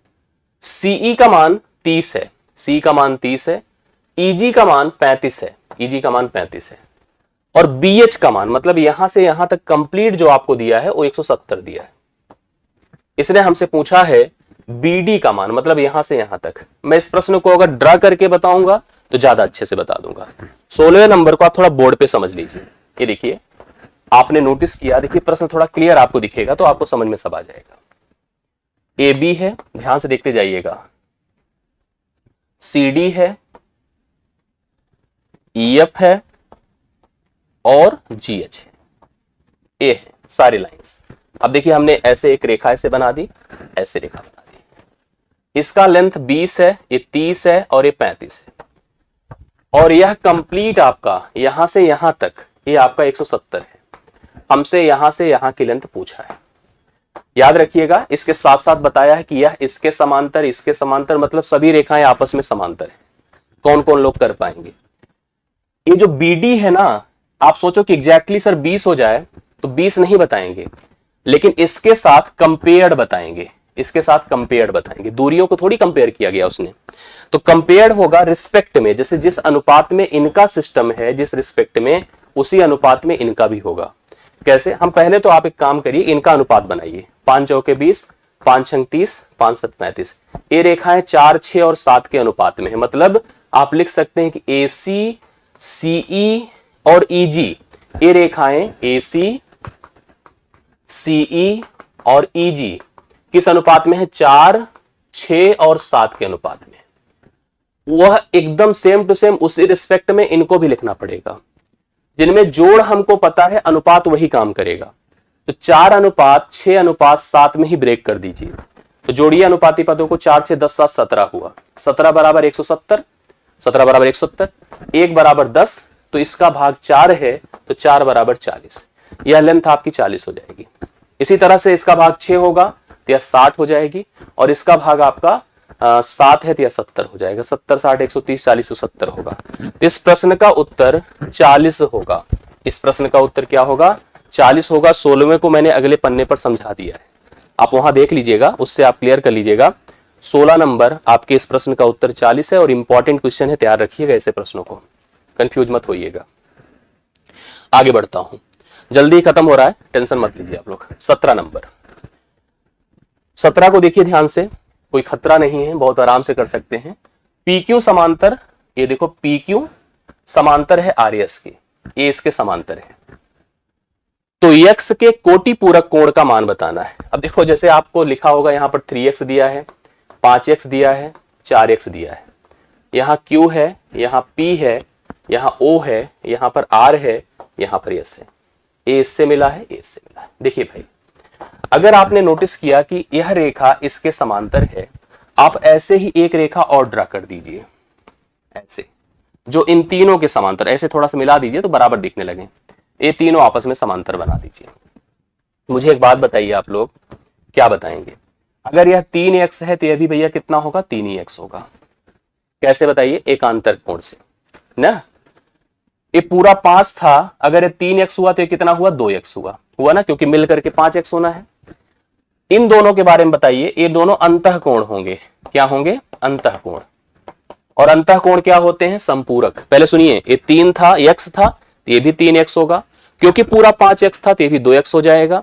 CE का मान 30 है, CE का मान 30 है, EG का मान 35 है, EG का मान 35 है, और BH का मान मतलब यहां से यहां तक कंप्लीट जो आपको दिया है वो 170 दिया है। इसने हमसे पूछा है BD का मान, मतलब यहां से यहां तक। मैं इस प्रश्न को अगर ड्रा करके बताऊंगा तो ज्यादा अच्छे से बता दूंगा। 16वें नंबर को आप थोड़ा बोर्ड पे समझ लीजिए। ये देखिए, आपने नोटिस किया, देखिए प्रश्न थोड़ा क्लियर आपको दिखेगा तो आपको समझ में सब आ जाएगा। AB है, ध्यान से देखते जाइएगा, CD है, EF है और GH है, ये है सारी लाइंस। अब देखिए हमने ऐसे एक रेखा ऐसे बना दी, ऐसे रेखा बना दी, इसका लेंथ 20 है, ये 30 है और ये 35 है, और यह कंप्लीट आपका यहां से यहां तक ये आपका 170 है। हमसे यहां से यहां की लेंथ पूछा है, याद रखिएगा। इसके साथ साथ बताया है कि यह इसके समांतर मतलब सभी रेखाएं आपस में समांतर है। कौन कौन लोग कर पाएंगे? ये जो BD है ना, आप सोचो कि एग्जैक्टली सर 20 हो जाए तो 20 नहीं बताएंगे, लेकिन इसके साथ कंपेयर्ड बताएंगे, इसके साथ कंपेयर्ड बताएंगे। दूरियों को थोड़ी कंपेयर किया गया उसने, तो कंपेयर्ड होगा रिस्पेक्ट में, जैसे जिस अनुपात में इनका सिस्टम है, जिस रिस्पेक्ट में, उसी अनुपात में इनका भी होगा। कैसे? हम पहले तो आप एक काम करिए, इनका अनुपात बनाइए। 5 चौके 20, 5 छंग 30, 5 7 35। ये रेखाएं 4, 6 और 7 के अनुपात में है, मतलब आप लिख सकते हैं कि AC, CE और EG, ये रेखाएं AC, CE और EG किस अनुपात में है? 4, 6 और 7 के अनुपात में। वह एकदम सेम टू सेम उसी रिस्पेक्ट में इनको भी लिखना पड़ेगा। जिनमें जोड़ हमको पता है, अनुपात वही काम करेगा। तो 4 अनुपात 6 अनुपात 7 में ही ब्रेक कर दीजिए। तो जोड़िए अनुपाती पदों को, 4 6 10 7 17 हुआ, 17 बराबर 170, 17 बराबर 170, 1 बराबर 10, तो इसका भाग 4 है, तो 4 बराबर 40। यह लेंथ आपकी 40 हो जाएगी। इसी तरह से इसका भाग 6 होगा तो यह 60 हो जाएगी, और इसका भाग आपका 7 है तो यह 70 हो जाएगा। 70 60 130 40 170 होगा। तो इस प्रश्न का उत्तर 40 होगा। इस प्रश्न का उत्तर क्या होगा? 40 होगा। 16वें को मैंने अगले पन्ने पर समझा दिया है, आप वहां देख लीजिएगा, उससे आप क्लियर कर लीजिएगा। 16 नंबर आपके इस प्रश्न का उत्तर 40 है, और इंपॉर्टेंट क्वेश्चन है, तैयार रखिएगा ऐसे प्रश्नों को, कंफ्यूज मत होइएगा। आगे बढ़ता हूं, जल्दी खत्म हो रहा है, टेंशन मत लीजिए आप लोग। 17 नंबर, 17 को देखिए ध्यान से, कोई खतरा नहीं है, बहुत आराम से कर सकते हैं। PQ समांतर, ये देखो PQ समांतर है RS के, ये इसके समांतर है। तो x के कोटि पूरक कोण का मान बताना है। अब देखो जैसे आपको लिखा होगा, यहां पर 3x दिया है, 5x दिया है, 4x दिया है, यहां Q है, यहां P है, यहां O है, यहां पर R है, यहां पर S है। A इससे मिला है, A इससे मिला है। देखिए भाई, अगर आपने नोटिस किया कि यह रेखा इसके समांतर है, आप ऐसे ही एक रेखा और ड्रा कर दीजिए, ऐसे, जो इन तीनों के समांतर, ऐसे थोड़ा सा मिला दीजिए तो बराबर दिखने लगे। ये तीनों आपस में समांतर बना दीजिए। मुझे एक बात बताइए, आप लोग क्या बताएंगे? अगर यह 3x है तो यह भी भैया कितना होगा? 3 ही x होगा। कैसे बताइए? एकांतर कोण से ना। ये पूरा 5 था, अगर ये 3x हुआ तो ये कितना हुआ? 2x हुआ ना, क्योंकि मिलकर के 5x होना है। इन दोनों के बारे में बताइए, ये दोनों अंतःकोण होंगे। क्या होंगे? अंतःकोण। और अंतःकोण क्या होते हैं? संपूरक। पहले सुनिए, ये 3 था, x था, तो ये भी 3x होगा, क्योंकि पूरा 5x था तो ये भी 2x हो जाएगा।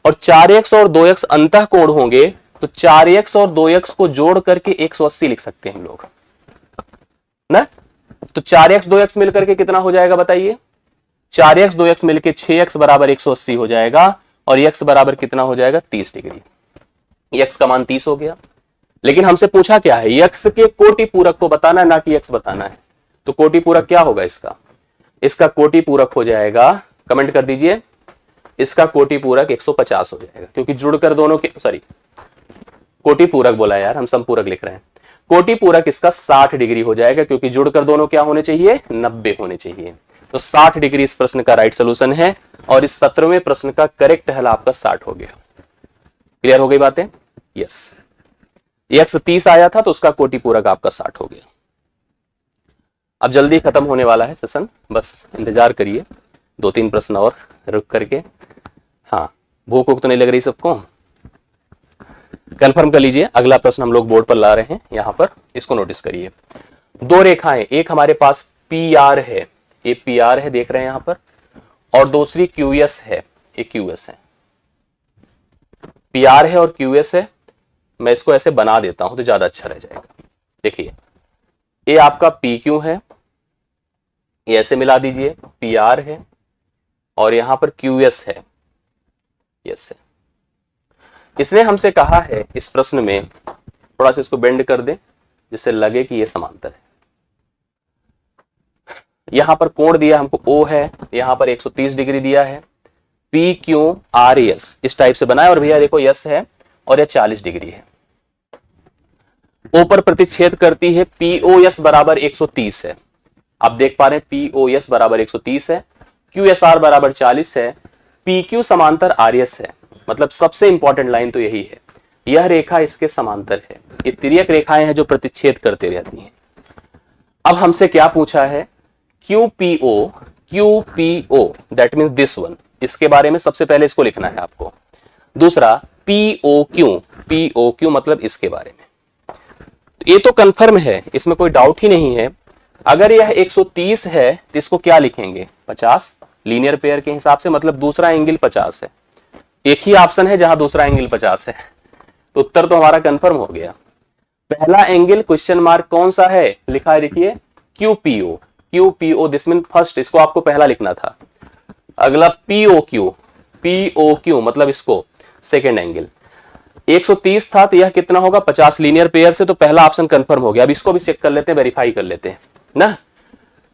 और 4x और 2x अंतःकोण होंगे, तो 4x और 2x को जोड़ करके 180 लिख सकते हैं हम लोग ना। तो 4x 2x मिलकर के कितना हो जाएगा बताइए? 4x 2x मिलकर 6x बराबर 180 हो जाएगा, और x बराबर कितना हो जाएगा? 30 डिग्री। x का मान 30 हो गया। लेकिन हमसे पूछा क्या है, यक्स के कोटि पूरक को बताना है, ना कि यक्स बताना है। तो कोटि पूरक क्या होगा इसका, इसका कोटि पूरक हो जाएगा, कमेंट कर दीजिए, इसका कोटि पूरक 150 हो जाएगा, क्योंकि जुड़कर दोनों के, सॉरी कोटि पूरक बोला यार, हम समपूरक लिख रहे हैं। कोटि पूरक इसका 60 डिग्री हो जाएगा, क्योंकि जुड़कर दोनों क्या होने चाहिए, 90 होने चाहिए। तो 60 डिग्री इस प्रश्न का राइट सोल्यूशन है, और इस 17वें प्रश्न का करेक्ट हल आपका 60 हो गया। क्लियर हो गई बातें? यस, यक्स 30 आया था तो उसका कोटि पूरक आपका 60 हो गया। अब जल्दी खत्म होने वाला है सेशन, बस इंतजार करिए 2-3 प्रश्न और रुक करके। हाँ, भूख वूख तो नहीं लग रही सबको? कंफर्म कर लीजिए। अगला प्रश्न हम लोग बोर्ड पर ला रहे हैं, यहां पर इसको नोटिस करिए। दो रेखाएं, एक हमारे पास पी आर है, ये पी आर है देख रहे हैं यहां पर, और दूसरी क्यू एस है, ये क्यू एस है। पी आर है और क्यू एस है, मैं इसको ऐसे बना देता हूं तो ज्यादा अच्छा रह जाएगा। देखिए ये आपका पी क्यू है, ये ऐसे मिला दीजिए, पी आर है और यहां पर क्यू एस है, यस है। इसने हमसे कहा है इस प्रश्न में, थोड़ा सा इसको बेंड कर दें जिससे लगे कि ये समांतर है। यहां पर कोण दिया हमको O है, यहां पर 130 डिग्री दिया है, पी क्यू आर एस इस टाइप से बनाया, और भैया देखो यस है और यह 40 डिग्री है। O पर प्रतिच्छेद करती है, POS बराबर 130 है। आप देख पा रहे हैं POS बराबर 130 है, QSR बराबर 40 है, PQ समांतर RS है। मतलब सबसे इंपॉर्टेंट लाइन तो यही है, यह रेखा इसके समांतर है। ये तिर्यक रेखाएं हैं जो प्रतिच्छेद करते रहती हैं। अब हमसे क्या पूछा है, QPO that means this one, इसके बारे में सबसे पहले इसको लिखना है आपको। दूसरा POQ मतलब इसके बारे में। तो ये तो कंफर्म है, इसमें कोई डाउट ही नहीं है। अगर यह 130 है तो इसको क्या लिखेंगे, 50 लीनियर पेयर के हिसाब से, मतलब दूसरा एंगल 50 है। एक ही ऑप्शन है जहां दूसरा एंगल 50 है, तो उत्तर तो हमारा कंफर्म हो गया। पहला एंगल क्वेश्चन मार्क कौन सा है, लिखा है देखिए QPO दिस मीन फर्स्ट, इसको आपको पहला लिखना था। अगला POQ मतलब इसको सेकेंड एंगल। 130 था तो यह कितना होगा, 50 लीनियर पेयर से, तो पहला ऑप्शन कंफर्म हो गया। अब इसको भी चेक कर लेते हैं, वेरीफाई कर लेते हैं ना।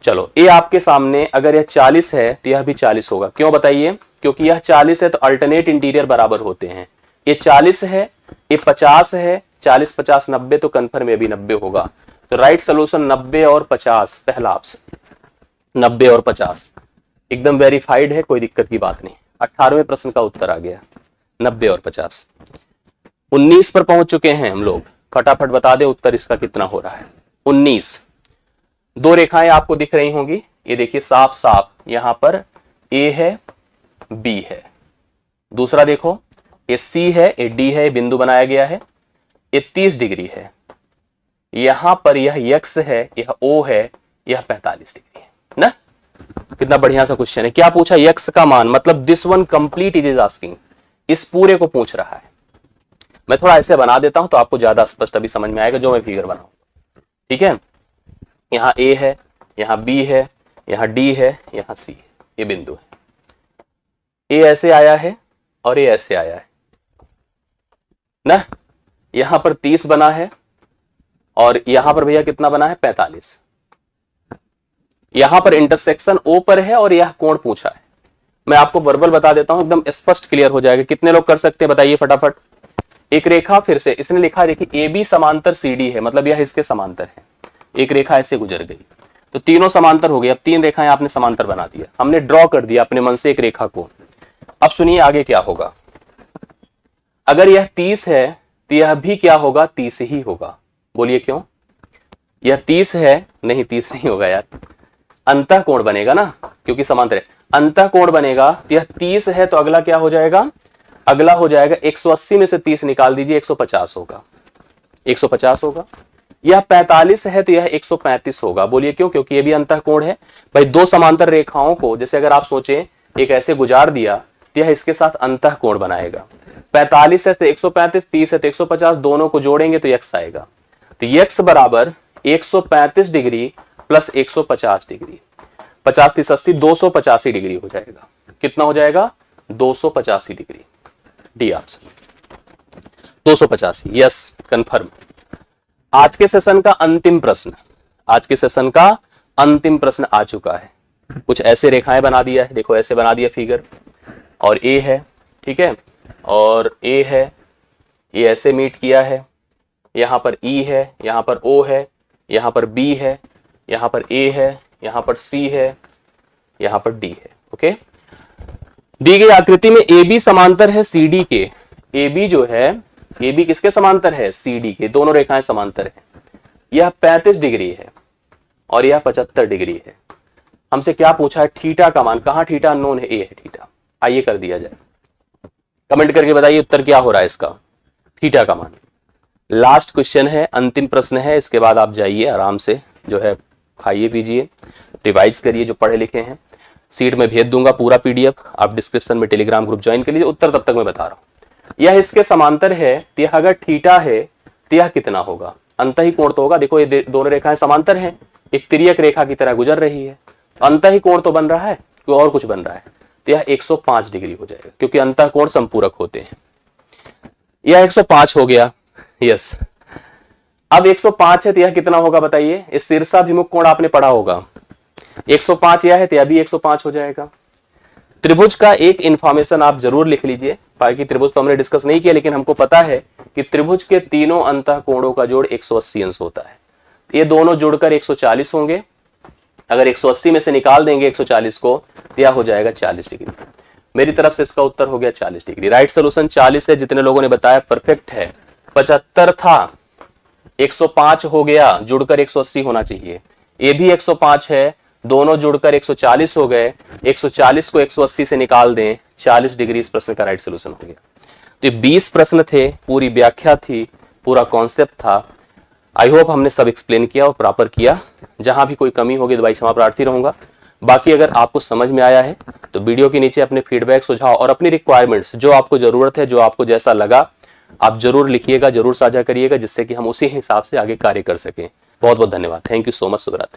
चलो ये आपके सामने, अगर यह 40 है तो यह भी 40 होगा। क्यों बताइए, क्योंकि यह 40 है तो अल्टरनेट इंटीरियर बराबर होते हैं। ये 40 है, ये 50 है, 40 50 90, तो कंफर्म ये भी 90 होगा। तो राइट सोल्यूशन 90 और 50, पहला ऑप्शन 90 और 50 एकदम वेरीफाइड है, कोई दिक्कत की बात नहीं। 18वें प्रश्न का उत्तर आ गया 90 और 50। 19 पर पहुंच चुके हैं हम लोग, फटाफट बता दे उत्तर इसका कितना हो रहा है। 19, दो रेखाएं आपको दिख रही होंगी, ये देखिए साफ साफ, यहां पर A है B है, दूसरा देखो ये C है, ये D है, बिंदु बनाया गया है, ये 30 डिग्री है, यहां पर यह X है, यह O है, यह 45 डिग्री है ना। कितना बढ़िया सा क्वेश्चन है। क्या पूछा, X का मान, मतलब this one complete is asking, इस पूरे को पूछ रहा है। मैं थोड़ा ऐसे बना देता हूं तो आपको ज्यादा स्पष्ट अभी समझ में आएगा जो मैं फिगर बनाऊंगा, ठीक है। यहां A है, यहां B है, यहां D है, यहां C है, ये बिंदु है। A ऐसे आया है और ये ऐसे आया है ना। यहां पर 30 बना है और यहां पर भैया कितना बना है, 45। यहां पर इंटरसेक्शन O पर है और यह कोण पूछा है। मैं आपको वर्बल बता देता हूं, एकदम स्पष्ट क्लियर हो जाएगा। कितने लोग कर सकते हैं बताइए फटाफट। एक रेखा फिर से इसने लिखा, देखिए AB समांतर CD है, मतलब यह इसके समांतर है। एक रेखा ऐसे गुजर गई तो तीनों समांतर हो गई। अब 3 रेखाएं आपने समांतर बना दिया, हमने ड्रॉ कर दिया अपने मन से एक रेखा को। अब सुनिए आगे क्या होगा। अगर यह 30 है तो यह भी क्या होगा, 30 ही होगा। बोलिए क्यों, यह 30 है, नहीं 30 नहीं होगा यार, अंतः कोण बनेगा ना, क्योंकि समांतर है। अंतः कोण बनेगा तो यह 30 है तो अगला क्या हो जाएगा, अगला हो जाएगा 180 में से 30 निकाल दीजिए, 150 होगा, 150 होगा। यह 45 है तो यह 135 होगा। बोलिए क्यों, क्योंकि यह भी अंतःकोण है। भाई दो समांतर रेखाओं को जैसे अगर आप सोचें एक ऐसे गुजार दिया तो यह इसके साथ अंतःकोण बनाएगा। 45 है तो 135, 30 है तो 150, दोनों को जोड़ेंगे तो x आएगा। तो x बराबर 135 डिग्री प्लस 150 डिग्री, 50 30 80, 285 डिग्री हो जाएगा। कितना हो जाएगा, 285 degree. D option 285, yes confirm. आज के सेशन का अंतिम प्रश्न, आज के सेशन का अंतिम प्रश्न आ चुका है। कुछ ऐसे रेखाएं बना दिया है, देखो ऐसे बना दिया फिगर, और ए है, ठीक है, और ए है, ये ऐसे मीट किया है, यहां पर ई है, यहां पर ओ है, यहां पर बी है, यहां पर ए है, यहां पर सी है, यहां पर डी है। ओके, दी गई आकृति में ए बी समांतर है सी डी के। ए बी जो है, ए बी किसके समांतर है? सी डी के। दोनों रेखाएं समांतर है। यह 35 डिग्री है और यह 75 डिग्री है। हमसे क्या पूछा है? थीटा का मान। कहां थीटा? अननोन है, ए है थीटा। आइए कर दिया जाए, कमेंट करके बताइए उत्तर क्या हो रहा है इसका। थीटा का मान। लास्ट क्वेश्चन है, अंतिम प्रश्न है, इसके बाद आप जाइए आराम से जो है खाइए पीजिए, रिवाइज करिए जो पढ़े लिखे हैं। सीट में भेज दूंगा पूरा पीडीएफ, आप डिस्क्रिप्शन में टेलीग्राम ग्रुप ज्वाइन कर लीजिए। उत्तर तब तक मैं बता रहा हूं। यह इसके समांतर है, तो यह अगर थीटा है तो यह कितना होगा? अंतही कोण तो होगा। देखो ये दोनों रेखाएं समांतर हैं, एक तिर्यक रेखा की तरह गुजर रही है, अंतही कोण तो बन रहा है, कोई और कुछ बन रहा है, तो यह 105 डिग्री हो जाएगा, क्योंकि अंतः कोण संपूरक होते हैं। यह 105 हो गया, यस। अब 105 है तो यह कितना होगा बताइए? इस शीर्षाभिमुख कोण आपने पढ़ा होगा, 105 यह है तो यह भी 105 हो जाएगा। त्रिभुज का एक इंफॉर्मेशन आप जरूर लिख लीजिए, बाकी त्रिभुज तो हमने डिस्कस नहीं किया, लेकिन हमको पता है कि त्रिभुज के तीनों अंतः कोणों का जोड़ 180 अंश होता है। ये दोनों जुड़कर 140 होंगे। अगर 180 में से निकाल देंगे 140 को तो यह हो जाएगा 40 डिग्री। मेरी तरफ से इसका उत्तर हो गया 40 डिग्री। राइट सोल्यूशन 40 है, जितने लोगों ने बताया परफेक्ट है। 75 था, 105 हो गया, जुड़कर 180 होना चाहिए। ये भी 105 है, दोनों जुड़कर 140 हो गए। 140 को 180 से निकाल दें, 40 डिग्री इस प्रश्न का राइट सोल्यूशन हो गया। तो ये 20 प्रश्न थे, पूरी व्याख्या थी, पूरा कॉन्सेप्ट था। आई होप हमने सब एक्सप्लेन किया और प्रॉपर किया। जहां भी कोई कमी होगी तो भाई क्षमा प्रार्थी रहूंगा। बाकी अगर आपको समझ में आया है तो वीडियो के नीचे अपने फीडबैक, सुझाव और अपनी रिक्वायरमेंट्स, जो आपको जरूरत है, जो आपको जैसा लगा, आप जरूर लिखिएगा, जरूर साझा करिएगा, जिससे कि हम उसी हिसाब से आगे कार्य कर सकें। बहुत बहुत धन्यवाद। Thank you so much. शुभ रात्रि।